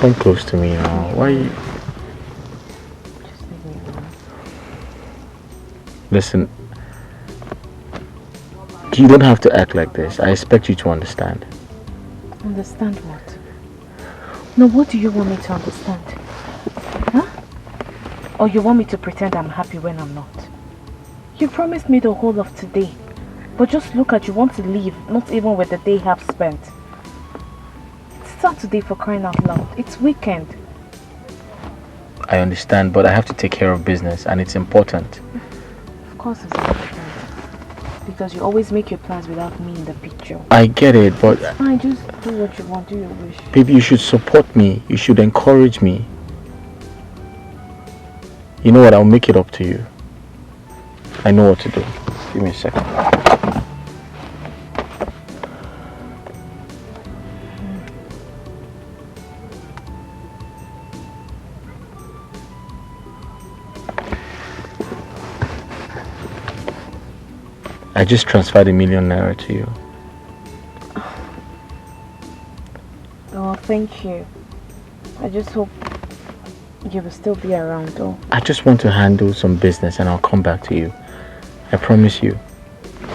come close to me now. Why you... Just leave me alone. Listen, you don't have to act like this. I expect you to understand. Understand what? No, what do you want me to understand? Huh? Or you want me to pretend I'm happy when I'm not? You promised me the whole of today. But just look at you want to leave, not even with the day half spent. It's Saturday for crying out loud. It's weekend. I understand, but I have to take care of business and it's important. Of course it's important. Because you always make your plans without me in the picture. I get it, but... It's fine, just do what you want, do your wish. Baby, you should support me. You should encourage me. You know what? I'll make it up to you. I know what to do. Give me a second. I just transferred ₦1 million to you. Oh, thank you. I just hope you will still be around though. I just want to handle some business and I'll come back to you. I promise you.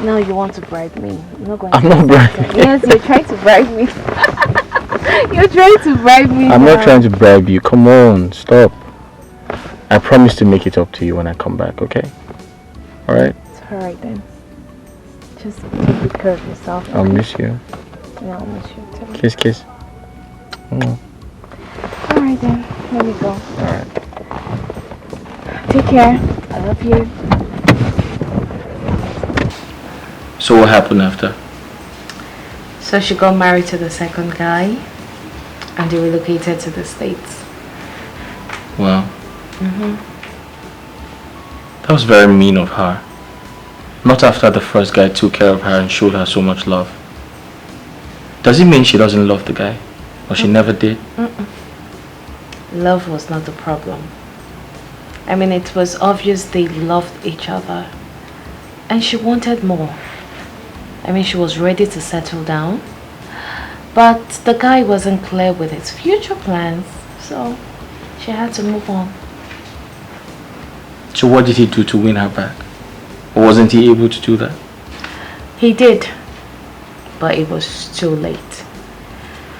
Now you want to bribe me. I'm not bribing you. Yes, you're trying to bribe me. You're trying to bribe me. I'm not trying to bribe you. Come on, stop. I promise to make it up to you when I come back, okay? Alright? It's alright then. Just take good care of yourself. I'll miss you. Yeah, I'll miss you too. Kiss, kiss. Alright then, let me go. Alright. Take care. I love you. So what happened after? So she got married to the second guy and they relocated to the States. Wow. That was very mean of her. Not after the first guy took care of her and showed her so much love. Does it mean she doesn't love the guy? Or she never did? Love was not the problem. I mean, it was obvious they loved each other. And she wanted more. I mean, she was ready to settle down. But the guy wasn't clear with his future plans. So she had to move on. So what did he do to win her back? Or wasn't he able to do that? He did. But it was too late.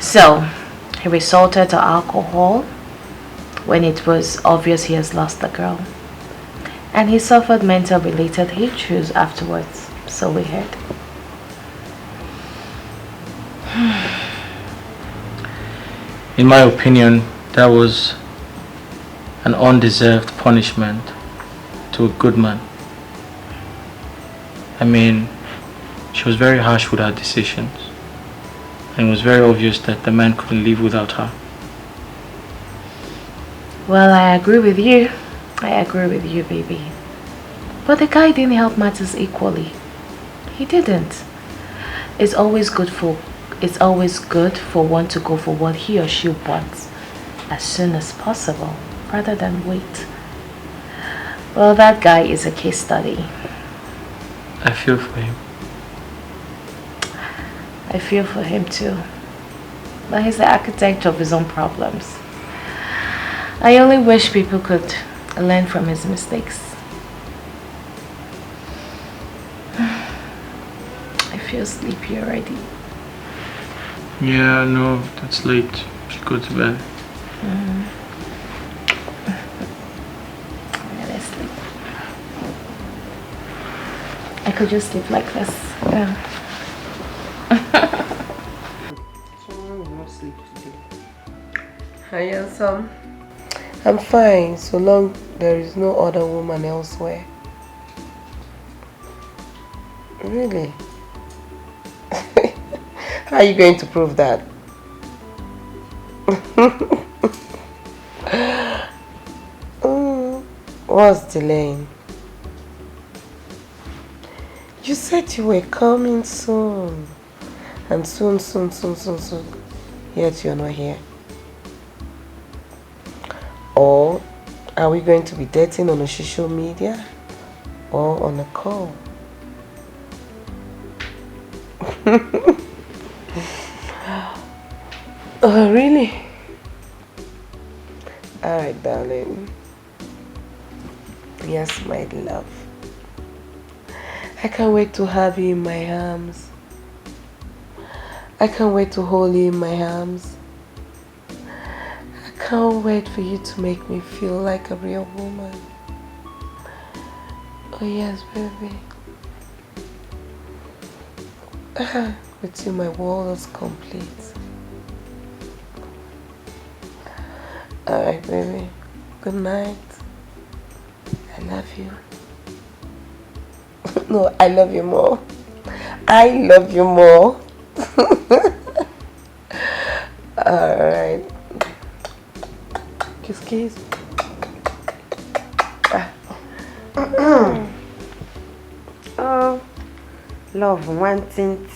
So he resorted to alcohol when it was obvious he has lost the girl. And he suffered mental related issues afterwards, so we heard. In my opinion, that was an undeserved punishment to a good man. I mean, she was very harsh with her decisions. And it was very obvious that the man couldn't live without her. Well, I agree with you. I agree with you, baby. But the guy didn't help matters equally. He didn't. It's always good for one to go for what he or she wants as soon as possible, rather than wait. Well, that guy is a case study. I feel for him. I feel for him too. But he's the architect of his own problems. I only wish people could learn from his mistakes. I feel sleepy already. Yeah, no, that's late. Should go to bed. Yeah, let's sleep. I could just sleep like this. Yeah. Hi, handsome. I'm fine, so long there is no other woman elsewhere. Really? How are you going to prove that? What's delaying? You said you were coming soon. And soon. Yet you're not here. Or are we going to be dating on a social media or on a call? Oh, really? my darling. Yes, my love. I can't wait to have you in my arms. I can't wait to hold you in my arms. I can't wait for you to make me feel like a real woman. Oh yes, baby. With you, my world is complete. Alright, baby. Good night. I love you. No, I love you more. I love you more. Alright. Kiss, kiss. Oh, love, one thing.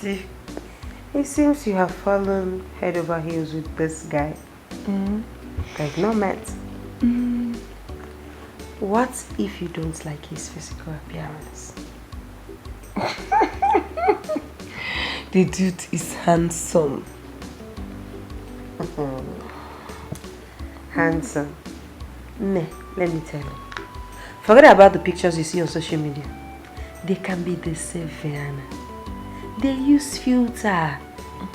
It seems you have fallen head over heels with this guy. Like no met. What if you don't like his physical appearance? The dude is handsome. Handsome. Nah, let me tell you. Forget about the pictures you see on social media. They can be deceiving. They use filter,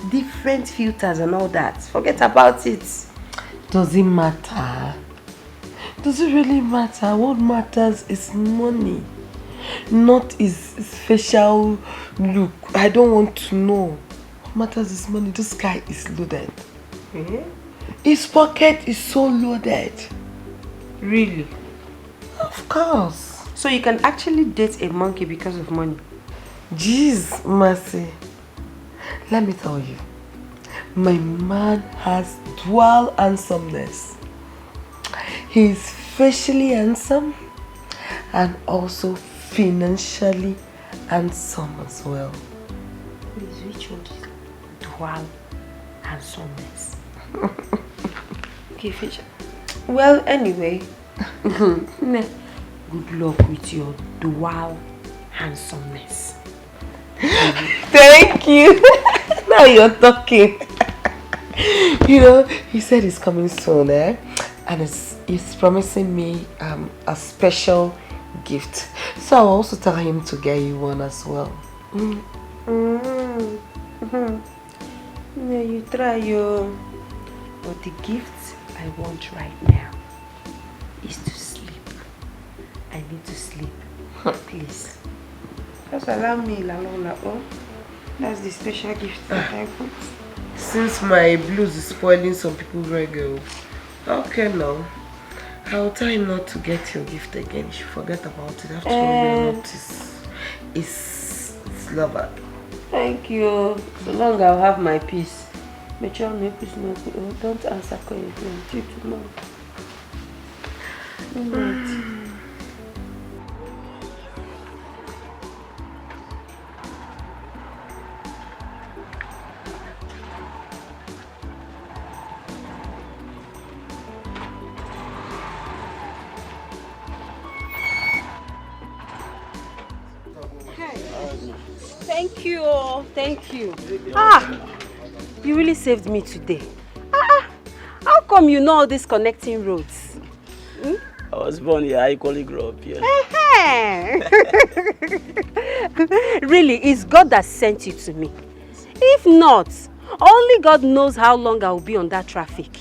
different filters and all that. Forget about it. Does it matter? Does it really matter? What matters is money, not his facial look. I don't want to know. What matters is money. This guy is loaded. His pocket is so loaded. Really? Of course. So you can actually date a monkey because of money? Jeez, Mercy. Let me tell you. My man has dual handsomeness. He's facially handsome and also financially handsome as well. Please, which one is dual handsomeness? Okay, facial. Well, anyway, good luck with your dual handsomeness. Thank you. Now you're talking. You know, he said he's coming soon, and he's promising me a special gift. So I'll also tell him to get you one as well. Yeah, you try your. But the gift I want right now is to sleep. I need to sleep. Please. Just allow me, Lalola. Oh, that's the special gift that I want. Since my blues is spoiling some people's reggae. Okay, now. I'll tell him not to get your gift again. You should forget about it. After all, you're not his lover. Thank you. So long I'll have my peace. But don't answer calling until tomorrow. Thank you, thank you. You really saved me today. How come you know all these connecting roads? I was born here, I equally grew up here. Really, it's God that sent you to me. If not, only God knows how long I will be on that traffic.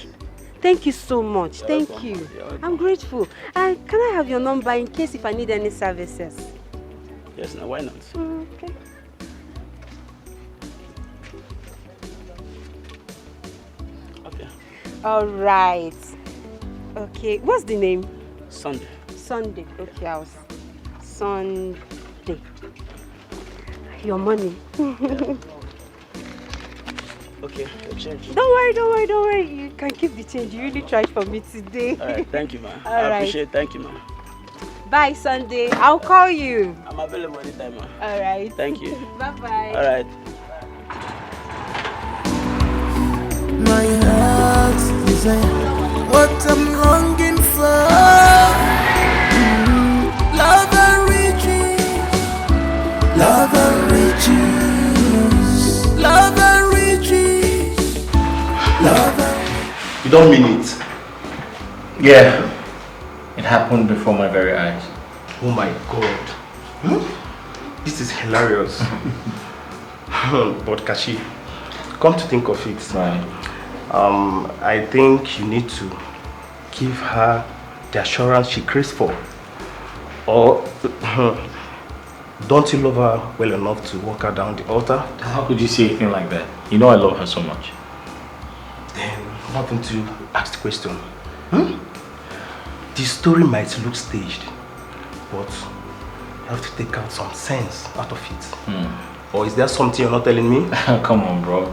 Thank you so much. Thank you. I'm grateful. Can I have your number in case if I need any services? Yes, now why not? Okay. Okay. All right. Okay. What's the name? Sunday. Sunday. Okay, I was Sunday. Your money. Okay, your change. Don't worry. You can keep the change. You really tried for me today. All right, thank you, man. I appreciate it. Thank you, man. Bye, Sunday. I'll call you. I'm available anytime, man. All right. Thank you. Bye-bye. All right. My heart desire what I'm longing for. Love and riches, love and riches, love and riches, love and... You don't mean it. Yeah. It happened before my very eyes. Oh my God. This is hilarious. But Kashi, come to think of it, Right. I think you need to give her the assurance she craves for. Or don't you love her well enough to walk her down the altar? How could you say anything like that? You know I love her so much. Then why don't you ask the question? The story might look staged, but you have to take out some sense out of it. Or is there something you're not telling me? Come on, bro.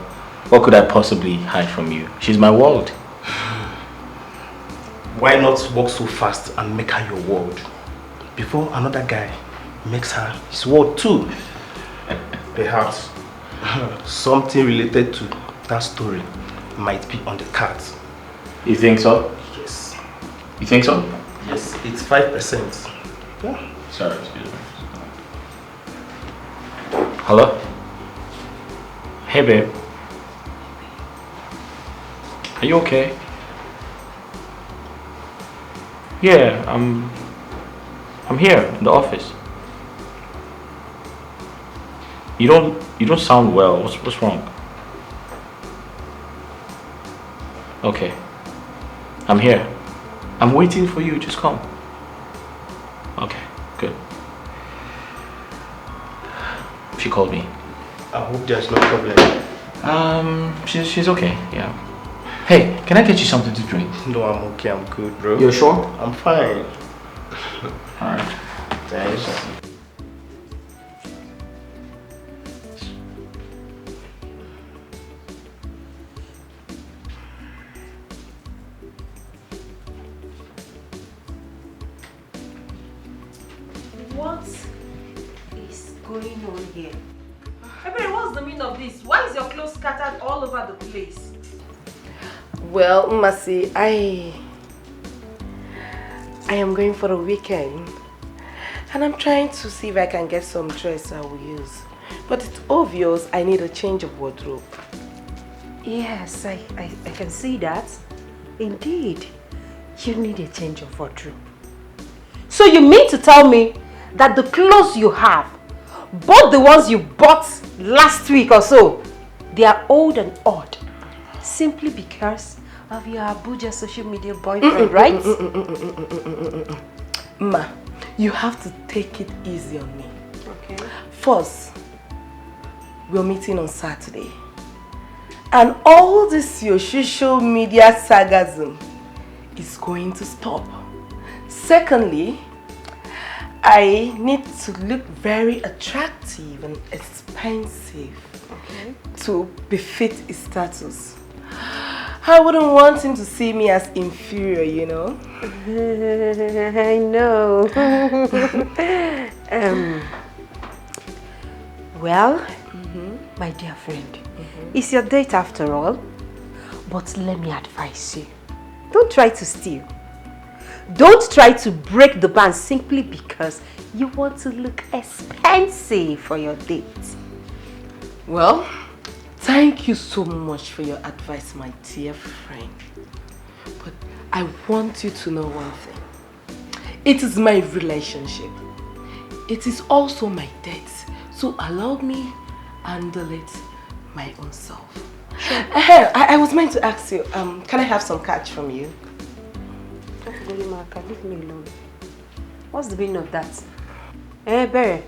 What could I possibly hide from you? She's my world. Why not walk so fast and make her your world before another guy makes her his world too? Perhaps something related to that story might be on the cards. You think so? Yes. You think so? Yes, it's 5%. Yeah. Sorry, excuse me. Hello? Hey, babe. Are you okay? Yeah, I'm here in the office. You don't sound well. What's wrong? Okay. I'm here. I'm waiting for you. Just come. Okay, good. She called me. I hope there's no problem. She's okay. Yeah. Hey, can I get you something to drink? No, I'm okay. I'm good, bro. You're sure? I'm fine. Alright. Thanks. What is going on here? Ebere, what's the meaning of this? Why is your clothes scattered all over the place? Well, Masi, I am going for a weekend and I'm trying to see if I can get some dress I will use. But it's obvious I need a change of wardrobe. Yes, I can see that. Indeed, you need a change of wardrobe. So you mean to tell me that the clothes you have, both the ones you bought last week or so, they are old and odd simply because of your Abuja social media boyfriend, right? Ma, you have to take it easy on me. Okay. First, we're meeting on Saturday. And all this your social media sarcasm is going to stop. Secondly, I need to look very attractive and expensive to befit his status. I wouldn't want him to see me as inferior, you know? I know. Well, my dear friend, it's your date after all. But let me advise you. Don't try to steal. Don't try to break the ban simply because you want to look expensive for your date. Well, thank you so much for your advice, my dear friend. But I want you to know one thing. It is my relationship. It is also my date. So allow me handle it my own self. Sure. I was meant to ask you, can I have some cash from you? Leave me alone. What's the meaning of that? Eh, Bere,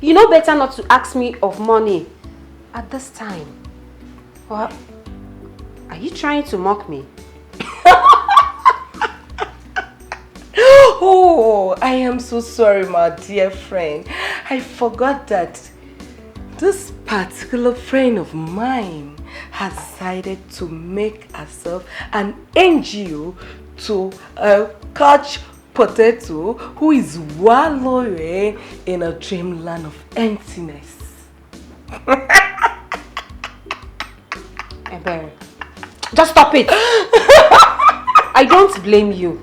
you know better not to ask me of money at this time. What? Are you trying to mock me? Oh, I am so sorry, my dear friend. I forgot that this particular friend of mine has decided to make herself an NGO to catch potato who is wallowing in a dreamland of emptiness. Ebere, just stop it. I don't blame you.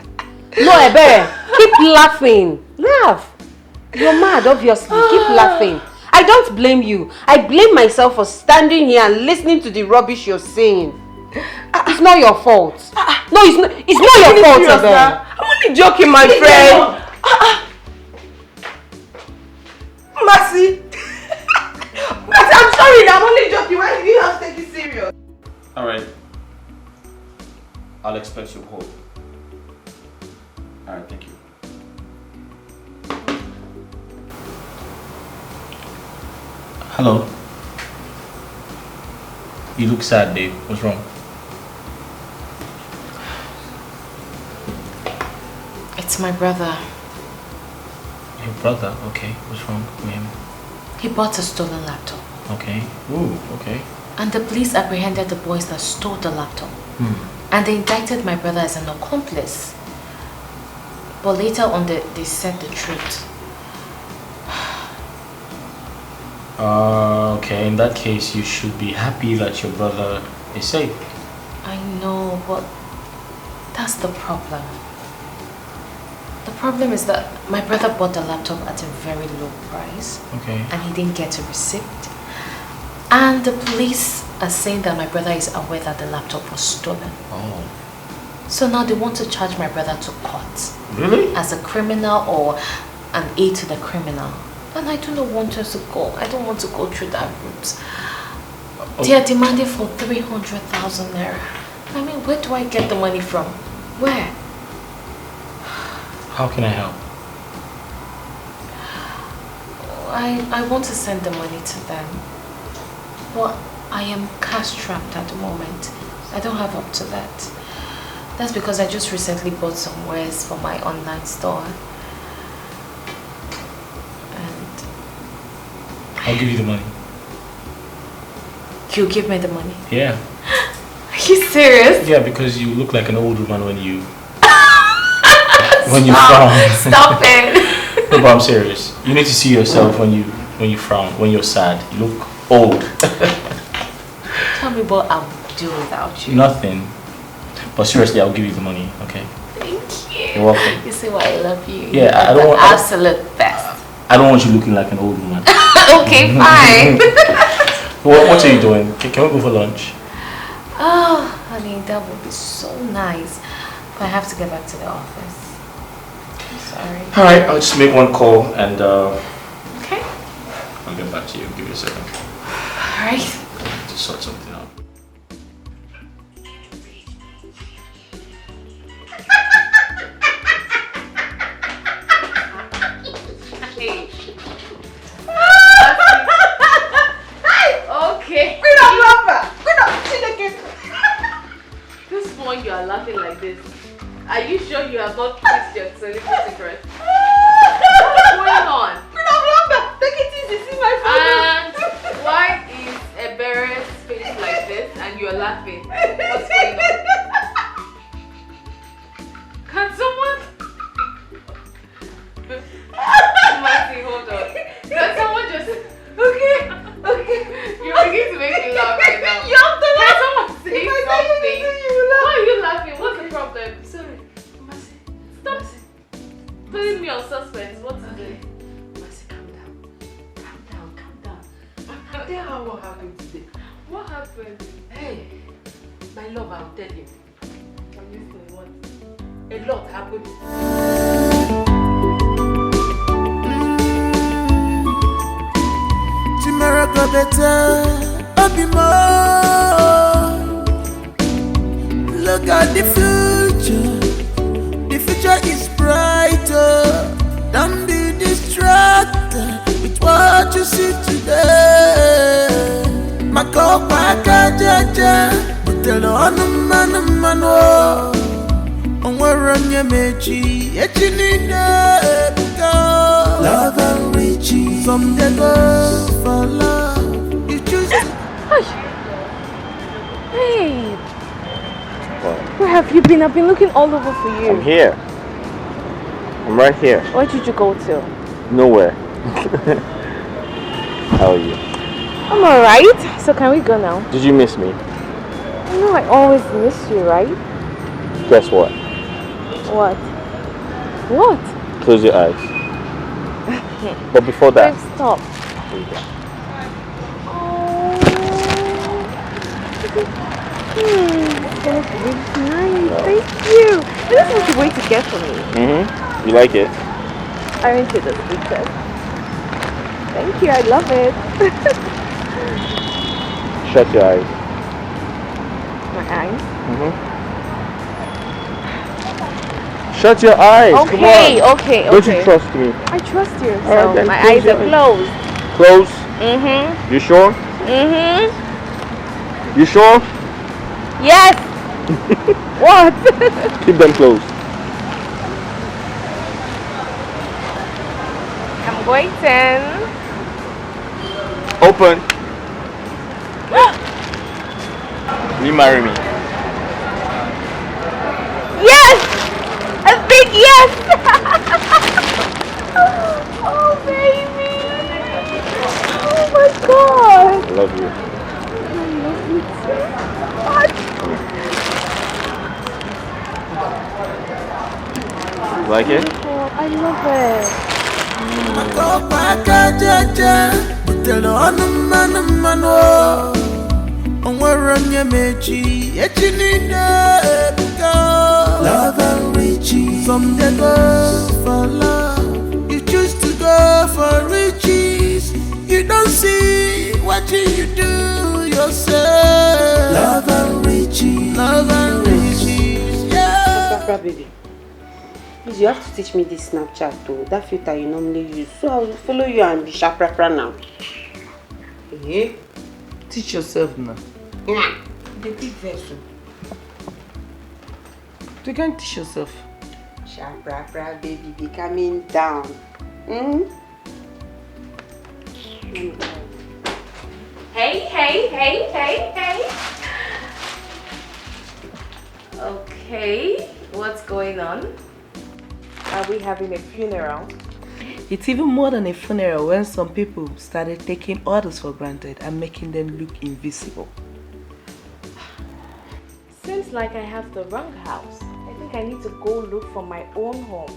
No, Ebere, keep laughing. Laugh. You're mad, obviously. Keep laughing. I don't blame you. I blame myself for standing here and listening to the rubbish you're saying. It's not your fault. No, it's not your fault, Abel. I'm only joking, my friend. Mercy. Mercy, I'm sorry, I'm only joking. Why did you have to take it serious? Alright. I'll expect your call. Alright, thank you. Hello. You look sad, babe. What's wrong? It's my brother. Your brother? Okay. What's wrong with him? He bought a stolen laptop. Okay. Ooh, okay. And the police apprehended the boys that stole the laptop. And they indicted my brother as an accomplice. But later on, they said the truth. Okay. In that case, you should be happy that your brother is safe. I know, but that's the problem. The problem is that my brother bought the laptop at a very low price. Okay. And he didn't get a receipt. And the police are saying that my brother is aware that the laptop was stolen. Oh. So now they want to charge my brother to court. Really? As a criminal or an aid to the criminal. And I do not want us to go. I don't want to go through that route. Okay. They are demanding for 300,000 naira. I mean, where do I get the money from? Where? How can I help? I want to send the money to them. But I am cash trapped at the moment. I don't have up to that. That's because I just recently bought some wares for my online store. And I'll give you the money. you give me the money? Yeah. Are you serious? Yeah, because you look like an old woman when you frown. Stop it. No, but I'm serious. You need to see yourself when you frown, when you're sad. You look old. Tell me what I'll do without you. Nothing. But seriously, I'll give you the money, okay? Thank you. You're welcome. You see why I love you. Yeah, I don't the want absolute best. I don't want you looking like an old woman. Okay, fine. What are you doing? Can we go for lunch? Oh, honey, that would be so nice. But I have to get back to the office. I'm sorry. Alright, I'll just make one call and okay. I'll get back to you. Give you a second. Alright. Just sort something out. Okay. This one you are laughing like this. Are you sure you have not kissed your celebrity crush? What's going on? Take it easy, see my And why is Ebere's face like this and you're laughing? What's going on? Can someone... Marcy, hold on. Can someone just... Okay. You're beginning to make me laugh right now. You have to laugh. Can someone say something? Why are you laughing? What's the problem? Sorry. Mercy. Stop putting me on suspense. What's it? Mercy, calm down. Tell her what happened today. What happened? Hey, my love, I'll tell you. I'm listening. What? A lot happened. Tomorrow go better, I'll be more. Look at the future is brighter. Don't be distracted with what you see today. Makopa kajaja, utelo anumano. Onwaranya mechi, echinine buka. Love and riches, some they go for love. You choose. Hey! Where have you been? I've been looking all over for you. I'm here. I'm right here. Where did you go to? Nowhere. How are you? I'm alright. So can we go now? Did you miss me? You know I always miss you, right? Guess what? What? What? Close your eyes. But before that... Babe, stop. It's gonna be really nice. Thank you. This is what you wait to get for me. You like it? Aren't you the sweetest? Thank you, I love it. Shut your eyes. My eyes? Shut your eyes. Okay, Come on. okay. Don't you trust me? I trust you. All right, then my close eyes your are eyes. closed. Close? You sure? You sure? Yes. What? Keep them closed. I'm waiting. Open. Will you marry me? Yes! A big yes! Oh, baby! Oh my god! I love you. I love you too. What? You like it? Oh, I love it. Love and riches. Some they go for love. You choose to go for riches. You don't see what you do yourself. Love and riches. Love and riches. Yeah. Baby. Please, you have to teach me this Snapchat too. That filter you normally use. So I will follow you and be sharp now. Hey, teach yourself now. Yeah. The big vessel. You can teach yourself. Sharp, baby, be coming down. Hey. Okay, what's going on? Are we having a funeral? It's even more than a funeral when some people started taking others for granted and making them look invisible. Seems like I have the wrong house. I think I need to go look for my own home.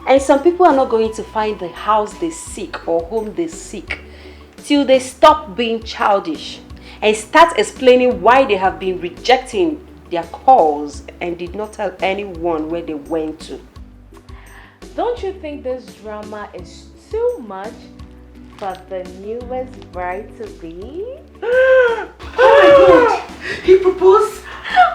And some people are not going to find the house they seek or home they seek till they stop being childish and start explaining why they have been rejecting their calls and did not tell anyone where they went to. Don't you think this drama is too much for the newest bride-to-be? Oh my god! He proposed?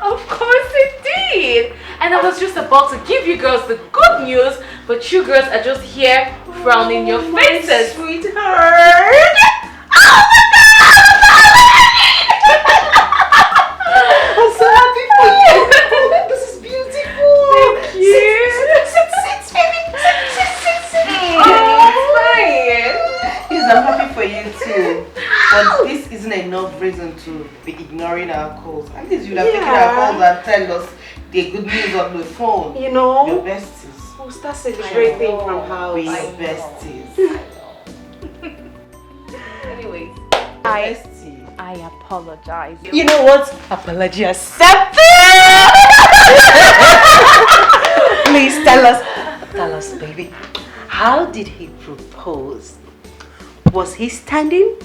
Of course it did! And I was just about to give you girls the good news, but you girls are just here frowning your faces. Sweetheart! Oh my I'm so happy for you! This is beautiful! Thank you! Sit, baby! Sit. Oh, fine! Yes, I'm happy for you too. But this isn't enough reason to be ignoring our calls. At least you'll have taken our calls and tell us the good news on the phone. You know, your besties. we'll start celebrating from house. We besties. Anyways, Bestie. I apologize. You know what? Apology accepted! Please tell us, baby. How did he propose? Was he standing?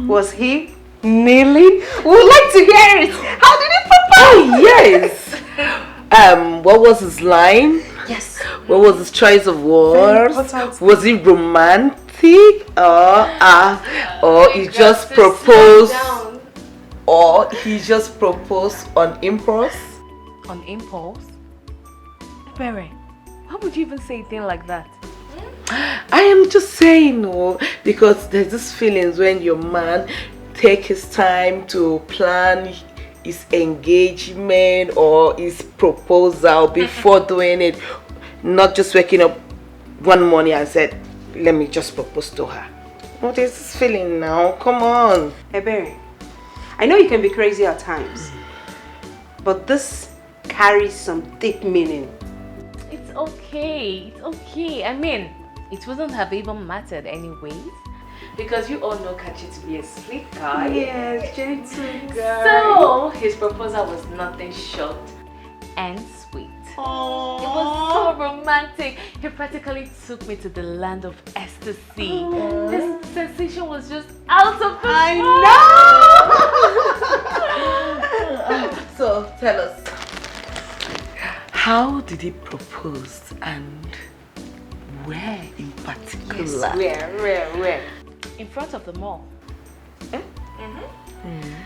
Was he kneeling? We would like to hear it. How did he propose? Oh, yes. What was his line? Yes. What was his choice of words? Was he romantic? Or he just proposed? Or he just proposed on impulse? On impulse? Berry, why would you even say a thing like that? I am just saying, no, because there's this feelings when your man take his time to plan his engagement or his proposal before doing it, not just waking up one morning and said, let me just propose to her. What is this feeling now? Come on. Hey, Berry, I know you can be crazy at times, but this carries some deep meaning. It's okay. I mean, it wouldn't have even mattered anyways. Because you all know Kachi to be a sweet guy. Yes, gentle girl. So, his proposal was nothing short and sweet. Aww. It was so romantic. He practically took me to the land of ecstasy. This sensation was just out of this world. So tell us. How did he propose and where in particular? Yes, where? In front of the mall.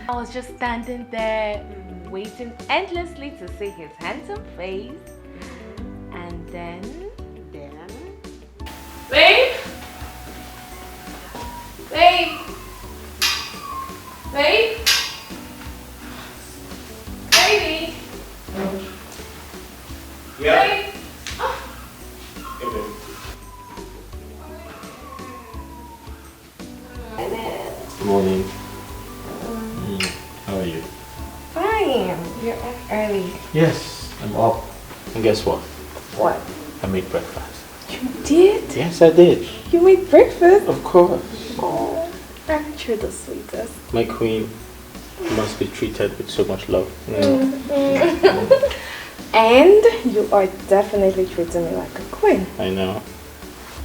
I was just standing there waiting endlessly to see his handsome face. And then... Babe! Babe! Babe! Baby! Yeah. Babe! Hey, babe. Good morning. How are you? Fine. You're up early. Yes, I'm up. And guess what? What? I made breakfast. You did? Yes, I did. You made breakfast? Of course. Oh, aren't you the sweetest? My queen must be treated with so much love. And you are definitely treating me like a queen. I know.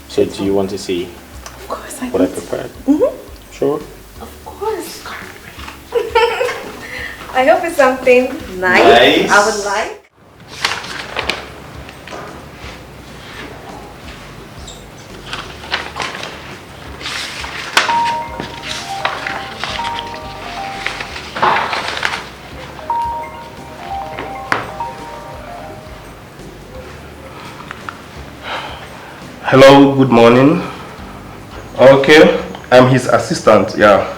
So do you want to see Of course I what I do. prepared? Mm-hmm. Sure. Of course. I hope it's something nice. I would like. Hello, good morning. Okay, I'm his assistant, yeah.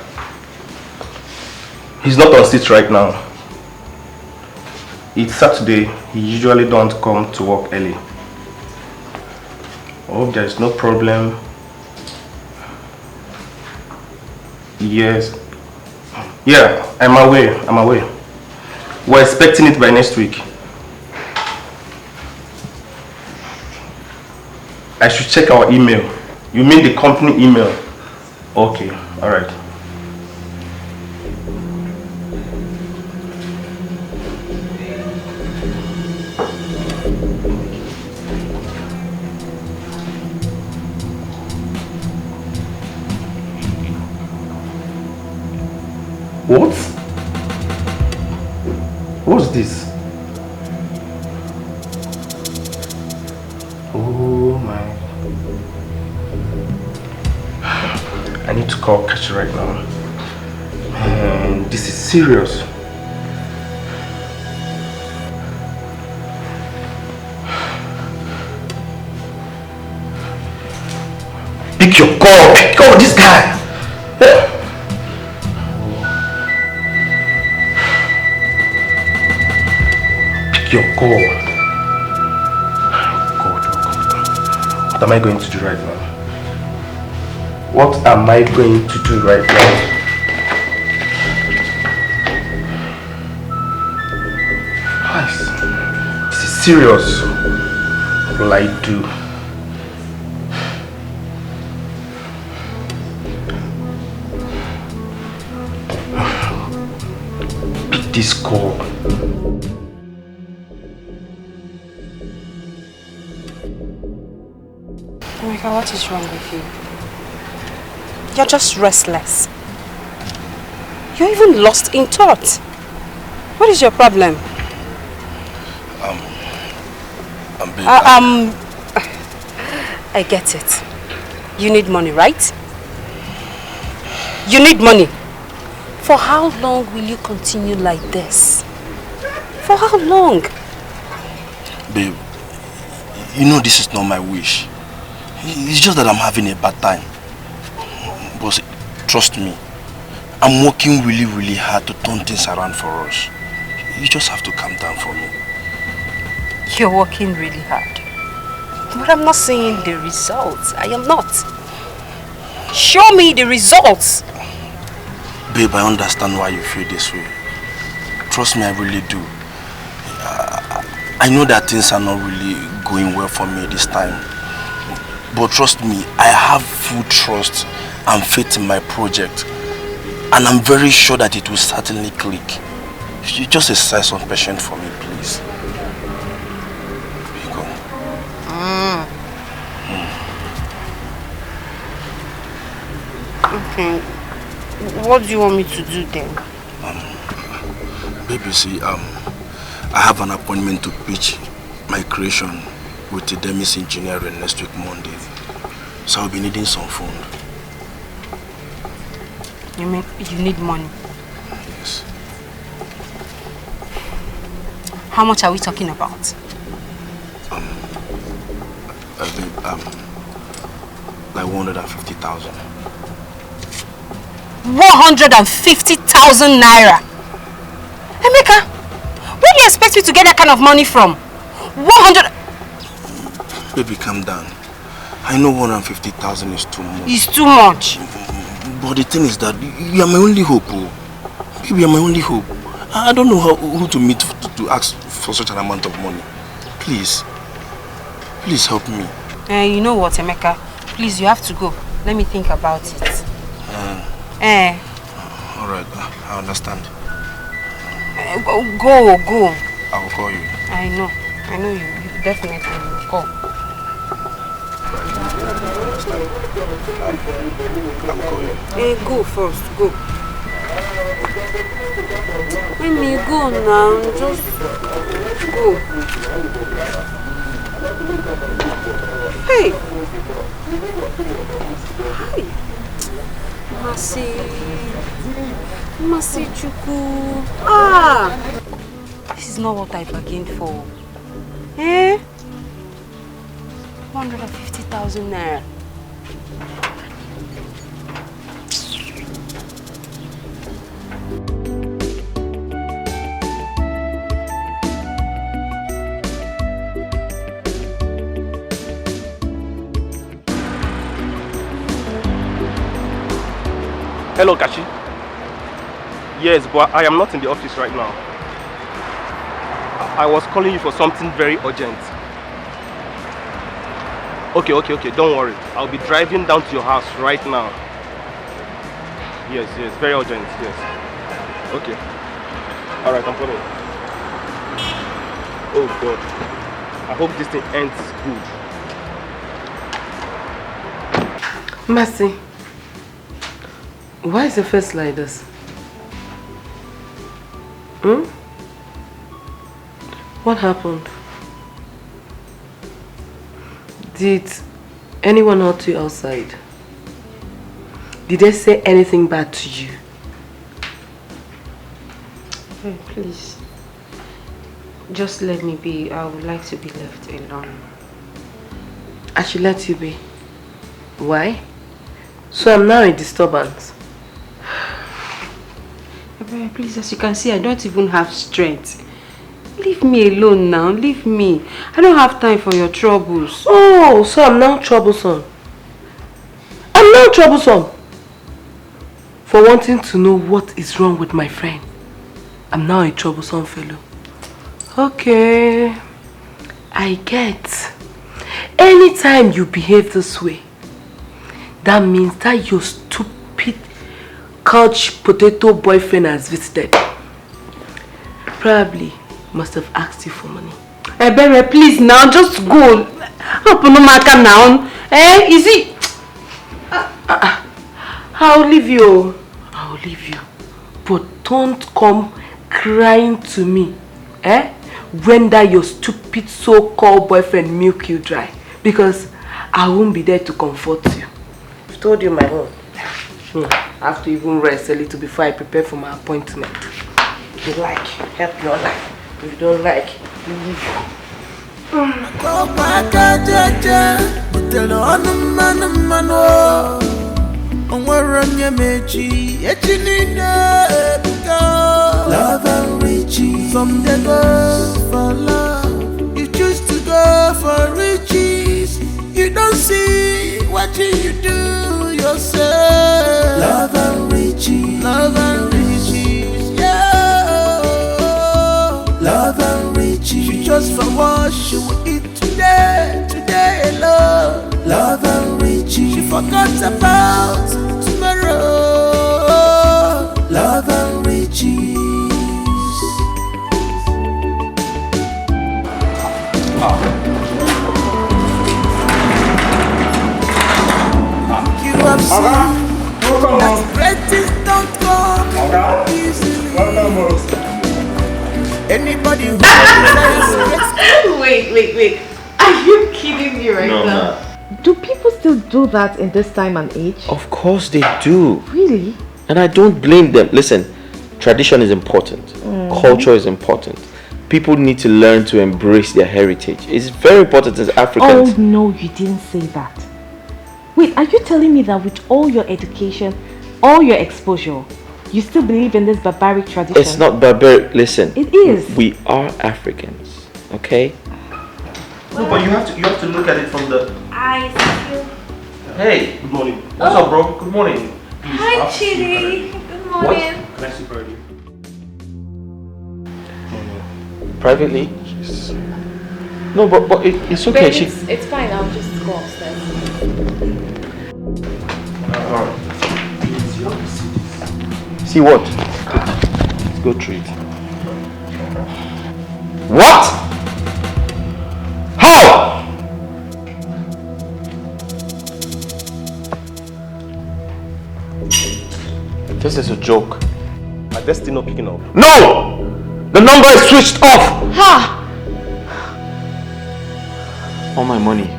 He's not on seat right now. It's Saturday, he usually don't come to work early. I hope there is no problem. Yes. Yeah, I'm away. We're expecting it by next week. I should check our email. You mean the company email? Okay, alright. What? What's this? Oh my. I need to call Kachi right now. Man, this is serious. Pick your call! Pick your this guy! Pick your call. What am I going to do right now? What am I going to do right now? This is serious. What will I do? Pick this call. Emeka, what is wrong with you? You're just restless. You're even lost in thought. What is your problem? I get it. You need money, right? You need money. For how long will you continue like this? For how long? Babe, you know this is not my wish. It's just that I'm having a bad time. But trust me, I'm working really, really hard to turn things around for us. You just have to calm down for me. You're working really hard. But I'm not seeing the results. I am not. Show me the results. Babe, I understand why you feel this way. Trust me, I really do. I know that things are not really going well for me this time. But trust me, I have full trust and faith in my project. And I'm very sure that it will certainly click. You just exercise some patience for me, please. Biko. Okay. What do you want me to do then? Baby, see, I have an appointment to pitch my creation with the Demis Engineering next week Monday. So I'll be needing some fund. You mean you need money? Yes. How much are we talking about? Like 150,000. 150,000 naira. Emeka, where do you expect me to get that kind of money from? 100. Baby, calm down. I know 150,000 is too much. It's too much. But the thing is that you are my only hope. Baby, you are my only hope. I don't know who to meet to ask for such an amount of money. Please. Please help me. You know what, Emeka? Please, you have to go. Let me think about it. Alright, I understand. Go. I will call you. I know you definitely will call. I will call you. Go first, go. Let me go now, just go. Hey! Hi! Masi Chuku. This is not what I bargained for. 150,000 naira. Hello, Kashi. Yes, but I am not in the office right now. I was calling you for something very urgent. Okay, don't worry. I'll be driving down to your house right now. Yes, very urgent, yes. Okay. Alright, I'm coming. Oh God. I hope this thing ends good. Mercy. Why is your face like this? What happened? Did anyone hurt you outside? Did they say anything bad to you? Hey, please. Just let me be. I would like to be left alone. I should let you be. Why? So I'm now a disturbance. Please, as you can see, I don't even have strength. Leave me alone now. Leave me. I don't have time for your troubles. Oh, so I'm now troublesome. I'm now troublesome. For wanting to know what is wrong with my friend. I'm now a troublesome fellow. Okay. I get. Anytime you behave this way, that means that your stupid couch potato boyfriend has visited. Probably must have asked you for money. Ebere, please now, just go. Open the market now. Is it? I'll leave you. I'll leave you. But don't come crying to me. When that your stupid so-called boyfriend milk you dry. Because I won't be there to comfort you. I've told you my own. I have to even rest a little before I prepare for my appointment. If you like, help your life. If you don't like, leave. Love and riches. From the go for love, you choose to go for riches. You don't see what you do yourself. Love and riches. Love and riches. Yeah. Love and riches. She just for what she will eat today alone. Love and riches. She forgot about tomorrow. Love and riches. You have seen that great things don't come easily. Anybody who desires Wait. Are you kidding me right No, now? nah. Do people still do that in this time and age? Of course they do. Really? And I don't blame them. Listen, tradition is important. Culture is important. People need to learn to embrace their heritage. It's very important as Africans. Oh no, you didn't say that. Wait, are you telling me that with all your education, all your exposure, you still believe in this barbaric tradition? It's not barbaric. Listen. It is. We are Africans. Okay? No, but you have to look at it from the... I see. Hey, good morning. What's up, bro? Good morning. Hi, Chidi. Good morning. What? Can I see Birdie? Privately? No, but it's okay. Babe, it's fine. I'll just go upstairs. Alright. See what? Let's go through it. What? How? This is a joke. My destiny not picking up. No! The number is switched off! Ha! All my money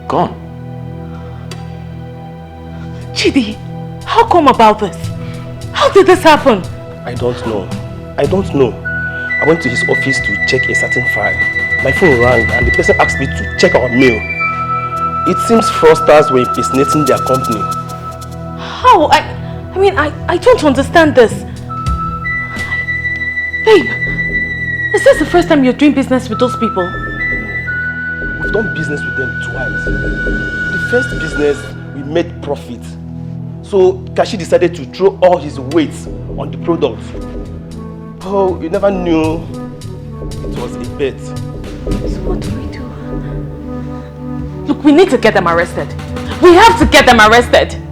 gone. Chidi, how come about this? How did this happen? I don't know. I went to his office to check a certain file. My phone rang and the person asked me to check our mail. It seems fraudsters were impersonating their company. How? I mean, I don't understand this. Babe, is this the first time you're doing business with those people? We've done business with them twice. The first business, we made profit. So Kashi decided to throw all his weight on the product. Oh, you never knew it was a bet. So what do we do? Look, we need to get them arrested. We have to get them arrested.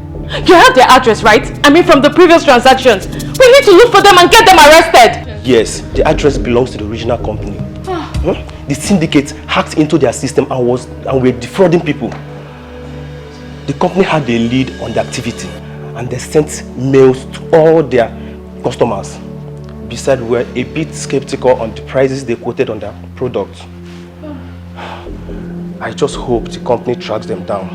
You have their address, right? I mean, from the previous transactions. We need to look for them and get them arrested. Yes, the address belongs to the original company. The syndicate hacked into their system and were defrauding people. The company had a lead on the activity and they sent mails to all their customers. Besides, we were a bit skeptical on the prices they quoted on their product. I just hope the company tracks them down.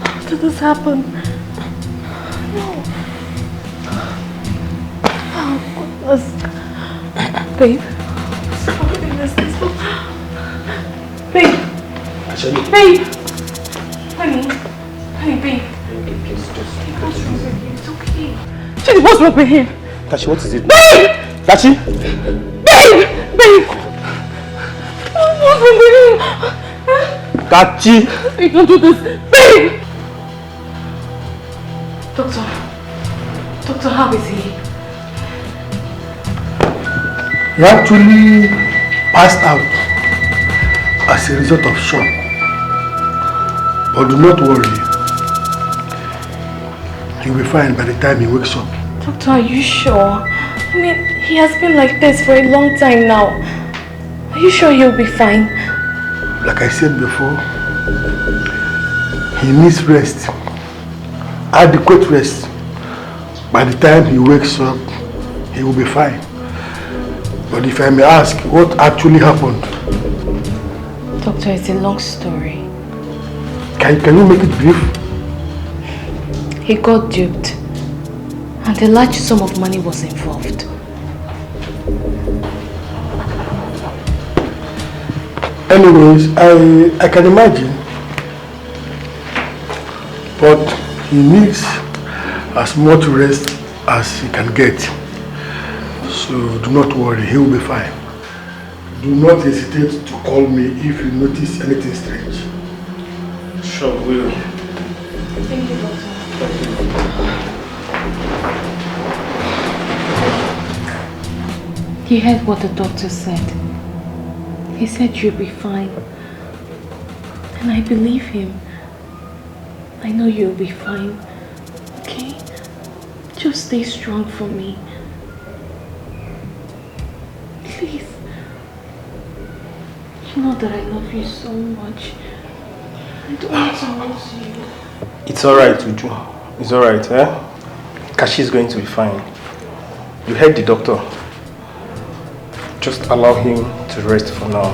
How did this happen? Oh, goodness. Babe. Oh, goodness. Babe. Babe. Honey. Babe. What's wrong with you? It's okay. Chidi, what's wrong with him? Kashi, what is it? Babe! Kashi? Babe! What's wrong with him? Kachi! Babe, don't do this. Babe! Doctor, how is he? He actually passed out as a result of shock. But do not worry. He'll be fine by the time he wakes up. Doctor, are you sure? I mean, he has been like this for a long time now. Are you sure he'll be fine? Like I said before, he needs rest. Adequate rest. By the time he wakes up, he will be fine. But if I may ask, what actually happened? Doctor, it's a long story. Can you make it brief? He got duped. And a large sum of money was involved. Anyways, I can imagine. But he needs as much rest as he can get. So do not worry, he will be fine. Do not hesitate to call me if you notice anything strange. Sure will. Thank you, Doctor. You heard what the doctor said. He said you'll be fine. And I believe him. I know you'll be fine. Okay? Just stay strong for me. Please. You know that I love you so much. I don't want to lose you. It's alright, Uju. It's alright, eh? Kashi is going to be fine. You heard the doctor. Just allow him to rest for now.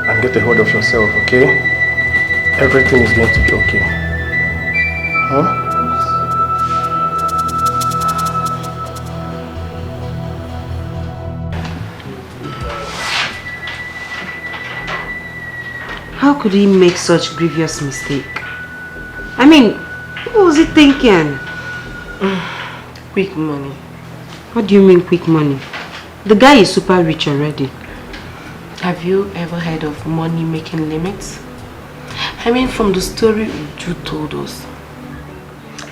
And get a hold of yourself, okay? Everything is going to be okay. Huh? How could he make such grievous mistake? I mean, what was he thinking? Quick money. What do you mean quick money? The guy is super rich already. Have you ever heard of money making limits? I mean, from the story Uju told us,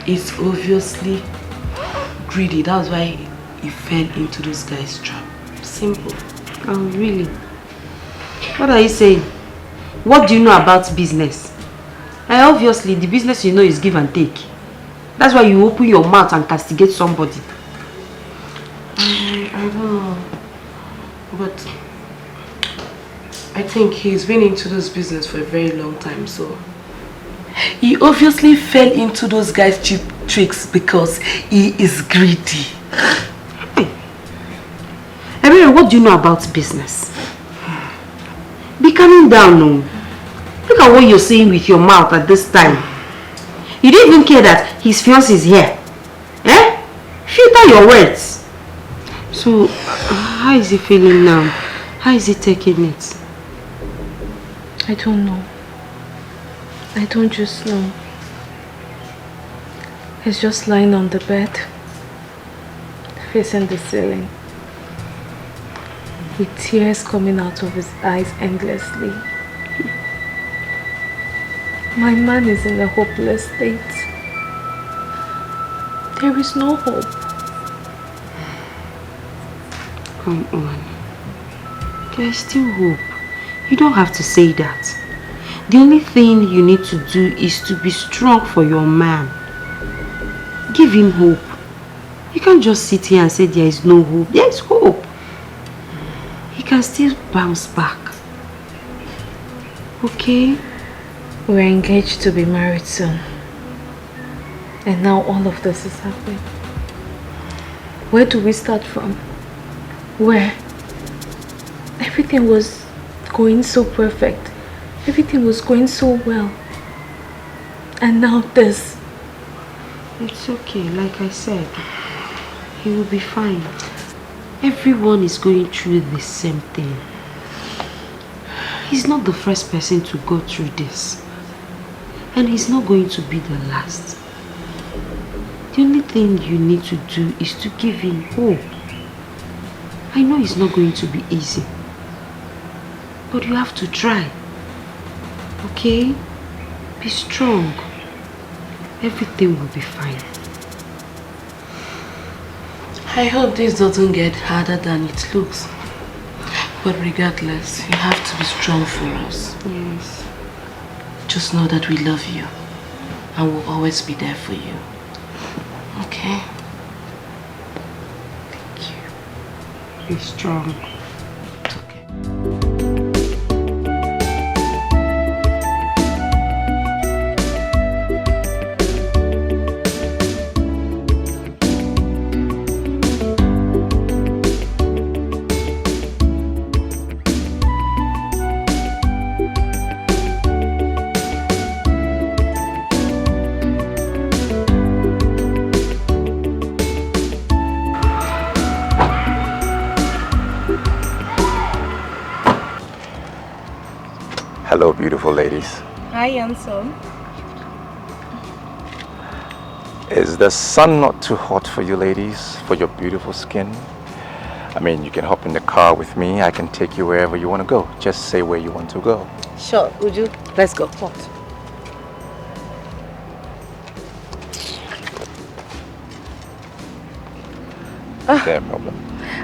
it's obviously greedy. That's why he fell into this guy's trap. Simple. Oh, really? What are you saying? What do you know about business? Obviously, the business you know is give and take. That's why you open your mouth and castigate somebody. I don't know. But I think he's been into this business for a very long time, so he obviously fell into those guys' cheap tricks because he is greedy. Hey. Everyone, what do you know about business? Be calming down now. Look at what you're saying with your mouth at this time. You don't even care that his fiancé is here. Eh? Filter your words. So, how is he feeling now? How is he taking it? I don't know. I don't just know. He's just lying on the bed, facing the ceiling, with tears coming out of his eyes endlessly. My man is in a hopeless state. There is no hope. Come on. There is still hope. You don't have to say that. The only thing you need to do is to be strong for your man. Give him hope. You can't just sit here and say there is no hope. There is hope. He can still bounce back. Okay? We're engaged to be married soon. And now all of this is happening. Where do we start from? Where? Everything was going so perfect. Everything was going so well. And now this. It's okay, like I said. He will be fine. Everyone is going through the same thing. He's not the first person to go through this. And he's not going to be the last. The only thing you need to do is to give him hope. I know it's not going to be easy. But you have to try. Okay? Be strong. Everything will be fine. I hope this doesn't get harder than it looks. But regardless, you have to be strong for us. Yes. Just know that we love you and we'll always be there for you. Okay? Thank you. Be strong. It's okay. Hello, beautiful ladies. Hi, handsome. Is the sun not too hot for you ladies, for your beautiful skin? I mean, you can hop in the car with me. I can take you wherever you want to go. Just say where you want to go. Sure, Uju. Let's go. What? No problem.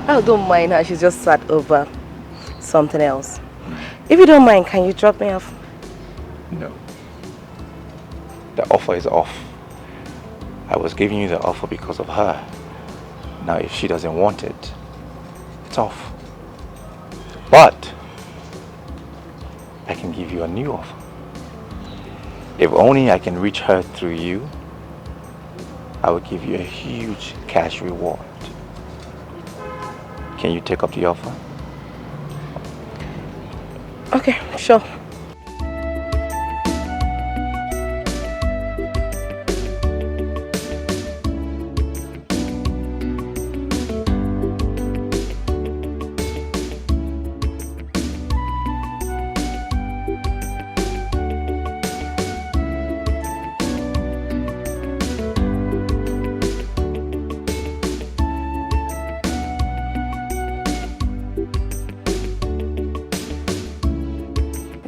I don't mind her. She's just sat over something else. If you don't mind, can you drop me off? No. The offer is off. I was giving you the offer because of her. Now, if she doesn't want it, it's off. But I can give you a new offer. If only I can reach her through you, I will give you a huge cash reward. Can you take up the offer? Okay, sure.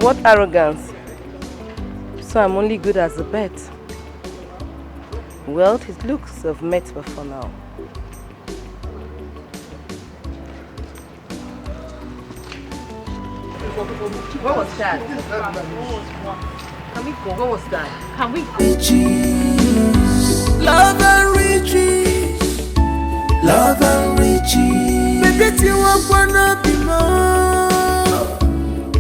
What arrogance! So I'm only good as a bet. Well, it looks I've met before now. What was that? Can we go? What was that? Can we go? Love and riches, love and riches. Baby, you want wanna be more,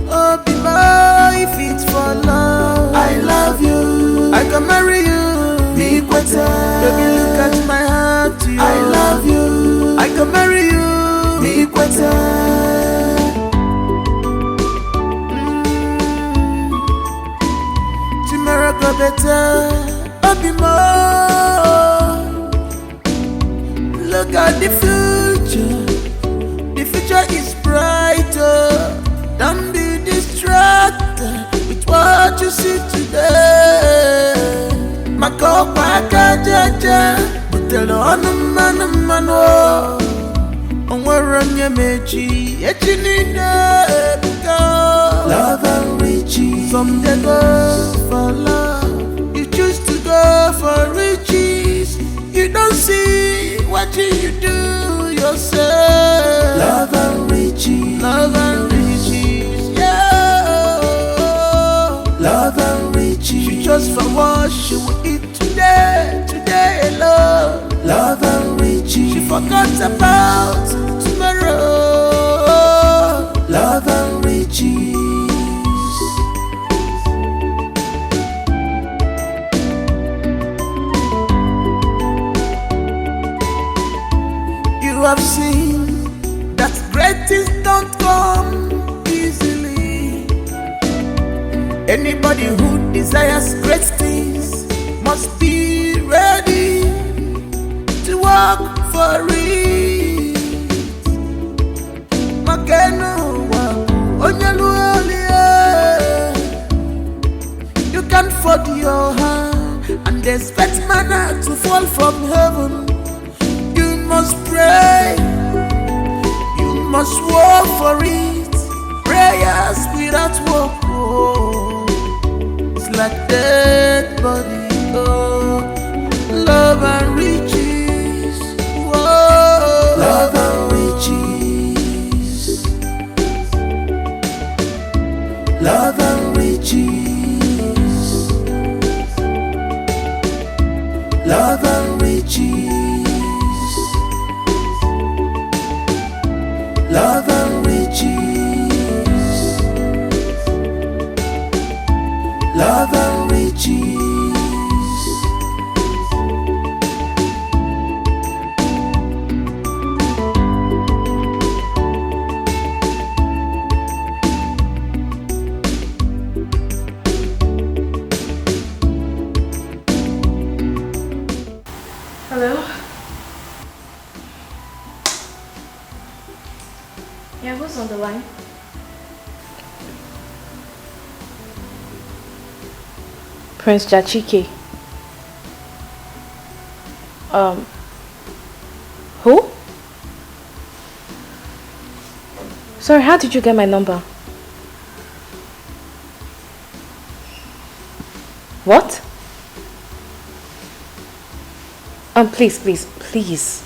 oh be more. If it's for love, I love you. I can marry you, be better. Baby, look at my heart, to you. I love you. I can marry you, be better. Tomorrow go better, I'll be more. Look at the future is brighter. Don't be distracted with what you see today. Mako paka jaja, utelo anumano. Onwaranya mechi, echinida ebuka. Love and riches, some they go for love. You choose to go for riches. You don't see what you do yourself. Love and riches, love and riches, yeah. Love and riches. She just for what she will eat today, today alone. Love and riches. She forgot about tomorrow. Love and riches. You have seen that great things don't come easily. Anybody who desires great things must be ready to work for it. You can't fold your hand and expect manna to fall from heaven. You must pray, you must work for it. Prayers without work, oh, it's like dead body. Oh, love and riches, whoa. Love and riches, love and riches, love and riches. Love and riches, love and riches, Hello? Yeah, who's on the line? Prince Jachike. Who? Sorry, how did you get my number? What? Please.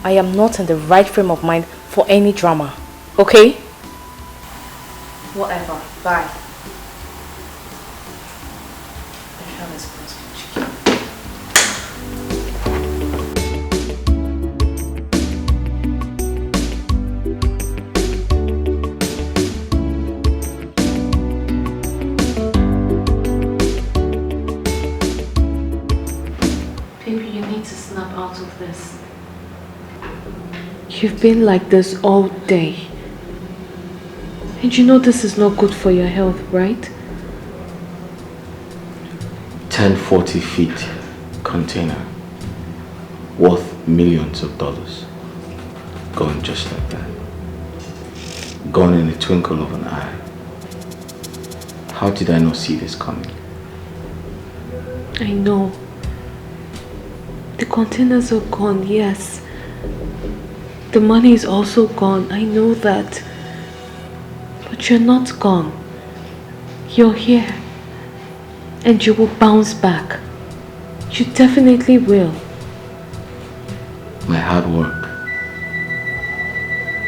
I am not in the right frame of mind for any drama. Okay? Whatever. Bye. Baby, you need to snap out of this. You've been like this all day. And you know this is not good for your health, right? 1040 feet container worth millions of dollars. Gone just like that. Gone in the twinkle of an eye. How did I not see this coming? I know. The containers are gone, yes. The money is also gone, I know that. But you're not gone. You're here. And you will bounce back. You definitely will. My hard work,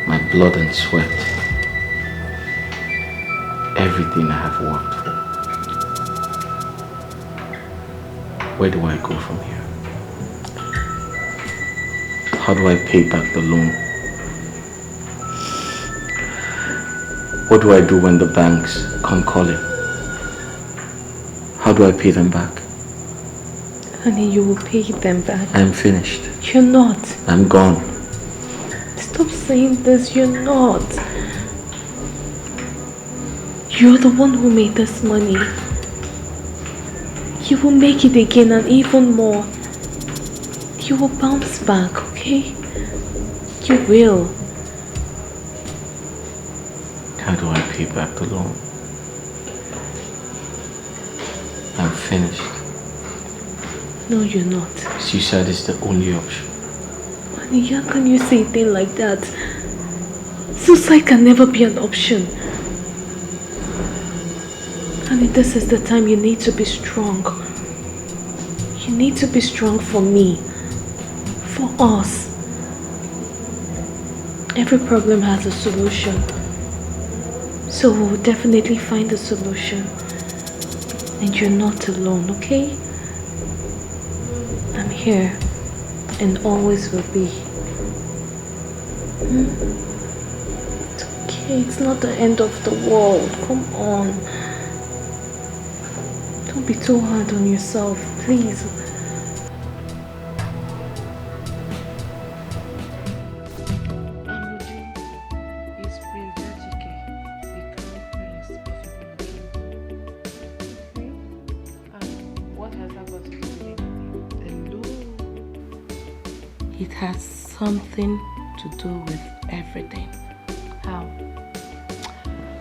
my blood and sweat, everything I have worked for. Where do I go from here? How do I pay back the loan? What do I do when the banks come calling? How do I pay them back? Honey, you will pay them back. I'm finished. You're not. I'm gone. Stop saying this, you're not. You're the one who made this money. You will make it again and even more. You will bounce back, okay? You will. How do I pay back the loan? I'm finished. No, you're not. Suicide is the only option. Honey, how can you say a thing like that? Suicide can never be an option. Honey, this is the time you need to be strong. You need to be strong for me. For us. Every problem has a solution. So we'll definitely find a solution. And you're not alone, okay? I'm here and always will be. It's okay, it's not the end of the world. Come on. Don't be too hard on yourself, please. It has something to do with everything. How?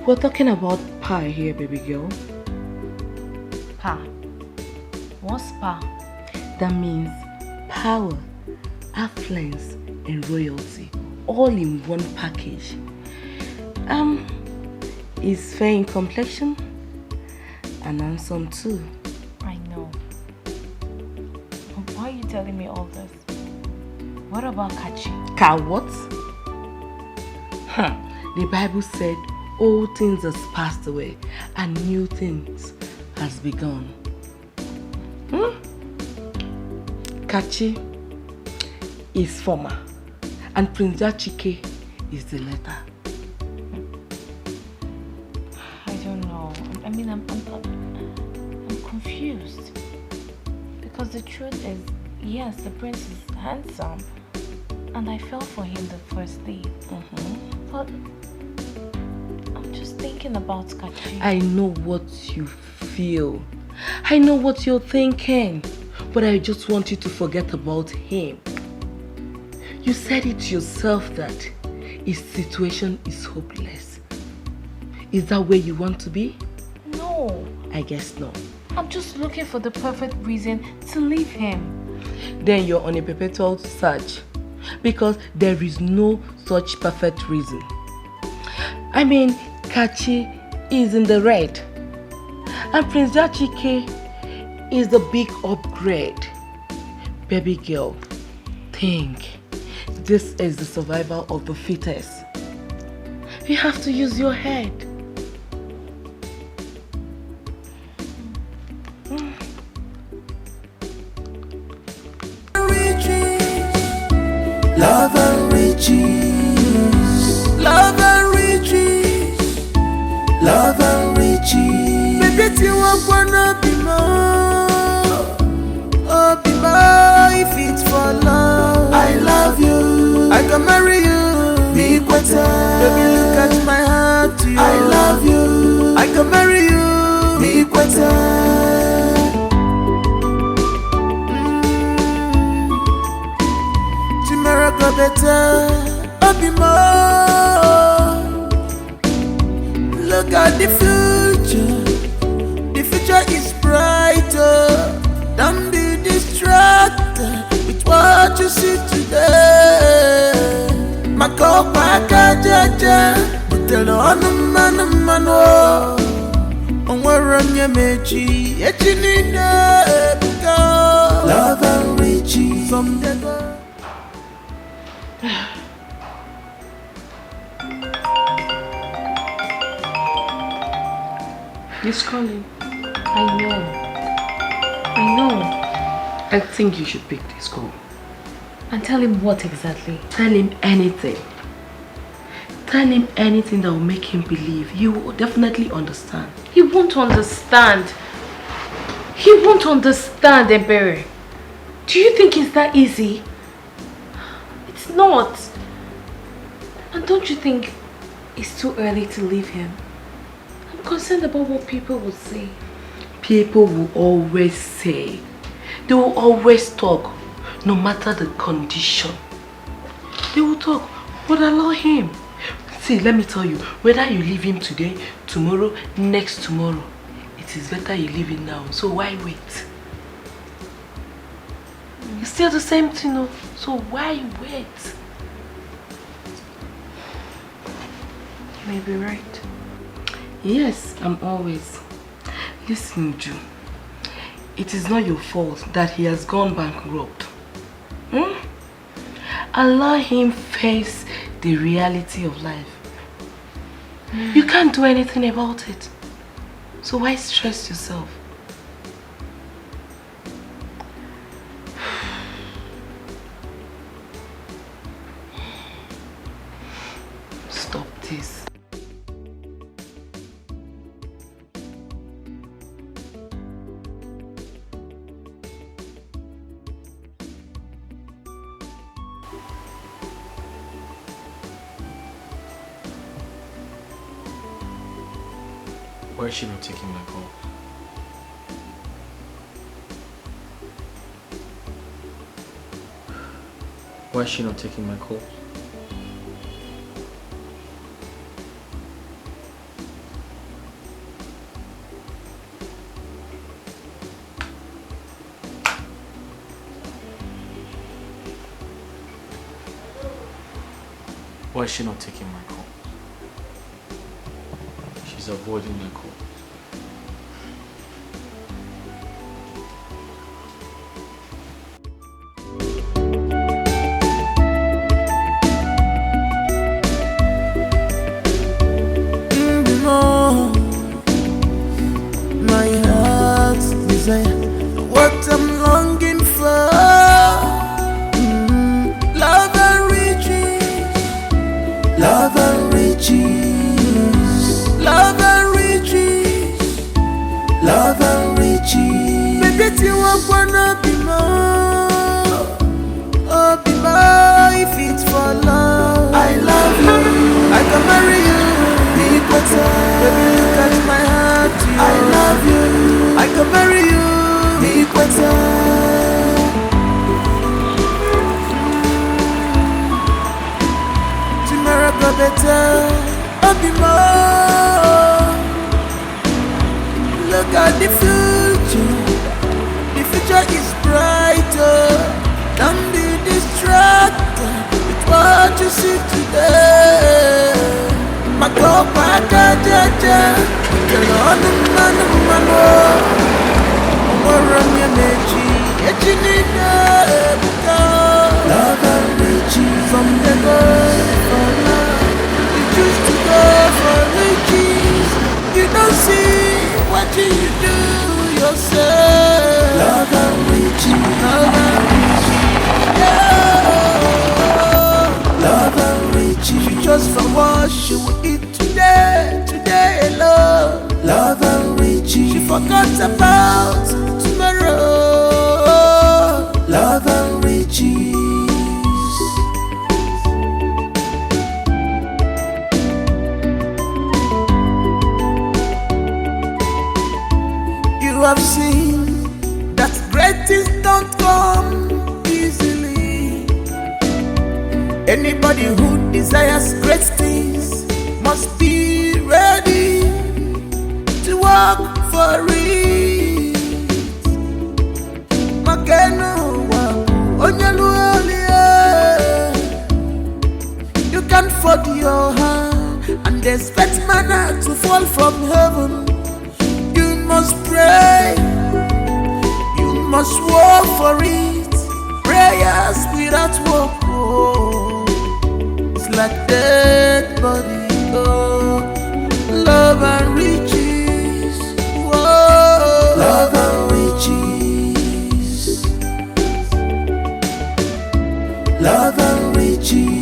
We're talking about pie here, baby girl. Pa. What's pa? That means power, affluence, and royalty, all in one package. Is fair in complexion and handsome too. I know. Why are you telling me all this? What about Kachi? Ka what? The Bible said old things has passed away and new things has begun. Kachi is former and Prince Chike is the latter. I don't know. I mean, I'm confused. Because the truth is, yes, the prince is handsome. And I fell for him the first day. But I'm just thinking about Kachi. I know what you feel. I know what you're thinking. But I just want you to forget about him. You said it yourself that his situation is hopeless. Is that where you want to be? No. I guess not. I'm just looking for the perfect reason to leave him. Then you're on a perpetual search. Because there is no such perfect reason. I mean, Kachi is in the red. And Prince Chike is the big upgrade. Baby girl, think. This is the survival of the fittest. You have to use your head. Love and riches, love and riches, love and riches. Baby, you want wanna be more, oh be more if it's better, I'll be more. Look at the future is brighter. Don't be distracted with what you see today. Makopa kajaja, utelo anumano. Onwaranya mechi, echinina ebuka. Love and riches from the God. He's calling. I know. I think you should pick this call. And tell him what exactly? Tell him anything. Tell him anything that will make him believe. He will definitely understand. He won't understand. He won't understand, Ebere. Do you think it's that easy? It's not. And don't you think it's too early to leave him? I'm concerned about what people will say. People will always say. They will always talk, no matter the condition. They will talk, but allow him. See, let me tell you, whether you leave him today, tomorrow, next tomorrow, it is better you leave him now. So why wait? It's still the same thing, no? So why wait? You may be right. Yes, I'm always. Listen, Ju. It is not your fault that he has gone bankrupt. Allow him face the reality of life. You can't do anything about it. So why stress yourself? Stop this. Why is she not taking my call? Why is she not taking my call? Why is she not taking my call? She's avoiding my call. My heart's desire, what I'm longing for. Love and riches, love and riches, love and riches, love and riches. Baby, you wanna be more, oh be more. If it's for love, I love you, I can marry you. Baby, look at my heart, I love you, I can marry you, Equator. Tomorrow go better, I'll be more. Look at the future is brighter. Don't be distracted with what you see today. Makopa kajaja, utelo anumano. Onwaranya mechi, echinina ebuka. Love and riches from the God for love. You choose to go for riches. You don't see what you do yourself. Love and riches, love and riches, yeah. Love and riches. She just for what she will eat today alone. Love and riches. She forgot about tomorrow. Love and riches. You have seen that great things don't come easily. Anybody who desires great things must be ready to work for it. Makeno wa onyalualia. You can't fold your hand and expect manna to fall from heaven. You must pray. You must work for it. Prayers without work, oh, it's like dead body. Oh, love and riches. Whoa, love and riches. Love and riches.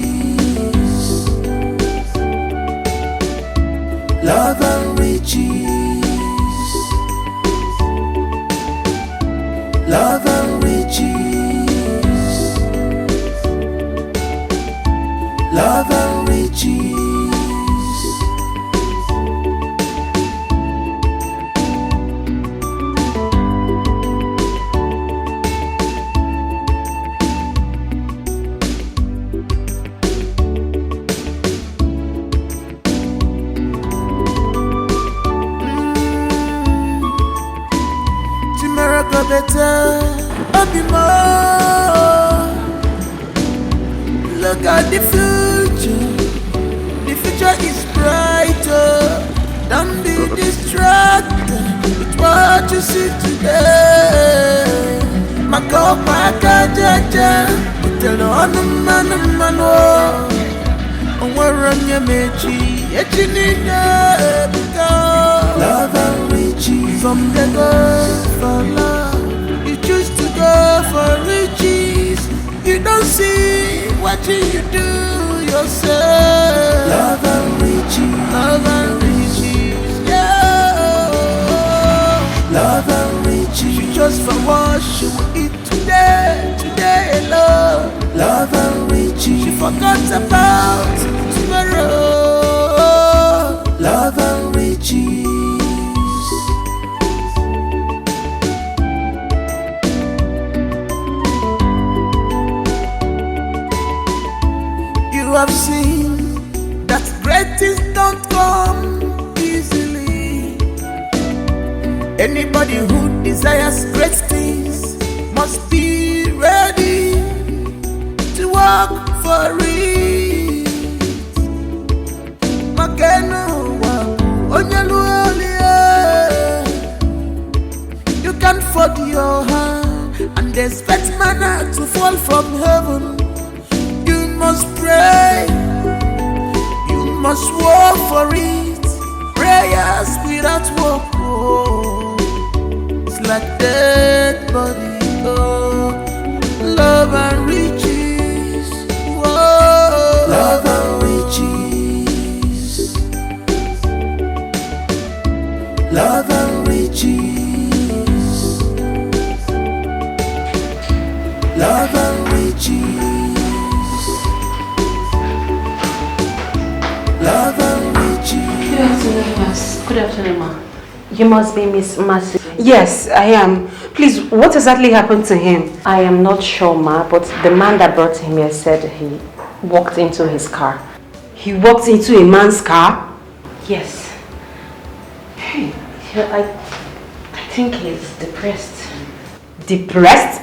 Love and riches. Love and riches. Love and riches. Tomorrow go better, I'll be more. Look at the future. The future is brighter. Don't be distracted with what you see today. Mako paka jaja, tell no man. Onwaranya mechi, echinina because love and riches. From the go for love, you choose to go for riches. You don't see what you do yourself. Love and riches, yeah. Love and riches. You just for what you will eat today alone. Love and riches. She forgot about tomorrow. Love and riches. You have seen that great things don't come easily. Anybody who desires great things must be ready to work for it. Makeno wa onyalualia. You can't fold your hand and expect manna to fall from heaven. You must pray. You must work for it. Prayers without work, oh, it's like dead body. Oh, love and riches. Whoa, love and riches. Love and riches. Love and riches. Love and riches. Good afternoon, Miss. Good afternoon, ma. You must be Miss Mercy. Yes, I am. Please, what exactly happened to him? I am not sure, ma, but the man that brought him here said he walked into his car. He walked into a man's car? Yes. Hey, I think he's depressed. Depressed?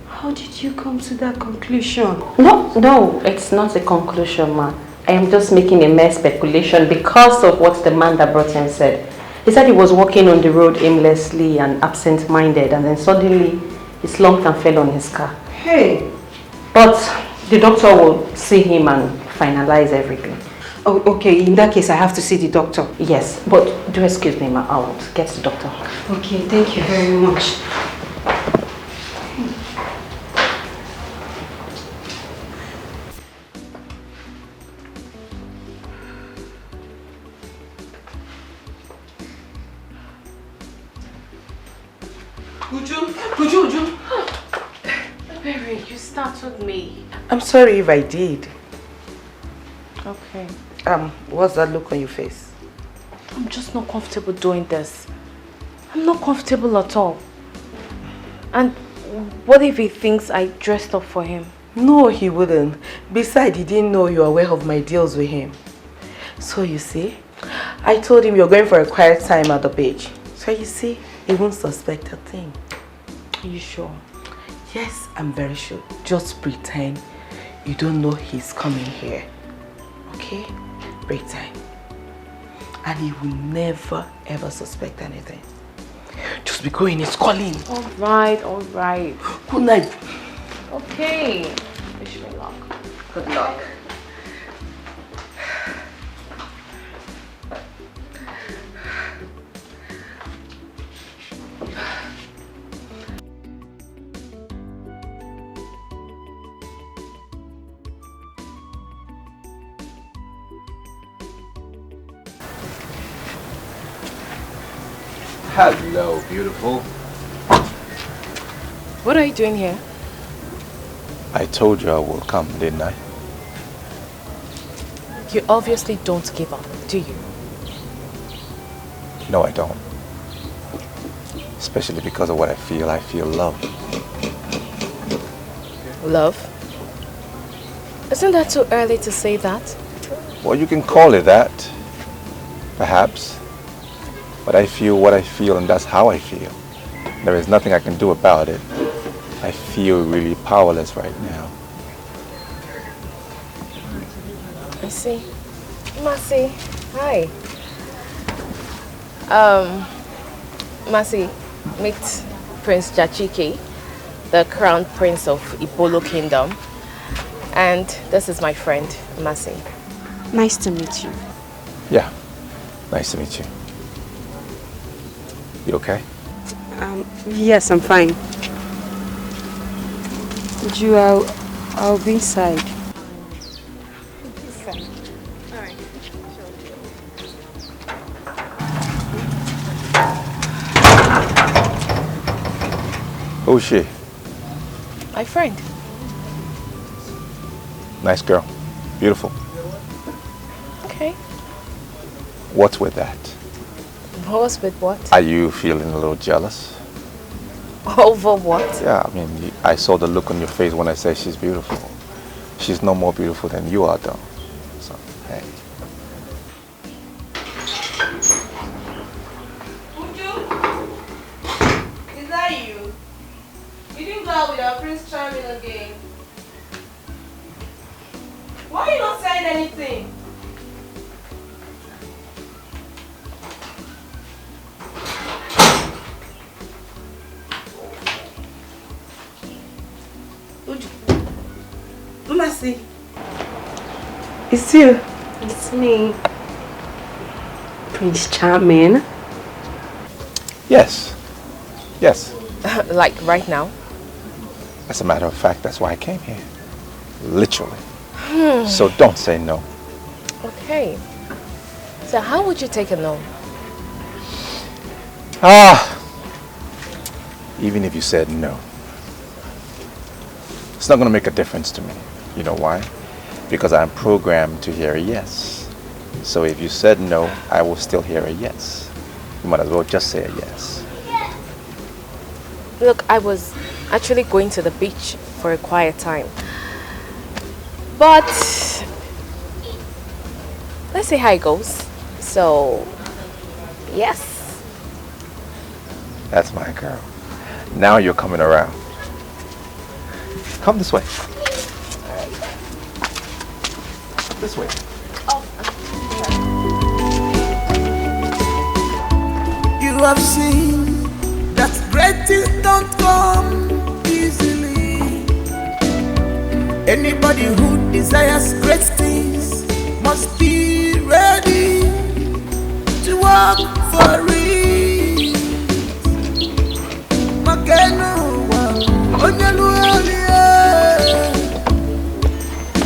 How did you come to that conclusion? No, it's not a conclusion, ma. I am just making a mere speculation because of what the man that brought him said. He said he was walking on the road aimlessly and absent-minded, and then suddenly he slumped and fell on his car. Hey! But the doctor will see him and finalize everything. Oh, okay. In that case, I have to see the doctor. Yes, but do excuse me, ma. I'll get the doctor. Okay, thank you very much. Uju. Baby, you startled me. I'm sorry if I did. Okay. What's that look on your face? I'm just not comfortable doing this. I'm not comfortable at all. And what if he thinks I dressed up for him? No, he wouldn't. Besides, he didn't know you were aware of my deals with him. So you see, I told him you're going for a quiet time at the beach. So you see, he won't suspect a thing. Are you sure? Yes, I'm very sure. Just pretend you don't know he's coming here. Okay? Pretend. And he will never ever suspect anything. Just be going, it's calling. Alright, alright. Good night. Okay. Wish me luck. Good luck. Hello, beautiful. What are you doing here? I told you I will come, didn't I? You obviously don't give up, do you? No, I don't. Especially because of what I feel. I feel love. Love? Isn't that too early to say that? Well, you can call it that. Perhaps. But I feel what I feel, and that's how I feel. There is nothing I can do about it. I feel really powerless right now. I see. Mercy, hi. Mercy, meet Prince Jachiki, the crown prince of Ibolo Kingdom. And this is my friend, Mercy. Nice to meet you. Yeah, nice to meet you. You okay? Yes, I'm fine. I'll be inside. Alright. Who's she? My friend. Nice girl. Beautiful. Okay. What's with that? What's with what? Are you feeling a little jealous? Over what? Yeah, I mean, I saw the look on your face when I said she's beautiful. She's no more beautiful than you are, though. So, hey. Is that you? You didn't go out with our Prince Charming again. Why are you not saying anything? Mercy. It's you. It's me. Prince Charming. Yes. Yes. Like right now? As a matter of fact, that's why I came here. Literally. So don't say no. Okay. So how would you take a no? Even if you said no, it's not going to make a difference to me. You know why? Because I'm programmed to hear a yes. So if you said no, I will still hear a yes. You might as well just say a yes. Look, I was actually going to the beach for a quiet time. But let's see how it goes. So, yes. That's my girl. Now you're coming around. Come this way. This way. You have seen that great things don't come easily. Anybody who desires great things must be ready to work for it.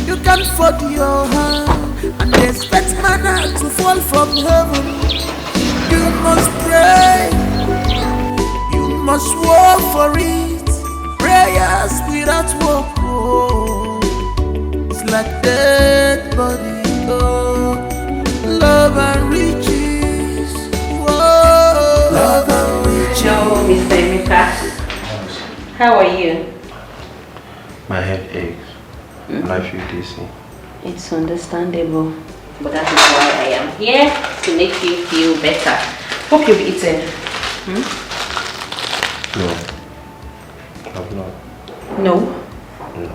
You can fold your hand and expect manna to fall from heaven. You must pray, you must work for it. Prayers without work, oh, it's like dead body. Oh, love and riches, oh, love and riches. Hello, Mr. Emeka. How are you? My head aches. And I feel dizzy. It's understandable. But that is why I am here, to make you feel better. Hope you've eaten. No. I've not. No? No.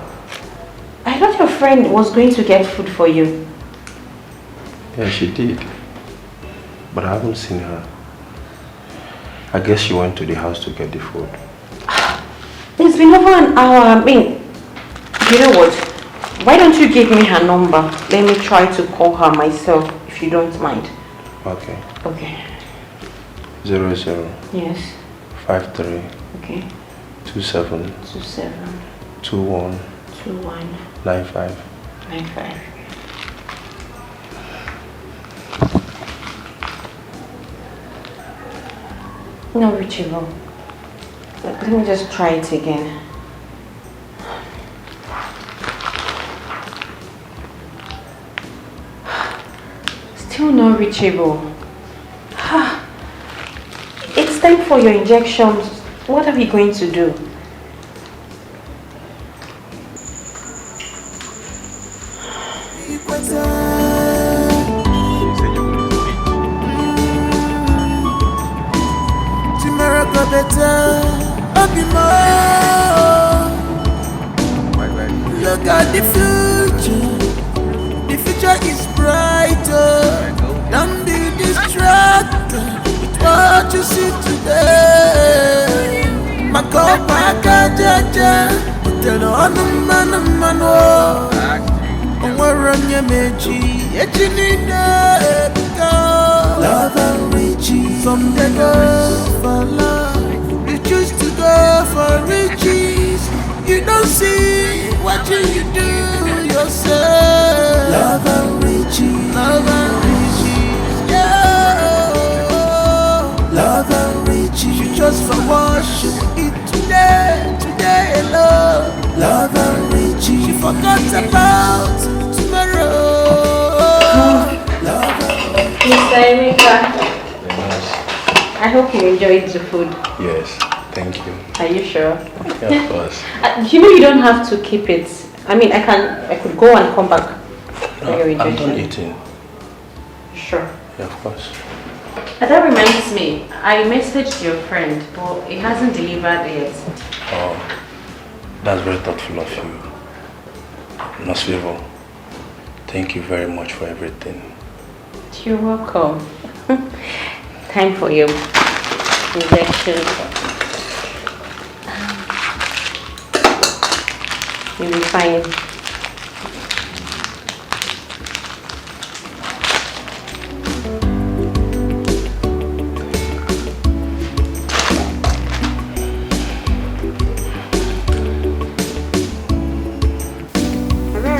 I thought your friend was going to get food for you. Yeah, she did. But I haven't seen her. I guess she went to the house to get the food. It's been over an hour. I mean, you know what? Why don't you give me her number? Let me try to call her myself, if you don't mind. Okay. Okay. 00. Yes. 53. Okay. 27. 27. 21. 21. 95. 95. No retrieval. Let me just try it again. Still not reachable. It's time for your injections. What are we going to do? Look at the future. The future is brighter. Don't be distracted with what you see today. Makopa jaja, tell on the man. We're on your meji, you need love and riches. Some they go for love, you choose to go for riches. You don't see what you do yourself. Love and riches, yeah. Love and riches. You just for worship it today alone. Love and riches. You forgot about tomorrow. Love and riches. Mr. Emeka, I hope you enjoyed the food. Yes, thank you. Are you sure? Yeah, of course. You know you don't have to keep it. I mean, I could go and come back for your I'm injection. done eating. Sure. Yeah, of course. That reminds me, I messaged your friend, but it hasn't delivered yet. Oh, that's very thoughtful of you. Nurse Favor, thank you very much for everything. You're welcome. Time for your injection. You'll be fine.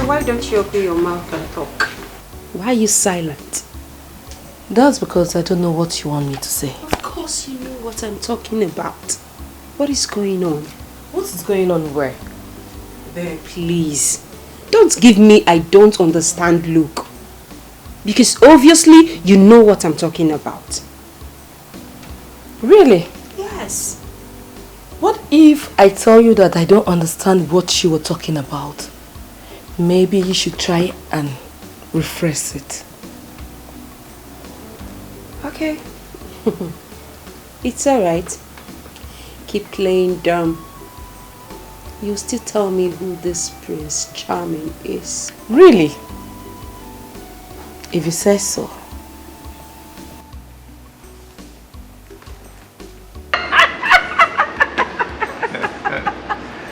Why don't you open your mouth and talk? Why are you silent? That's because I don't know what you want me to say. Of course you know what I'm talking about. What is going on? What is going on where? There, please. Don't give me I don't understand look. Because obviously you know what I'm talking about. Really? Yes. What if I tell you that I don't understand what you were talking about? Maybe you should try and rephrase it. Okay. It's alright. Keep playing dumb. You still tell me who this Prince Charming is. Really? If you say so.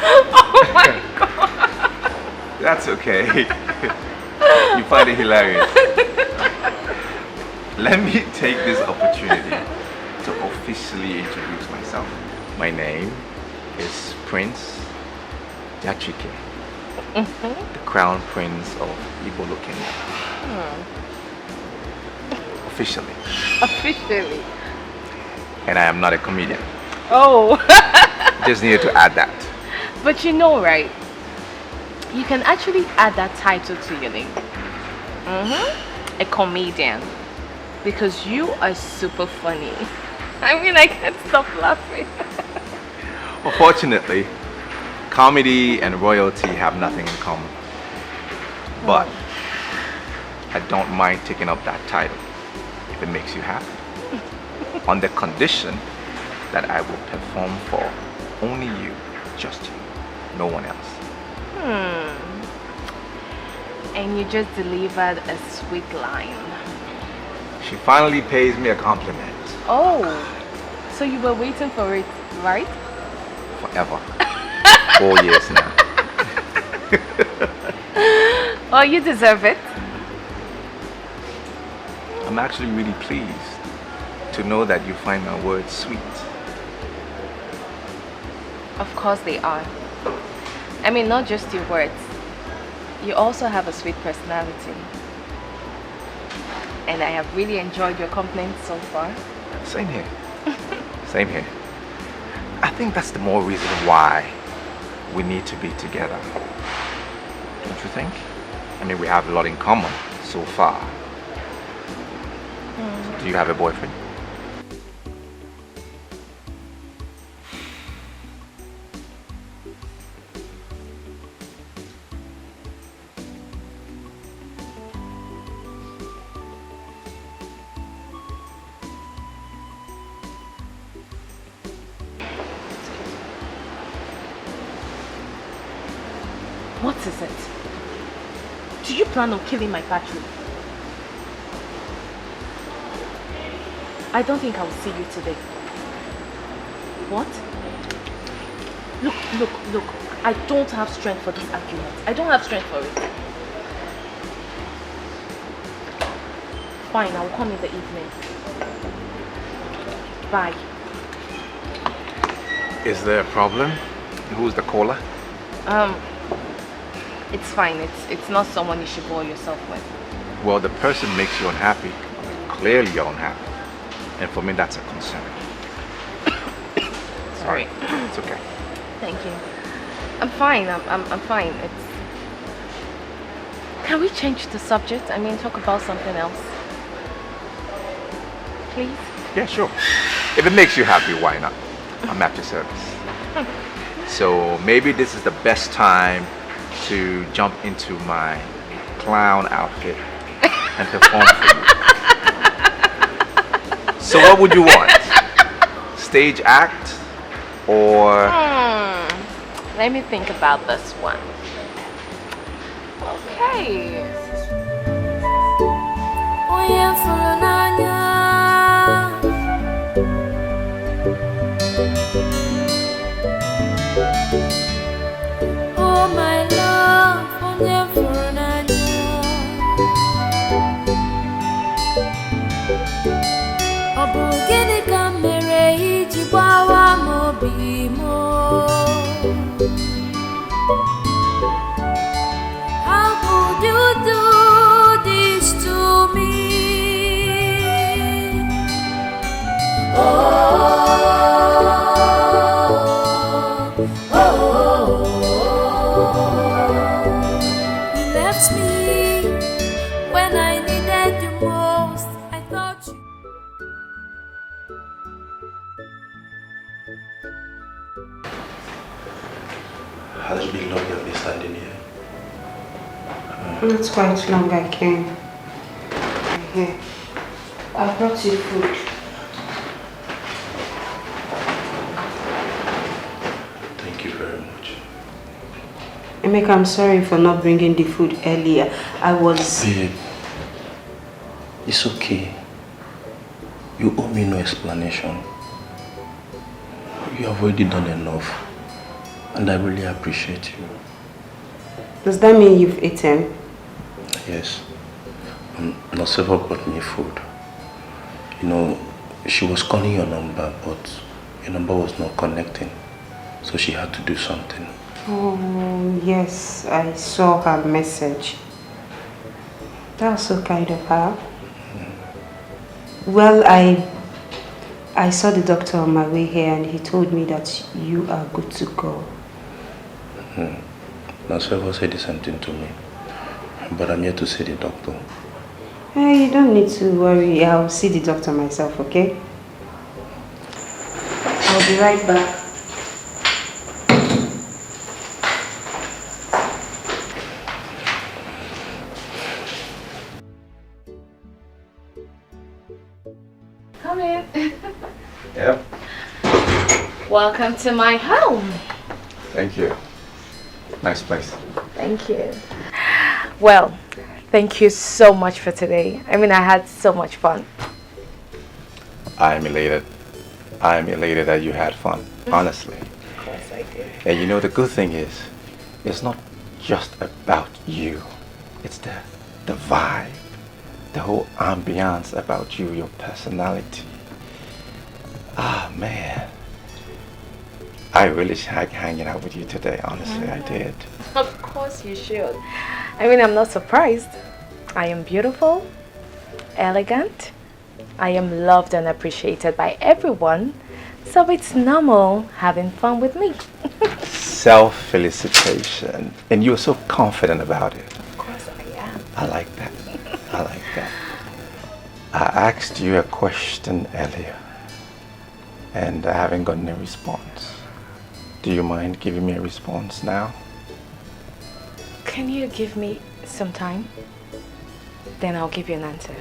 Oh my God! That's okay. You find it hilarious. Let me take this opportunity to officially introduce myself. My name is Prince Dikeh, the Crown Prince of Igbo Kingdom. Officially. Officially. And I am not a comedian. Oh. Just needed to add that. But you know, right? You can actually add that title to your name. A comedian. Because you are super funny. I mean, I can't stop laughing. Unfortunately, comedy and royalty have nothing in common. But I don't mind taking up that title if it makes you happy. On the condition that I will perform for only you, just you, no one else. And you just delivered a sweet line. She finally pays me a compliment. Oh, so you were waiting for it, right? Forever. 4 years now. Oh, you deserve it. I'm actually really pleased to know that you find my words sweet. Of course they are. I mean, not just your words. You also have a sweet personality. And I have really enjoyed your company so far. Same here. Same here. I think that's the more reason why we need to be together. Don't you think? I mean, we have a lot in common so far. Do you have a boyfriend? What is it? Do you plan on killing my battery? I don't think I will see you today. What? Look. I don't have strength for this argument. I don't have strength for it. Fine, I will come in the evening. Bye. Is there a problem? Who's the caller? It's fine. It's not someone you should bore yourself with. Well, the person makes you unhappy. Clearly you're unhappy. And for me, that's a concern. Sorry. It's okay. Thank you. I'm fine. I'm fine. Can we change the subject? I mean, talk about something else. Please? Yeah, sure. If it makes you happy, why not? I'm at your service. So maybe this is the best time to jump into my clown outfit and perform for you. So what would you want? Stage act or... Let me think about this one. Okay. Oh my love, how could you do this to me? You left me when I needed you most. I thought you. Has it been long you've been standing here? Not quite long I came. Here. I brought you food. Thank you very much. Emeka, I'm sorry for not bringing the food earlier. I was... Babe, it's okay. You owe me no explanation. You have already done enough. And I really appreciate you. Does that mean you've eaten? Yes. Noseva brought me food. You know, she was calling your number, but your number was not connecting. So she had to do something. Oh, yes. I saw her message. That was so kind of her. Well, I saw the doctor on my way here and he told me that you are good to go. Noseva said the same thing to me. But I'm here to see the doctor. Hey, you don't need to worry. I'll see the doctor myself, okay? I'll be right back. Come in. Yep. Welcome to my home. Thank you. Nice place. Thank you. Well, thank you so much for today. I mean, I had so much fun. I'm elated. I'm elated that you had fun, honestly. Of course I did. And you know, the good thing is, it's not just about you. It's the vibe, the whole ambiance about you, your personality. Ah, man. I really like hanging out with you today, honestly, I did. Of course you should. I mean, I'm not surprised. I am beautiful, elegant. I am loved and appreciated by everyone. So it's normal having fun with me. Self-felicitation. And you're so confident about it. Of course I am. I like that. I like that. I asked you a question earlier, and I haven't gotten a response. Do you mind giving me a response now? Can you give me some time? Then I'll give you an answer.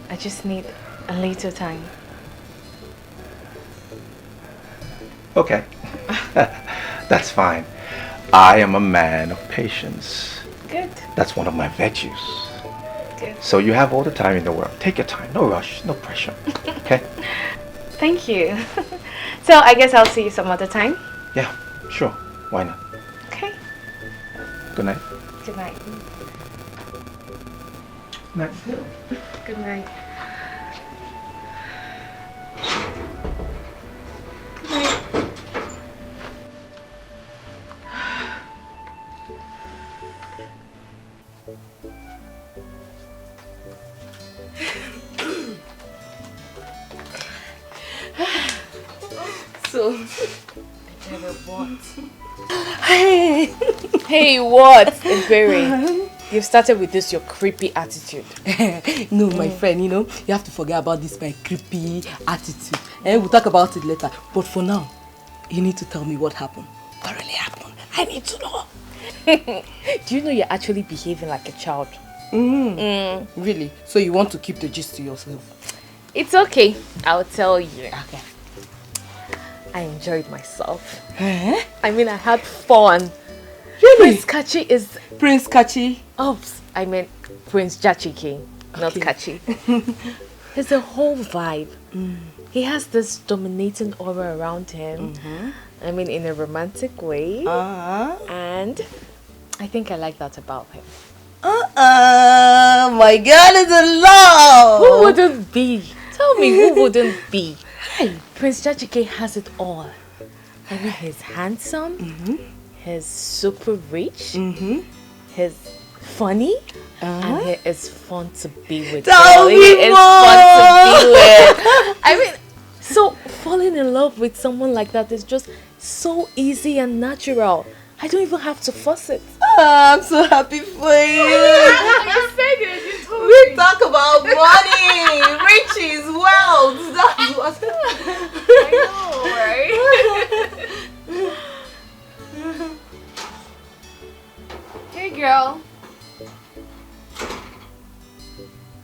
I just need a little time. Okay. That's fine. I am a man of patience. Good. That's one of my virtues. Good. So you have all the time in the world. Take your time. No rush. No pressure. Okay? Thank you. So I guess I'll see you some other time. Yeah, sure. Why not? Okay. Good night. Good night. Night. Good night. Good night. So, what? Hey, what? Ebere, you've started with this your creepy attitude. No, my friend, you know, you have to forget about this my creepy attitude. And we'll talk about it later. But for now, you need to tell me what happened. What really happened? I need to know. Do you know you're actually behaving like a child? Really? So you want to keep the gist to yourself? It's okay. I'll tell you. Okay. I enjoyed myself. I mean, I had fun. Really? Prince Kachi is... Prince Kachi? Oops, I meant Prince Jachike, not Kachi. It's a whole vibe. He has this dominating aura around him. I mean, in a romantic way. And I think I like that about him. My God, it's a love! Who wouldn't be? Tell me, who wouldn't be? Prince Jachike has it all. I mean, he's handsome, he's super rich, he's funny, and he is fun to be with. Tell me he is more. fun to be with. I mean, so falling in love with someone like that is just so easy and natural. I don't even have to force it. I'm so happy for you. You said it. You told me. We talk about money, riches, wealth. That's what. I know, right? Hey, girl.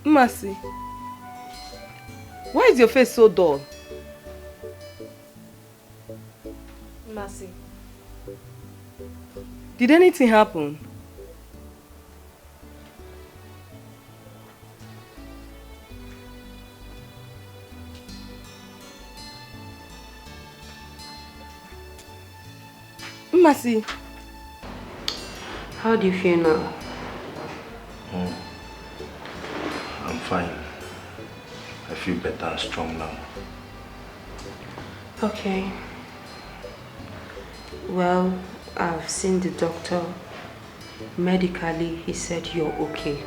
Mercy, why is your face so dull? Mercy. Did anything happen? Mercy, how do you feel now? I'm fine. I feel better and strong now. Okay. Well, I've seen the doctor. Medically, he said you're okay.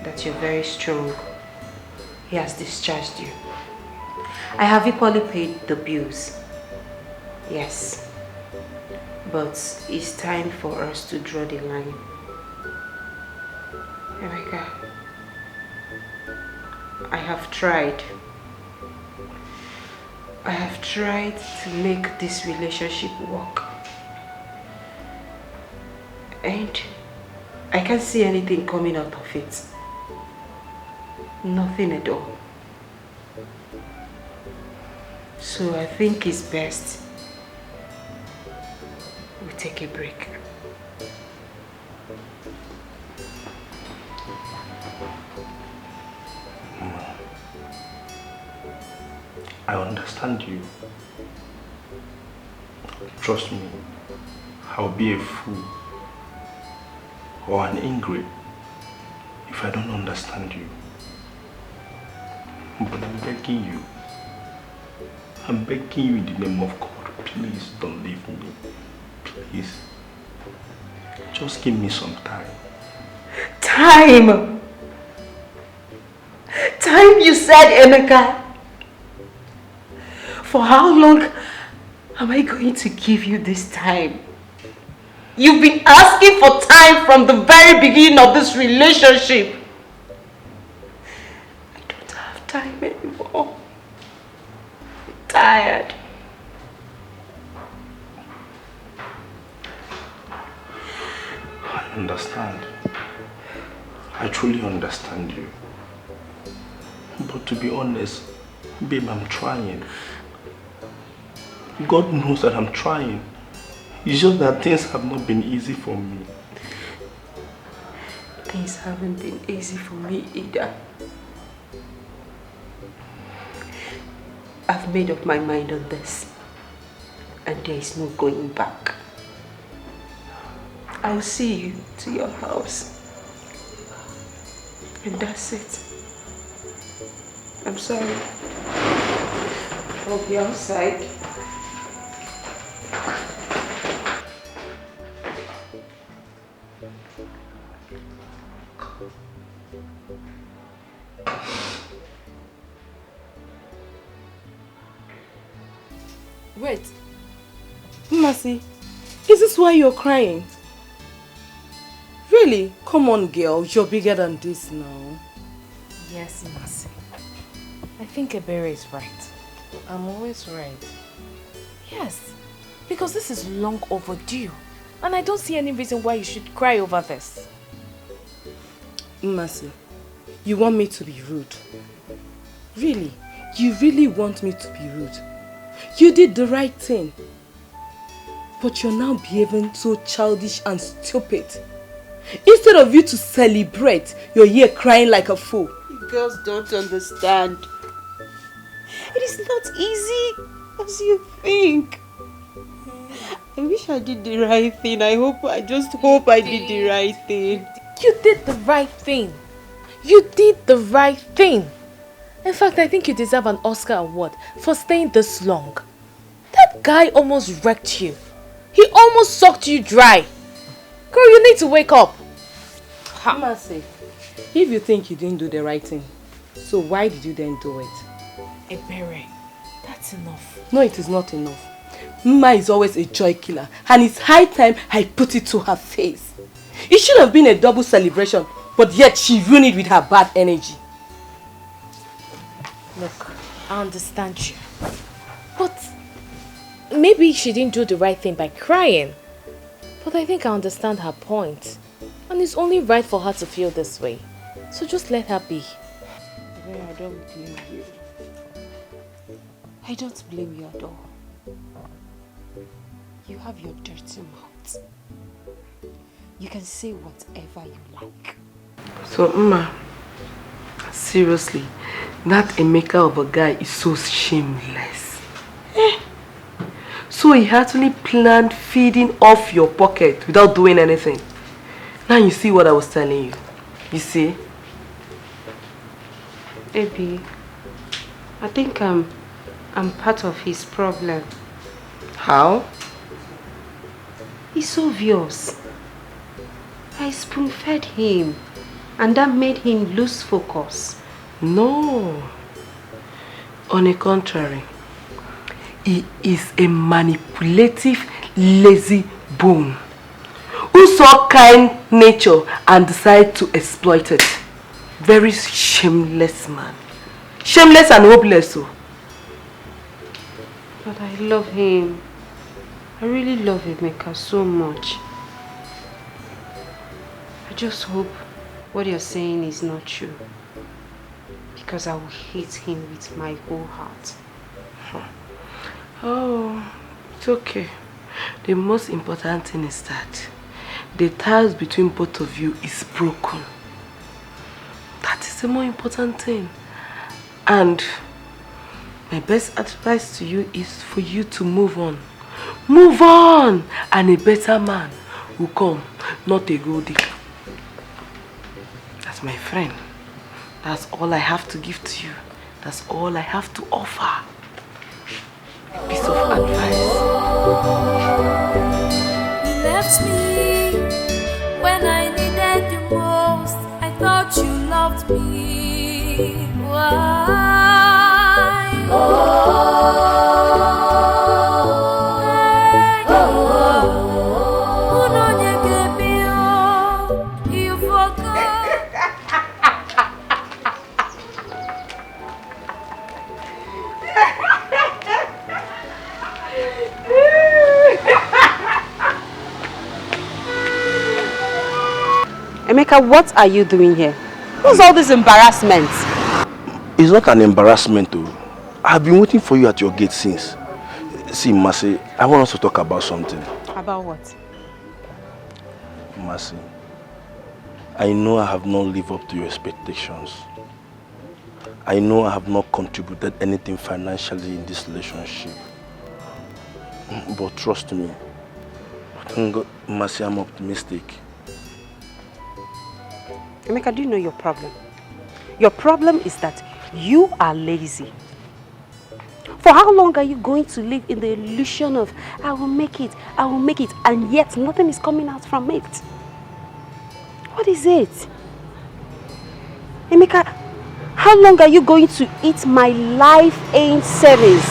That you're very strong. He has discharged you. I have equally paid the bills. Yes. But it's time for us to draw the line. Oh my God. I have tried. I have tried to make this relationship work. And I can't see anything coming out of it. Nothing at all. So I think it's best we take a break. I understand you. Trust me, I'll be a fool or an ingrate if I don't understand you. But I'm begging you. I'm begging you in the name of God, please don't leave me. Please. Just give me some time. Time! Time, you said, Emeka. For how long am I going to give you this time? You've been asking for time from the very beginning of this relationship. I don't have time anymore. I'm tired. I understand. I truly understand you. But to be honest, babe, I'm trying. God knows that I'm trying. It's just that things have not been easy for me. Things haven't been easy for me either. I've made up my mind on this. And there is no going back. I'll see you to your house. And that's it. I'm sorry. I'll be outside. Wait. Mercy, is this why you're crying? Really? Come on, girl. You're bigger than this now. Yes, Mercy. I think Ebere is right. I'm always right. Yes, because this is long overdue. And I don't see any reason why you should cry over this. Mercy, you want me to be rude? Really? You really want me to be rude? You did the right thing. But you're now behaving so childish and stupid. Instead of you to celebrate, you're here crying like a fool. You girls don't understand. It is not easy as you think. I wish I did the right thing. I just hope I did the right thing. You did the right thing. You did the right thing. In fact, I think you deserve an Oscar award for staying this long. That guy almost wrecked you. He almost sucked you dry. Girl, you need to wake up. Mercy, if you think you didn't do the right thing, so why did you then do it? Ebere, that's enough. No, it is not enough. Mma is always a joy killer, and it's high time I put it to her face. It should have been a double celebration, but yet she ruined it with her bad energy. Look, I understand you. But maybe she didn't do the right thing by crying. But I think I understand her point. And it's only right for her to feel this way. So just let her be. I don't blame you. I don't blame you at all. You have your dirty mouth. You can say whatever you like. So, Mma, seriously, that Emeka of a guy is so shameless. So he actually planned feeding off your pocket without doing anything. Now you see what I was telling you. You see? Baby, I think I'm part of his problem. How? It's obvious. I spoon-fed him, and that made him lose focus. No. On the contrary, he is a manipulative, lazy bone who saw kind nature and decided to exploit it. Very shameless man. Shameless and hopeless. So. But I love him. I really love Emeka so much. I just hope what you're saying is not true. Because I will hate him with my whole heart. Oh, it's okay. The most important thing is that the ties between both of you is broken. That is the more important thing. And my best advice to you is for you to move on. Move on! And a better man will come, not a goldie. That's my friend. That's all I have to give to you. That's all I have to offer. A piece of advice. You left me when I needed you most. I thought you loved me. Why? You forgot. Emeka, what are you doing here? What's all this embarrassment? It's not an embarrassment though. I've been waiting for you at your gate since. See, Mercy, I want us to talk about something. About what? Mercy, I know I have not lived up to your expectations. I know I have not contributed anything financially in this relationship. But trust me, thank God, Mercy, I'm optimistic. Emeka, do you know your problem? Your problem is that you are lazy. For how long are you going to live in the illusion of I will make it, and yet nothing is coming out from it? What is it? Emeka, how long are you going to eat my life ain't savings?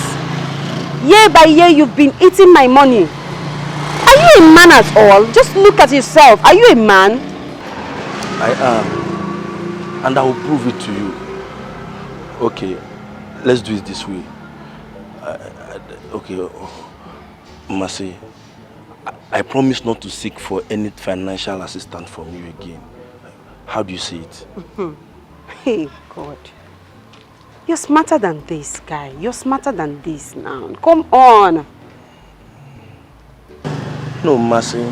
Year by year you've been eating my money. Are you a man at all? Just look at yourself. Are you a man? I am. And I will prove it to you. Okay, let's do it this way. Okay, Mercy, I promise not to seek for any financial assistance from you again. How do you see it? Hey, God. You're smarter than this, guy. You're smarter than this now. Come on. No, Mercy,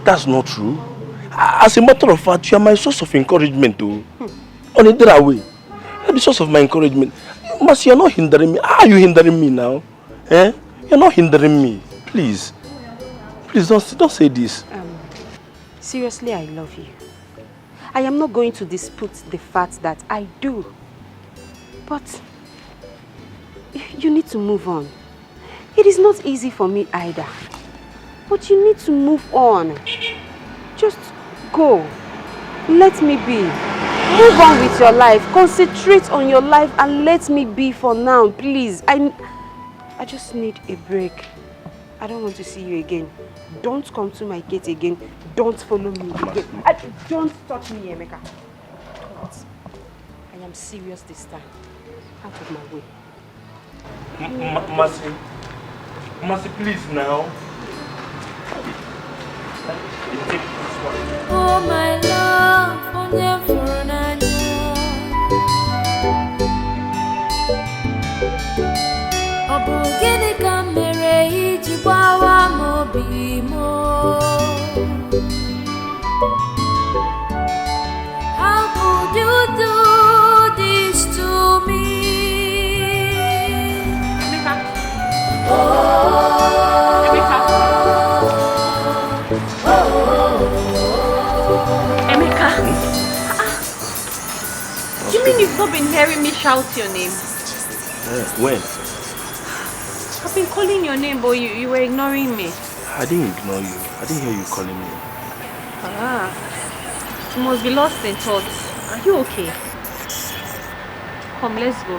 that's not true. As a matter of fact, you are my source of encouragement, though. On a other way, you're the source of my encouragement. Mercy, you're not hindering me. How are you hindering me now? Eh? You're not hindering me. Please. Please don't say this. Seriously, I love you. I am not going to dispute the fact that I do. But you need to move on. It is not easy for me either. But you need to move on. Just go. Let me be. Move on with your life. Concentrate on your life and let me be for now, please. I just need a break. I don't want to see you again. Don't come to my gate again. Don't follow me again. Don't touch me, Emeka. I am serious this time. Out of my way. Mercy. Mercy, please now. Oh my love, onye furu n'anya. Ọ bụ gịnị ka m mere iji gbawa m obi m? How could you do this to me? Emeka! Do you mean you've not been hearing me shout your name? When? I've been calling your name, but you were ignoring me. I didn't ignore you. I didn't hear you calling me. You must be lost in thoughts. Are you okay? Come, let's go.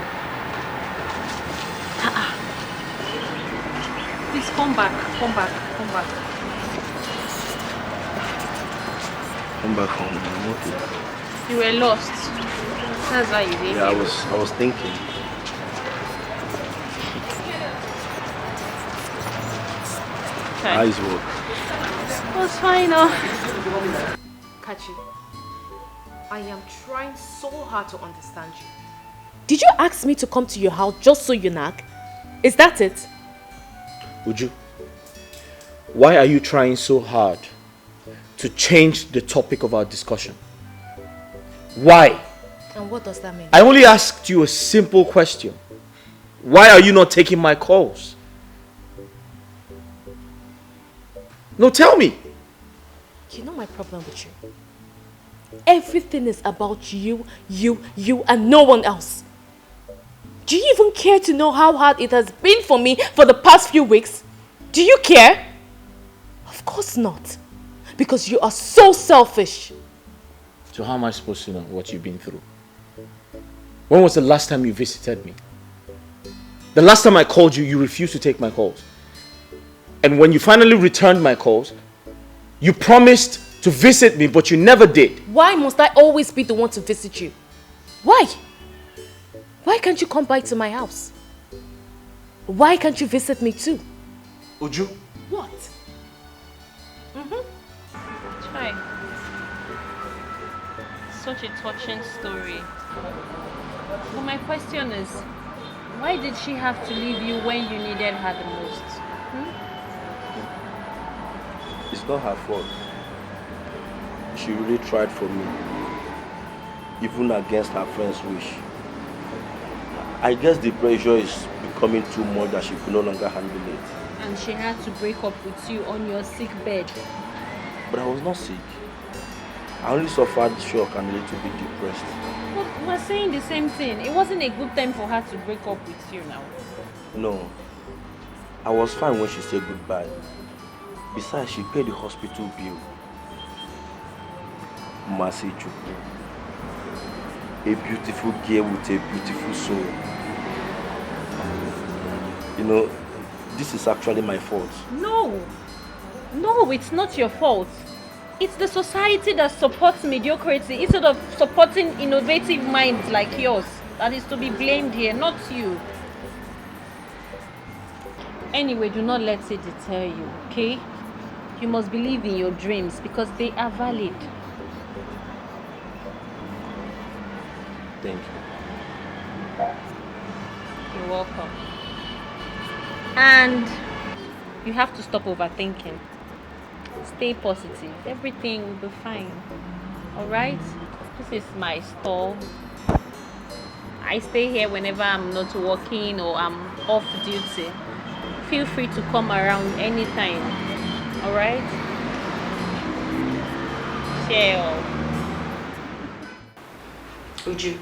Please come back. Come back. Come back. Come back home. I'm okay. You were lost. That's why you didn't. Yeah, I was thinking. Eyes work. It was fine now. Kachi, I am trying so hard to understand you. Did you ask me to come to your house just so you nag? Is that it? Uju, why are you trying so hard to change the topic of our discussion? Why? And what does that mean? I only asked you a simple question. Why are you not taking my calls? No, tell me. You know my problem with you. Everything is about you, and no one else. Do you even care to know how hard it has been for me for the past few weeks? Do you care? Of course not. Because you are so selfish. So how am I supposed to know what you've been through? When was the last time you visited me? The last time I called you, you refused to take my calls. And when you finally returned my calls, you promised to visit me, but you never did. Why must I always be the one to visit you? Why? Why can't you come by to my house? Why can't you visit me too? Uju? What? Try. Such a touching story. But my question is, why did she have to leave you when you needed her the most? It's not her fault. She really tried for me, even against her friend's wish. I guess the pressure is becoming too much that she could no longer handle it. And she had to break up with you on your sick bed. But I was not sick. I only suffered shock and a little bit depressed. But we're saying the same thing. It wasn't a good time for her to break up with you now. No. I was fine when she said goodbye. Besides, she paid the hospital bill. Mercy Chukwu. A beautiful girl with a beautiful soul. You know, this is actually my fault. No, it's not your fault. It's the society that supports mediocrity instead of supporting innovative minds like yours that is to be blamed here, not you. Anyway, do not let it deter you, okay? You must believe in your dreams because they are valid. Thank you. You're welcome. And you have to stop overthinking. Stay positive. Everything will be fine. Alright? This is my store. I stay here whenever I'm not working or I'm off duty. Feel free to come around anytime. Alright? Chill. Uju,